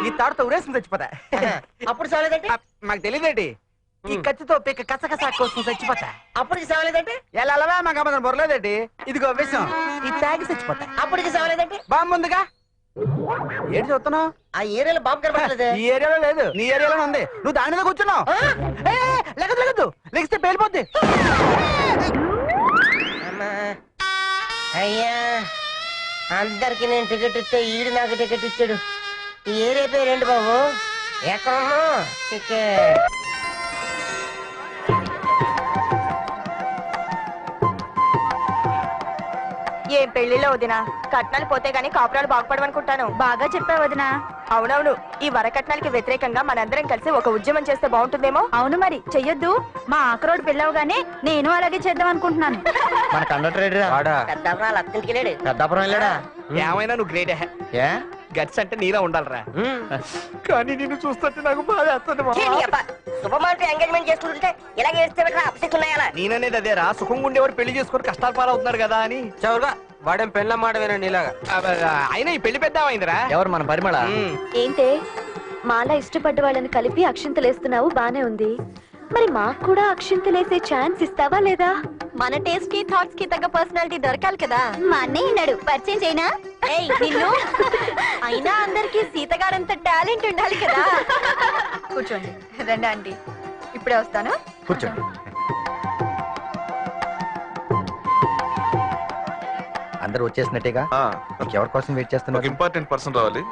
ఈ తాడుతో ఉరేసుకుని చచ్చిపోతా. అప్పుడు సావలేదంటే మాకు తెలియదేంటి, ఈ కత్తితో పిక్క కసకస కోసం చచ్చిపోతా. అప్పటికి సావలేదంటే ఎలా మాకు అమ్మదం బొరలేదేంటి, ఇదిగో విషయం, ఈ తాగి చచ్చిపోతా. అప్పటికి సావలేదంటే బాంబు ఉందిగా. ఏంటి చూస్తున్నావు? ఆ ఏరియాలో బాంబు కనపడలేదు. ఈ ఏరియాలో లేదు, నీ ఏరియాలో ఉంది. నువ్వు దాని మీద కూర్చున్నావు. లెగదు లెగిస్తే పేలిపోద్ది. అయ్యా, అందరికి నేను టికెట్ ఇస్తే ఈడు నాకు టికెట్ ఇచ్చాడు. ఈ ఏరియా పేరేంటి బాబు? ఎక్కడున్నా టికెట్? ఏం పెళ్లిలో వదినా, కట్నాలు పోతే గానీ కాపురాలు బాగుపడమనుకుంటాను. బాగా చెప్పావు వదినా. అవునవును, ఈ వరకట్నాలకి వ్యతిరేకంగా మనందరం కలిసి ఒక ఉద్యమం చేస్తే బాగుంటుందేమో. అవును మరి చెయ్యొద్దు. మా ఆకరోడు పిల్లవగానే నేను అలాగే చేద్దాం అనుకుంటున్నాను. మన కండక్టర్ పెద్దాపురం వెళ్ళాడా? ఏమైనా నువ్వు గ్రేట్ ఏ గట్స్ అంటే నీలా ఉండాలరా. కానీ నిన్ను చూస్తుంటే నాకు బాగా ఎంగేజ్మెంట్ చేసుకుంటే ఇలాగే నేననేది అదేరా, సుఖంగా ఉండేవాడు పెళ్లి చేసుకుని కష్టాలు పాలవుతున్నారు కదా అని. చౌరుగా వాడేం పెళ్ళ మాట వినండి ఇలాగా. అయినా ఈ పెళ్లి పెద్ద అయిందిరా. ఎవరు మన పరిమళ? ఏంటే మాలా ఇష్టపడ్డ వాళ్ళని కలిపి అక్షింతలేస్తున్నావు, బానే ఉంది. మరి మాకు కూడా అక్షింతలేసే ఛాన్స్ ఇస్తావా లేదా? మన టేస్ట్ కి థాట్స్ కి తగ్గ పర్సనాలిటీ దొరకాలి కదా. మా అన్నయ్య ఉన్నాడు, పరిచయం చేయనా? నిన్ను అయినా అందరికి సీతగాడంత టాలెంట్ ఉండాలి కదా. కూర్చోండి. రండి ఆంటీ, ఇప్పుడే వస్తాను. కూర్చోండి. అందరూ వచ్చేసినట్టేగా? ఎవరి కోసం వెయిట్ చేస్తున్నారు? ఇంపార్టెంట్ పర్సన్ రావాలి.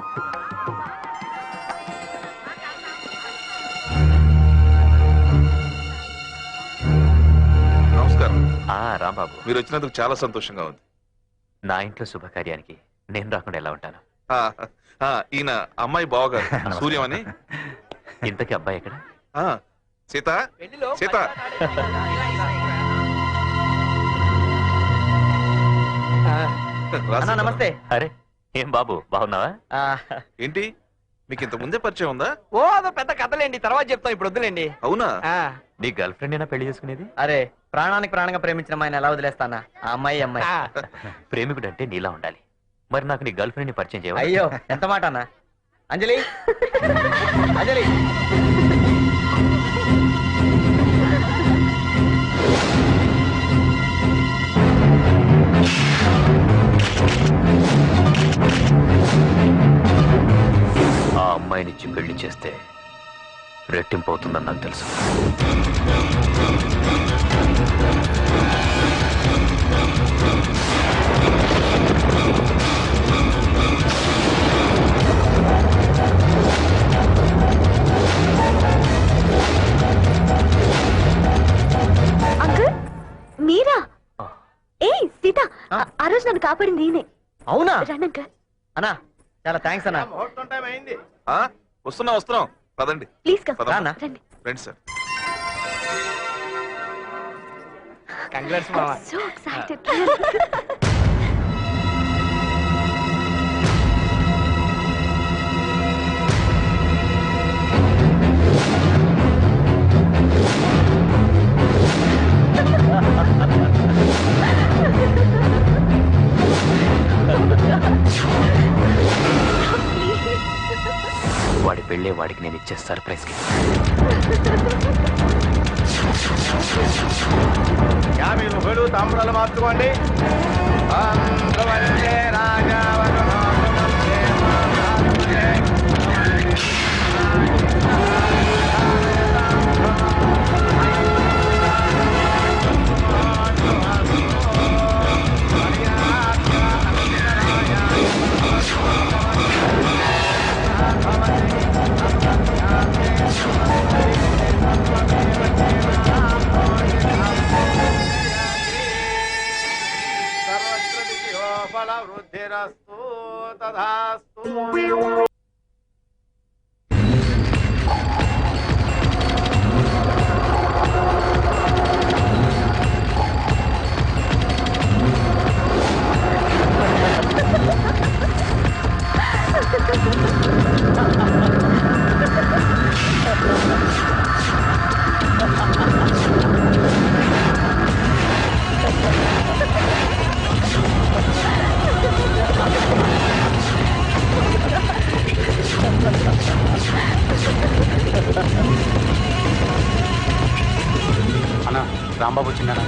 నమస్కారం. రాంబాబు, మీరు వచ్చినందుకు చాలా సంతోషంగా ఉంది. నా ఇంట్లో శుభకార్యానికి నేను రాకుండా ఎలా ఉంటాను? ఈయన అమ్మాయి బావగారు సూర్యం అని. ఇంతకీ అబ్బాయి ఎక్కడ? సీత, సీత. నమస్తే. అరే ఏం బాబు, బాగున్నావా? ఏంటి మీకు ఇంత ముందే పరిచయం ఉందా? ఓ అదో పెద్ద కథలేండి, తర్వాత చెప్తాం, ఇప్పుడు వద్దులేండి. అవునా? నీ గర్ల్ ఫ్రెండ్ అయినా పెళ్లి చేసుకునేది? అరే ప్రాణానికి ప్రాణంగా ప్రేమించిన అమ్మాయిని ఎలా వదిలేస్తానా? ఆ అమ్మాయి ప్రేమికుడు అంటే నీలా ఉండాలి. మరి నాకు నీ గర్ల్ ఫ్రెండ్ ని పరిచయం చేయవా? అయ్యో ఎంత మాట అన్న. అంజలి, అంజలి. ఆ అమ్మాయినిచ్చి పెళ్లి చేస్తే రెట్టింపు అవుతుందని నాకు తెలుసు. అంకుల్ మీరా? ఏ సీత, ఆ రోజు నన్ను కాపాడింది ఈయనే. అవునా? రండి అంకుల్. అన్నా చాలా థ్యాంక్స్ అన్నా. వస్తున్నాం వస్తున్నాం, పదండి. ప్లీజ్ రండి సార్. కంగ్రాట్స్ మామా. So excited. వాడి పెళ్ళే వాడికి నేను ఇచ్చే సర్ప్రైజ్ కి. మీరు తాంబూలాలు మార్చుకోండి. వృద్ధిరస్తు తథాస్తు. అన్నా రాంబాబు వచ్చిందన్నా.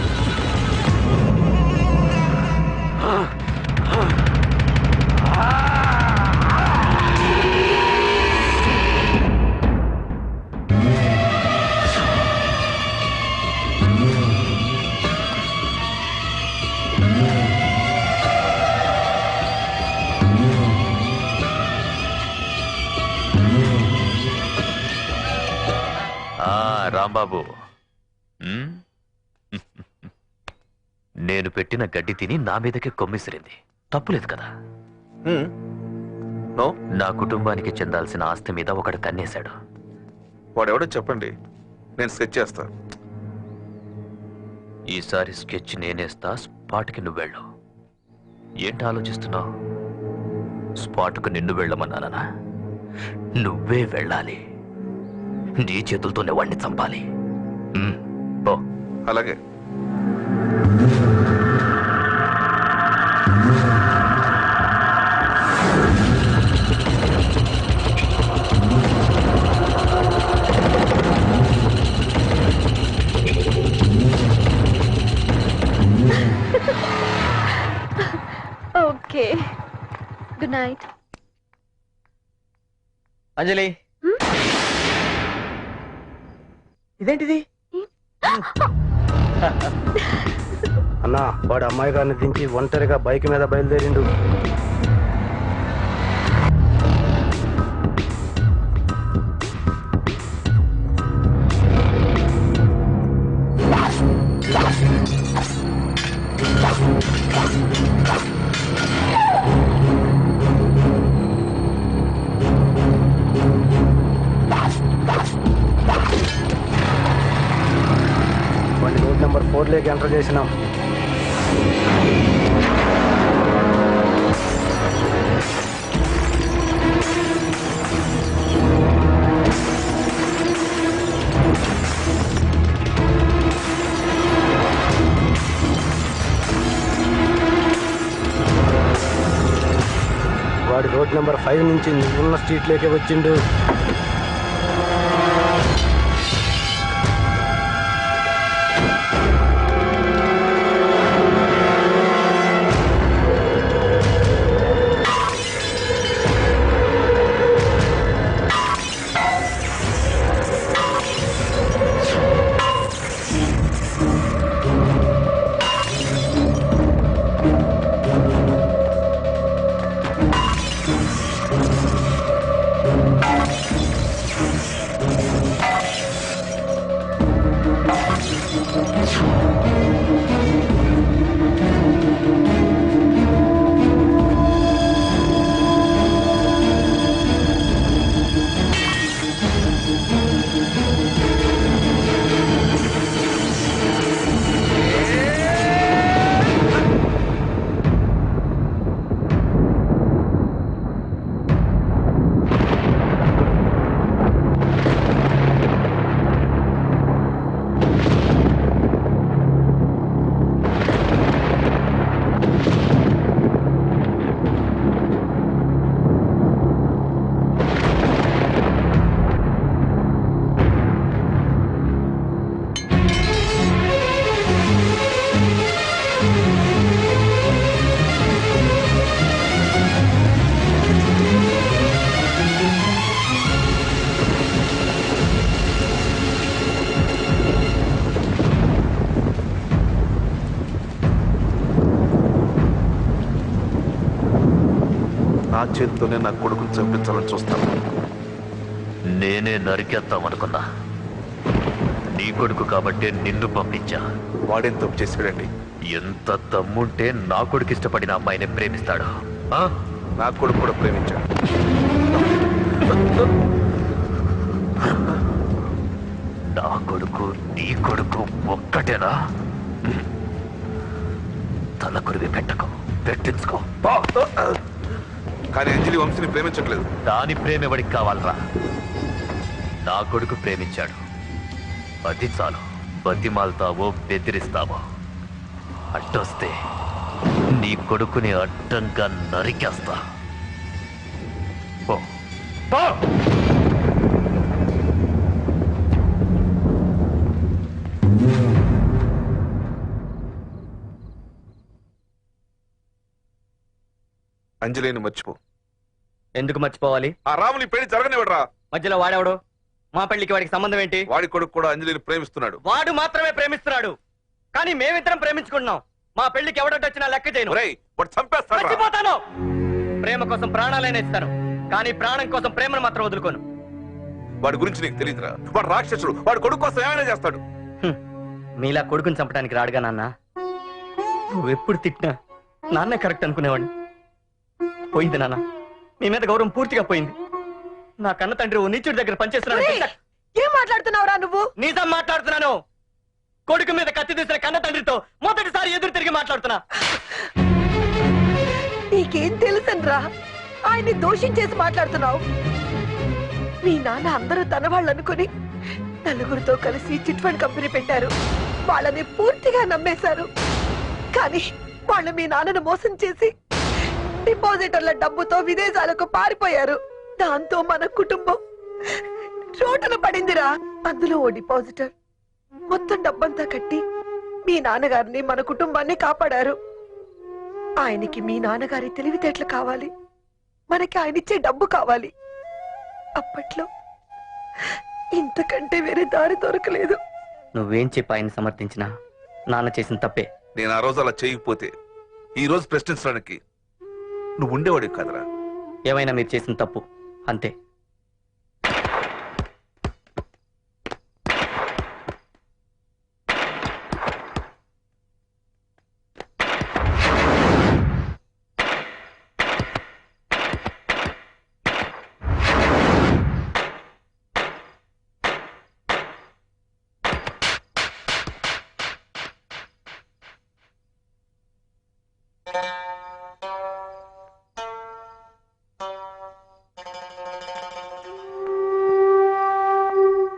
రాంబాబు, నేను పెట్టిన గడ్డి తిని నా మీదకే కొమ్మిసిరింది. తప్పులేదు కదా? నో, నా కుటుంబానికి చెందాల్సిన ఆస్తి మీద ఒకడు కన్నేశాడు. వాడెవడో చెప్పండి, నేను స్కెచ్ చేస్తా. ఈసారి స్కెచ్ నేనేస్తా, స్పాట్కి నువ్వు వెళ్ళు. ఏంటి ఆలోచిస్తున్నావు? స్పాట్కు నిన్ను వెళ్ళమన్నానా? నువ్వే వెళ్ళాలి. నీ చేతులతోనే వాడిని చంపాలి. పో. అలాగే. Okay, good night. అంజలి, ఇదేంటిది? అన్నా, వాడు అమ్మాయి గారిని దించి ఒంటరిగా బైక్ మీద బయలుదేరిండు. వాడిని రోడ్ నెంబర్ 4 ఎంటర్ చేసినాం. వాడి రోడ్ నెంబర్ 5 నుంచి నువ్వున్న స్ట్రీట్లోకి వచ్చిండు. నా చేతితోనే నా కొడుకుని చంపించాలని చూస్తాను. నేనే నరికేద్దామనుకున్నా. నీ కొడుకు కాబట్టే నిన్ను పంపించా. వాడేం తప్పు చేశాడండి? ఎంత దమ్ముంటే నా కొడుకు ఇష్టపడిన అమ్మాయిని ప్రేమిస్తాడు. నా కొడుకు కూడా ప్రేమించాడు. నా కొడుకు నీ కొడుకు ఒక్కటేనా? తల కొరివి పెట్టకు, పెట్టించుకో. కానీ అంజలి వంశీని ప్రేమించట్లేదు. దాని ప్రేమ ఎవడికి కావాలరా? నా కొడుకు ప్రేమించాడు, అది చాలు. బతిమాలతావో బెదిరిస్తావో, అడ్డొస్తే నీ కొడుకుని అడ్డంగా నరికేస్తా. అంజలిని మర్చిపో. ఎందుకు మర్చిపోవాలి? ఆ రాముని పెళ్లి జరగనివ్వడరా. మధ్యలో వాడేవాడు? మా పెళ్లికి వాడికి సంబంధం ఏంటి? వాడి కొడుకు కూడా అంజలిని ప్రేమిస్తున్నాడు. వాడు మాత్రమే ప్రేమిస్తున్నాడు, కానీ మేమిద్దరం ప్రేమించుకుంటున్నాం. మా పెళ్లికి ఎవడొచ్చినా లెక్క చేయను. మర్చిపోతాను. ప్రేమ కోసం ప్రాణాలైనా ఇస్తాను, కానీ ప్రాణం కోసం ప్రేమను మాత్రం వదులుకోను. వాడి గురించి నీకు తెలియదురా. వాడు రాక్షసుడు. వాడు కొడుకు కోసం ఏమైనా చేస్తాడు. మీలా కొడుకుని చంపడానికి రాడుగా నాన్న. నువ్వెప్పుడు తిట్టినా నాన్నే కరెక్ట్ అనుకునేవాడిని. పోయింది నాన్న, మీ మీద గౌరవం పూర్తిగా పోయింది. నా కన్న తండ్రి ఓ నీచుడి దగ్గర పనిచేస్తున్నాడు. ఏం మాట్లాడుతున్నావురా నువ్వు? నిజం మాట్లాడుతున్నాను. కొడుకు మీద కత్తి తీసిన కన్న తండ్రితో మొదటిసారి ఎదురు తిరిగి మాట్లాడుతున్నా. నీకేం తెలుసనరా? ఆయన్ని దోషించేసి మాట్లాడుతున్నావు. మీ నాన్న అందరూ తన వాళ్ళు అనుకుని నలుగురితో కలిసి చిట్ ఫండ్ కంపెనీ పెట్టారు. వాళ్ళని పూర్తిగా నమ్మేశారు. కానీ వాళ్ళు మీ నాన్నను మోసం చేసి డిపాజిటర్ల డబ్బుతో విదేశాలకు పారిపోయారు. దాంతో మన కుటుంబం రోడ్డున పడిందిరా. అందులో ఓ డిపాజిటర్ మొత్తం డబ్బంతా కట్టి మీ నాన్నగారిని మన కుటుంబాన్ని కాపాడారు. ఆయనకి మీ నాన్నగారి తెలివితేటలు కావాలి, మనకి ఆయనిచ్చే డబ్బు కావాలి. అప్పట్లో ఇంతకంటే వేరే దారి దొరకలేదు. నువ్వేం చెప్పి ఆయన సమర్థించినా నాన్న చేసిన తప్పే. నేను ఆ రోజు అలా చేయకపోతే ఈ రోజు ప్రశ్నించడానికి నువ్వు ఉండేవాడివి కదరా. ఏమైనా మీరు చేసిన తప్పు అంతే.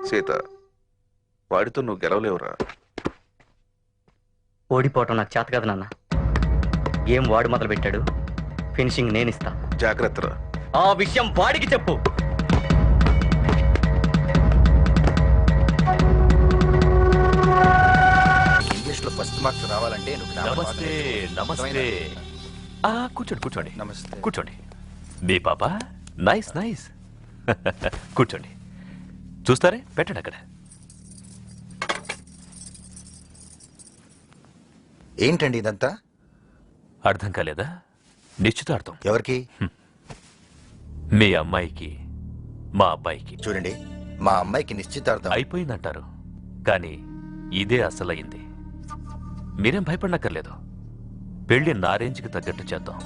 సీత, వాడితో నువ్వు గెలవలేవురా. ఓడిపోవటం నాకు చేత కదా నాన్న. ఏం వాడు మొదలు పెట్టాడు, ఫినిషింగ్ నేనిస్తా. జాగ్రత్తరా. ఆ విషయం వాడికి చెప్పు. ఇంగ్లీష్ లో ఫస్ట్ మార్క్స్ రావాలంటే నమస్తే. నమస్తే. కూర్చోండి కూర్చోండి. నమస్తే. కూర్చోండి. మీ పాప నైస్ నైస్. కూర్చోండి. చూస్తారే, పెట్టండి అక్కడ. ఏంటండి ఇదంతా? అర్థం కాలేదా? నిశ్చితార్థం. ఎవరికి? మీ అమ్మాయికి మా అబ్బాయికి. చూడండి, మా అమ్మాయికి నిశ్చితార్థం అయిపోయిందంటారు, కానీ ఇదే అసలైంది. మీరేం భయపడనక్కర్లేదు. పెళ్లి నా రేంజ్కి తగ్గట్టు చేద్దాం.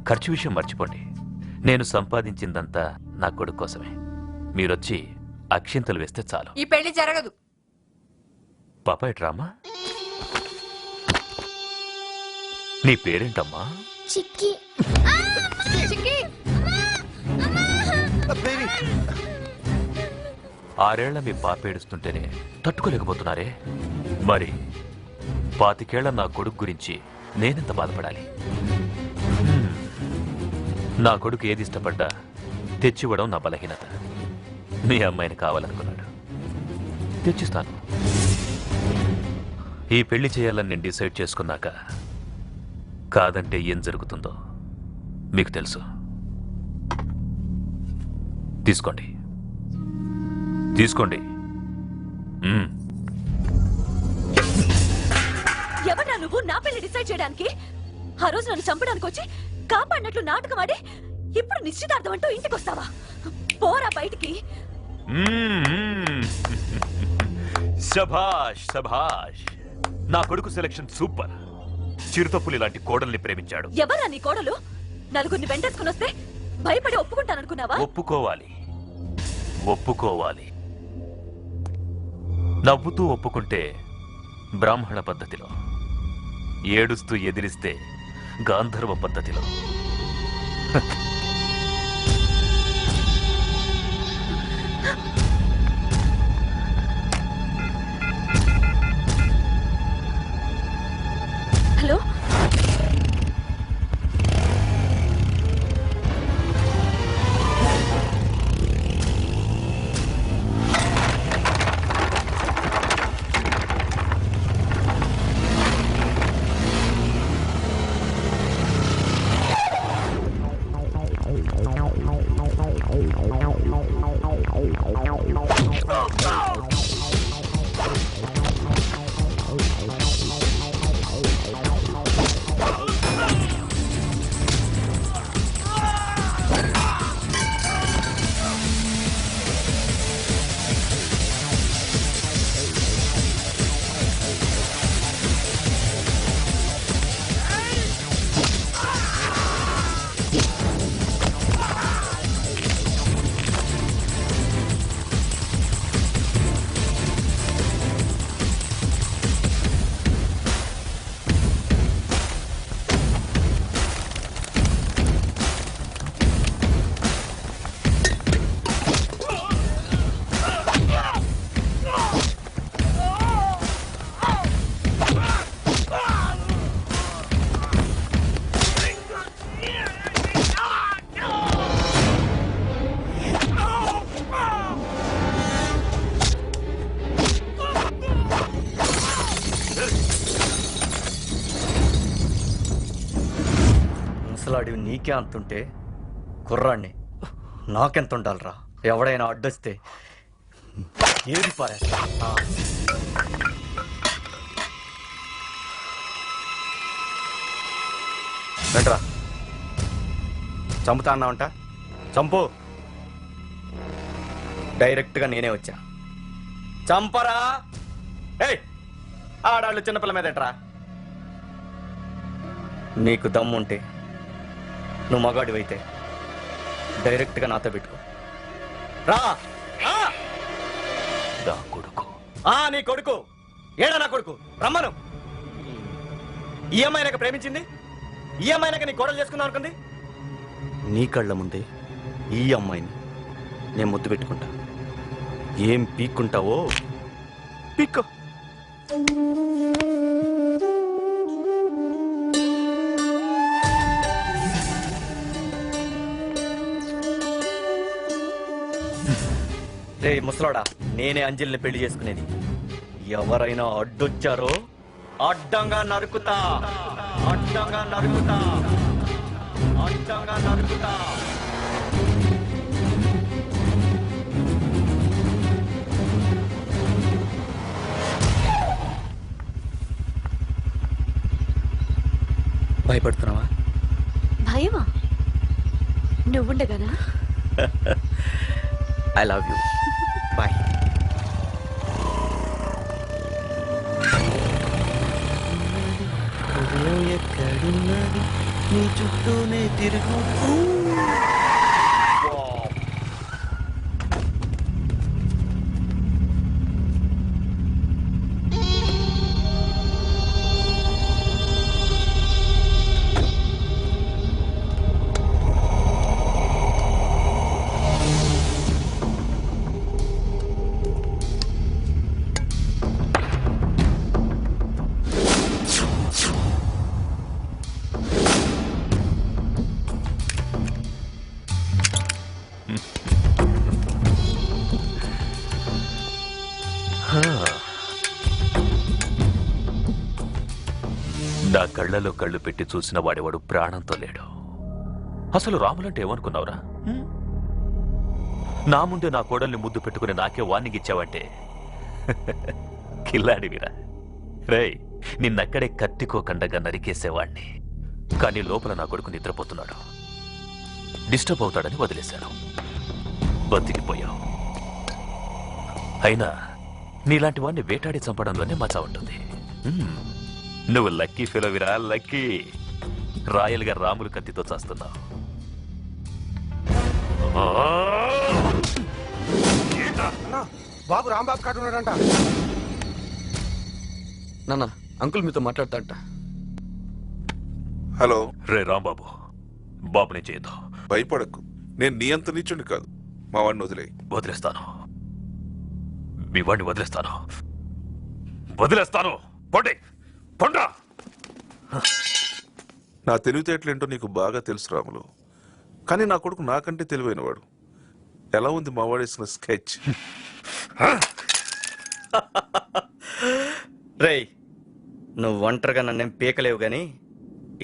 ఖర్చు విషయం మర్చిపోండి. నేను సంపాదించిందంతా నా కొడుకు కోసమే. మీరొచ్చి అక్షింతలు వేస్తే చాలు. ఈ పెళ్లి జరగదు. పాప ఎట్రామా? నీ పేరేంటమ్మా? చిక్కి. ఆరేళ్ల మీ పాప ఏడుస్తుంటేనే తట్టుకోలేకపోతున్నారే. మరి 25 ఏళ్ల నా కొడుకు గురించి నేనెంత బాధపడాలి? నా కొడుకు ఏది ఇష్టపడ్డా తెచ్చివ్వడం నా బలహీనత. మీ అమ్మాయిని కావాలనుకున్నాడు, తెచ్చిస్తాను. ఈ పెళ్లి చేయాలని నేను డిసైడ్ చేసుకున్నాక కాదంటే ఏం జరుగుతుందో మీకు తెలుసు. తీసుకోండి తీసుకోండి. ఎవరా నువ్వు నా పెళ్లి డిసైడ్ చేయడానికి? ఆ రోజు నన్ను చంపడానికి వచ్చి కాపాడినట్లు నాటకం ఆడి ఇప్పుడు నిశ్చితార్థం అంటూ ఇంటికి వస్తావా? పోరా బయటికి. శభాష్ శభాష్. నా కొడుకు సెలక్షన్ సూపర్. చిరుతపులి లాంటి కోడల్ని ప్రేమించాడు. ఎవరా నీ కోడలు? నలుగురిని వెంటేసుకుని వస్తే భయపడి ఒప్పుకుంటాననుకున్నావా? ఒప్పుకోవాలి ఒప్పుకోవాలి. నవ్వుతూ ఒప్పుకుంటే బ్రాహ్మణ పద్ధతిలో, ఏడుస్తూ ఎదిరిస్తే గాంధర్వ పద్ధతిలో. హలో, ముసలాడి నీకే అంతుంటే కుర్రాణ్ణి నాకెంత ఉండాలరా? ఎవడైనా అడ్డొస్తే ఏది పారేస్తా. రండ్రా, చంపుతా అన్నావంట, చంపు. డైరెక్ట్గా నేనే వచ్చా. చంపరా! ఏయ్, ఆడాళ్ళు చిన్నపిల్ల మీద ఎట్రా. నీకు దమ్ముంటే, నువ్వు మగాడివైతే డైరెక్ట్గా నాతో పెట్టుకో. రా! నీ కొడుకు ఏడా? నా కొడుకు రమ్మను. ఈ అమ్మాయినక ప్రేమించింది, ఈ అమ్మాయినక నీ కోడలు చేసుకుందాం అనుకుంది. నీ కళ్ళ ముందే ఈ అమ్మాయిని నేను ముద్దు పెట్టుకుంటా. ఏం పీక్కుంటావో పీక్కో. రే ముసలాడా, నేనే అంజలిని పెళ్లి చేసుకునేది. ఎవరైనా అడ్డొచ్చారో అడ్డంగా నరుకుతా, అడ్డంగా నరుకుతా, అడ్డంగా నరుకుతా. భయపడుతున్నావా? భయమా? నువ్వుండగానా? I love you. బాయ్. ఎక్కడున్నది నీ చుట్టూనే తిరుగు. నా కళ్ళలో కళ్ళు పెట్టి చూసిన వాడేవాడు ప్రాణంతో లేడు. అసలు రాములంటే ఏమనుకున్నావురా? నా ముందే నా కోడల్ని ముద్దు పెట్టుకుని నాకే వార్నింగ్ ఇచ్చావంటే కిల్లాడివిరా. రేయ్, నిన్నక్కడే కత్తికోకండగా నరికేసేవాణ్ణి. కానీ లోపల నా కొడుకు నిద్రపోతున్నాడు. డిస్టర్బ్ అవుతాడని వదిలేశాను. బతికిపోయావు. అయినా నీలాంటి వాడిని వేటాడి చంపడంలోనే మజా ఉంటుంది. నువ్వు లక్కీ ఫెలోవిరా, లక్కీ. రాయల్గా రాములు కత్తితో చేస్తున్నావు. బాబు రాంబాబు కాటు ఉన్నాడంట. నాన్న, అంకుల్ మీతో మాట్లాడతా అంట. హలో. రే రాంబాబు, బాబుని చేయదు. భయపడకు, నేను నీ అంత నీచుండి కాదు. మా వాడిని వదిలేస్తాను. మీ వాడిని వదిలేస్తాను. వదిలేస్తాను. పొండి, పొండ్రా. నా తెలివితేటలేంటో నీకు బాగా తెలుసు రాములు. కానీ నా కొడుకు నాకంటే తెలివైనవాడు. ఎలా ఉంది మా వాడేసిన స్కెచ్? రేయ్, నువ్వు ఒంటరిగా నన్నేం పీకలేవు గాని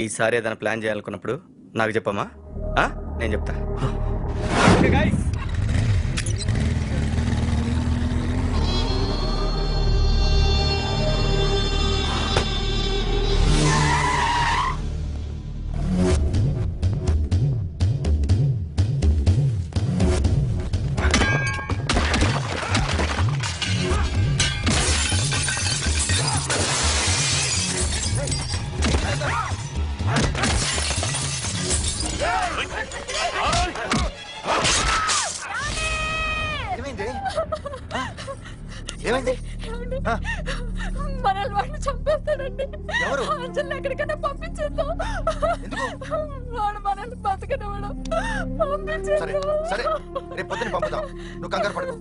ఈసారి ఏదైనా ప్లాన్ చేయాలనుకున్నప్పుడు నాకు చెప్పమ్మా. నేను చెప్తా. ఏమైంది? మనల్ని వాడిని చంపేస్తాడండి. ఎవరు? అంజలిని ఎక్కడికైనా పంపించేద్దాం. వాడు మనల్ని బతకనివ్వడు. సరే సరే, రేపు పొద్దున పంపుదాం. నువ్వు కంగారు పడుకో,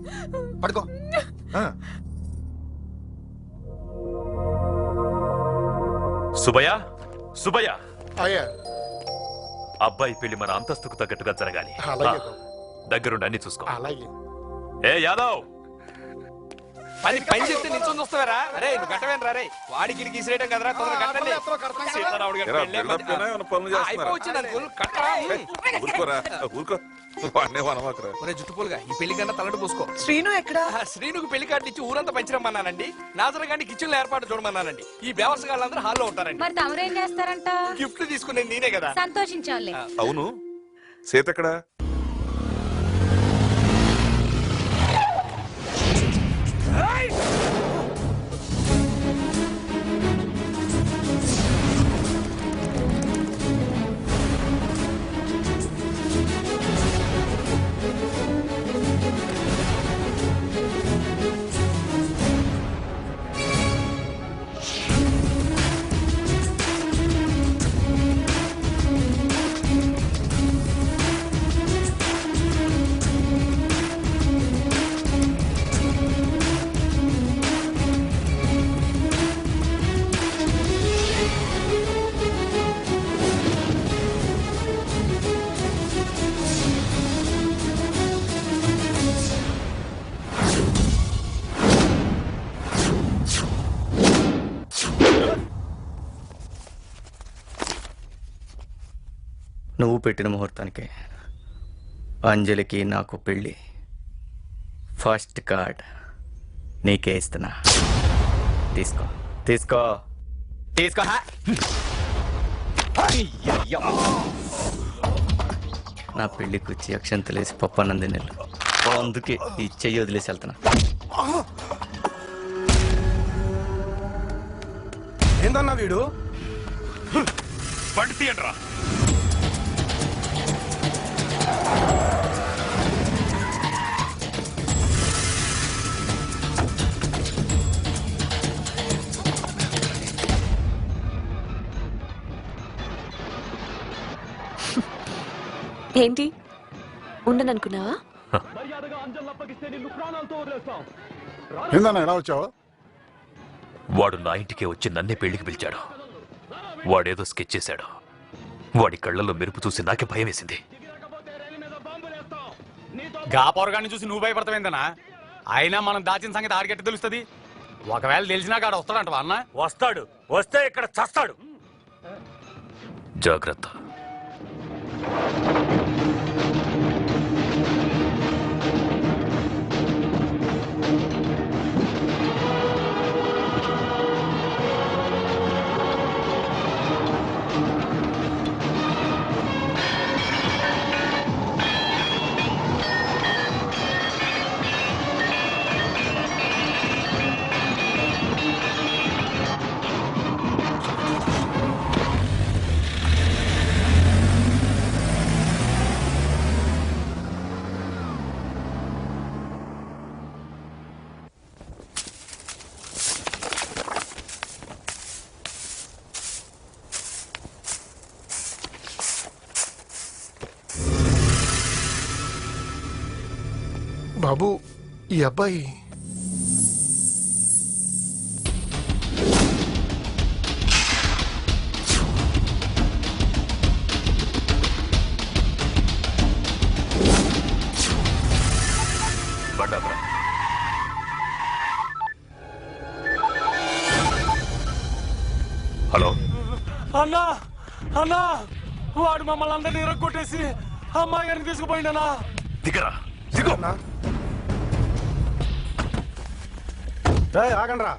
పడుకో. సుబ్బయ్య, సుబ్బయ్య, అయ్యా, అబ్బాయి పెళ్లి మన అంతస్తుకు తగ్గట్టుగా జరగాలి. అలాగే. దగ్గరుండి అన్ని చూసుకో. అలాగే. ఏ యాదవ్, పని చెప్తే నిల్చొని చూస్తావారా? అరే నువ్వు కట్టవేనరా? అరే వాడికి ఇడికి ఇసిరేయటం కదరా, తొందరగా కట్టండి. సీతారాముడు గారు పెళ్ళే మంది. అయిపోవచ్చింది అనుకో, కట్టరా. ఒరే జుట్టుపోలుగా ఈ పెళ్లి కన్నా తలడు పూసుకో. శ్రీను ఎక్కడా? శ్రీనుకు పెళ్లి కార్డు ఇచ్చి ఊరంతా పంచిరమ్మన్నానండి. నాజర్ గారిని కిచెన్ లో ఏర్పాటు చూడమన్నానండి. ఈ బేవర్సగాళ్ళందరూ హాల్లో ఉంటారండి. మరి తమరేం చేస్తారంట? గిఫ్ట్లు తీసుకునేది నేనే కదా. సంతోషించాలి. అవును, సీత ఎక్కడా? నువ్వు పెట్టిన ముహూర్తానికి అంజలికి నాకు పెళ్ళి. ఫస్ట్ కార్డ్ నీకే ఇస్తున్నా. తీసుకో తీసుకో తీసుకో. నా పెళ్లికి వచ్చి అక్షంతలేసి పప్పానంది నెల్లు. అందుకే ఈ చెయ్యి వదిలేసి వెళ్తున్నా. ఏందన్నా వీడు? బండి తీయండిరా. ఏంటి ఉండననుకున్నావా? ఏందన్నా ఎలా వచ్చావు? వాడు నా ఇంటికే వచ్చి నన్నే పెళ్లికి పిలిచాడు. వాడేదో స్కెచ్ చేశాడు. వాడి కళ్ళల్లో మెరుపు చూసి నాకే భయం వేసింది. గా పొరగాన్ని చూసి నువ్వు భయపడతావేందనా? అయినా మనం దాచిన సంగతి ఆడికెట్ట తెలుస్తుంది? ఒకవేళ తెలిసినా కాడ వస్తాడంట అన్న. వస్తాడు, వస్తే ఇక్కడ చస్తాడు. జాగ్రత్త. బాబు, ఈ అబ్బాయి బండాపురం. హలో అన్నా అన్నా, వాడు మమ్మల్ని అందరినీ ఇరగొట్టేసి అమ్మాయి గారిని తీసుకుపోయిండనా. దిగరా, దిగు. ఆగండ్రా.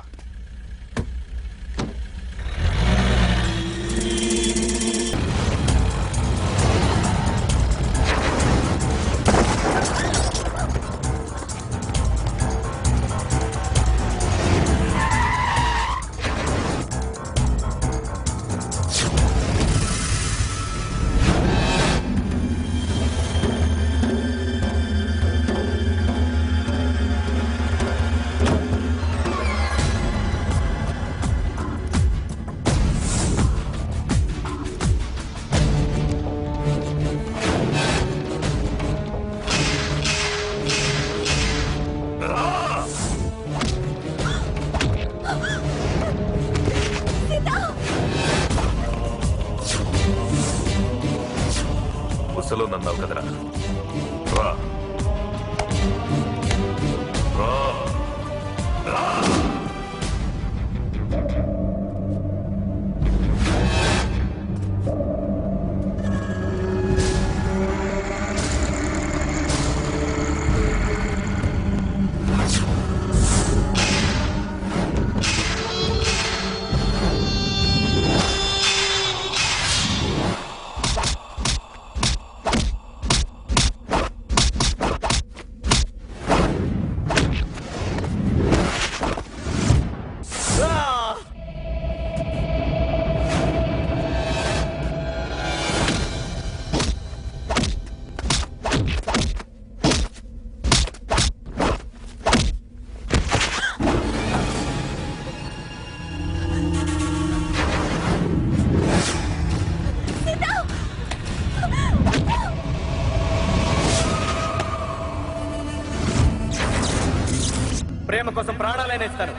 ముసలో నన్నావు కదరా, రా రా రా. కోసం ప్రాణాలైనా ఇస్తాను.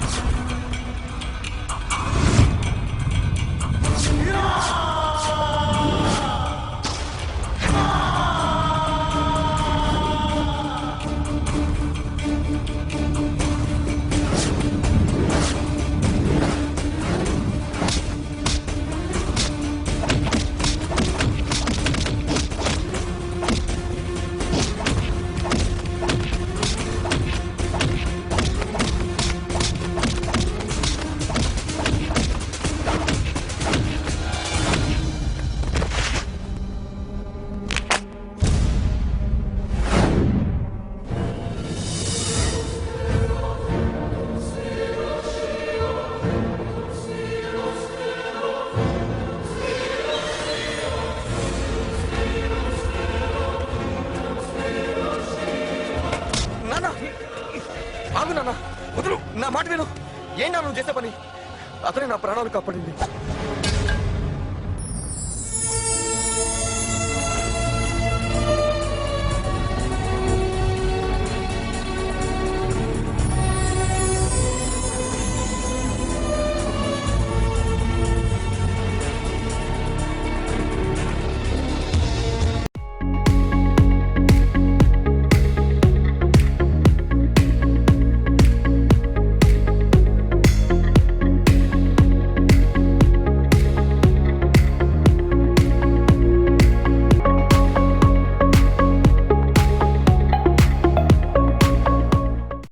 ఆగు నాన్న, వదులు, నా మాట విను. ఏంటా నువ్వు చేసే పని? అతనే నా ప్రాణాలు కాపాడింది.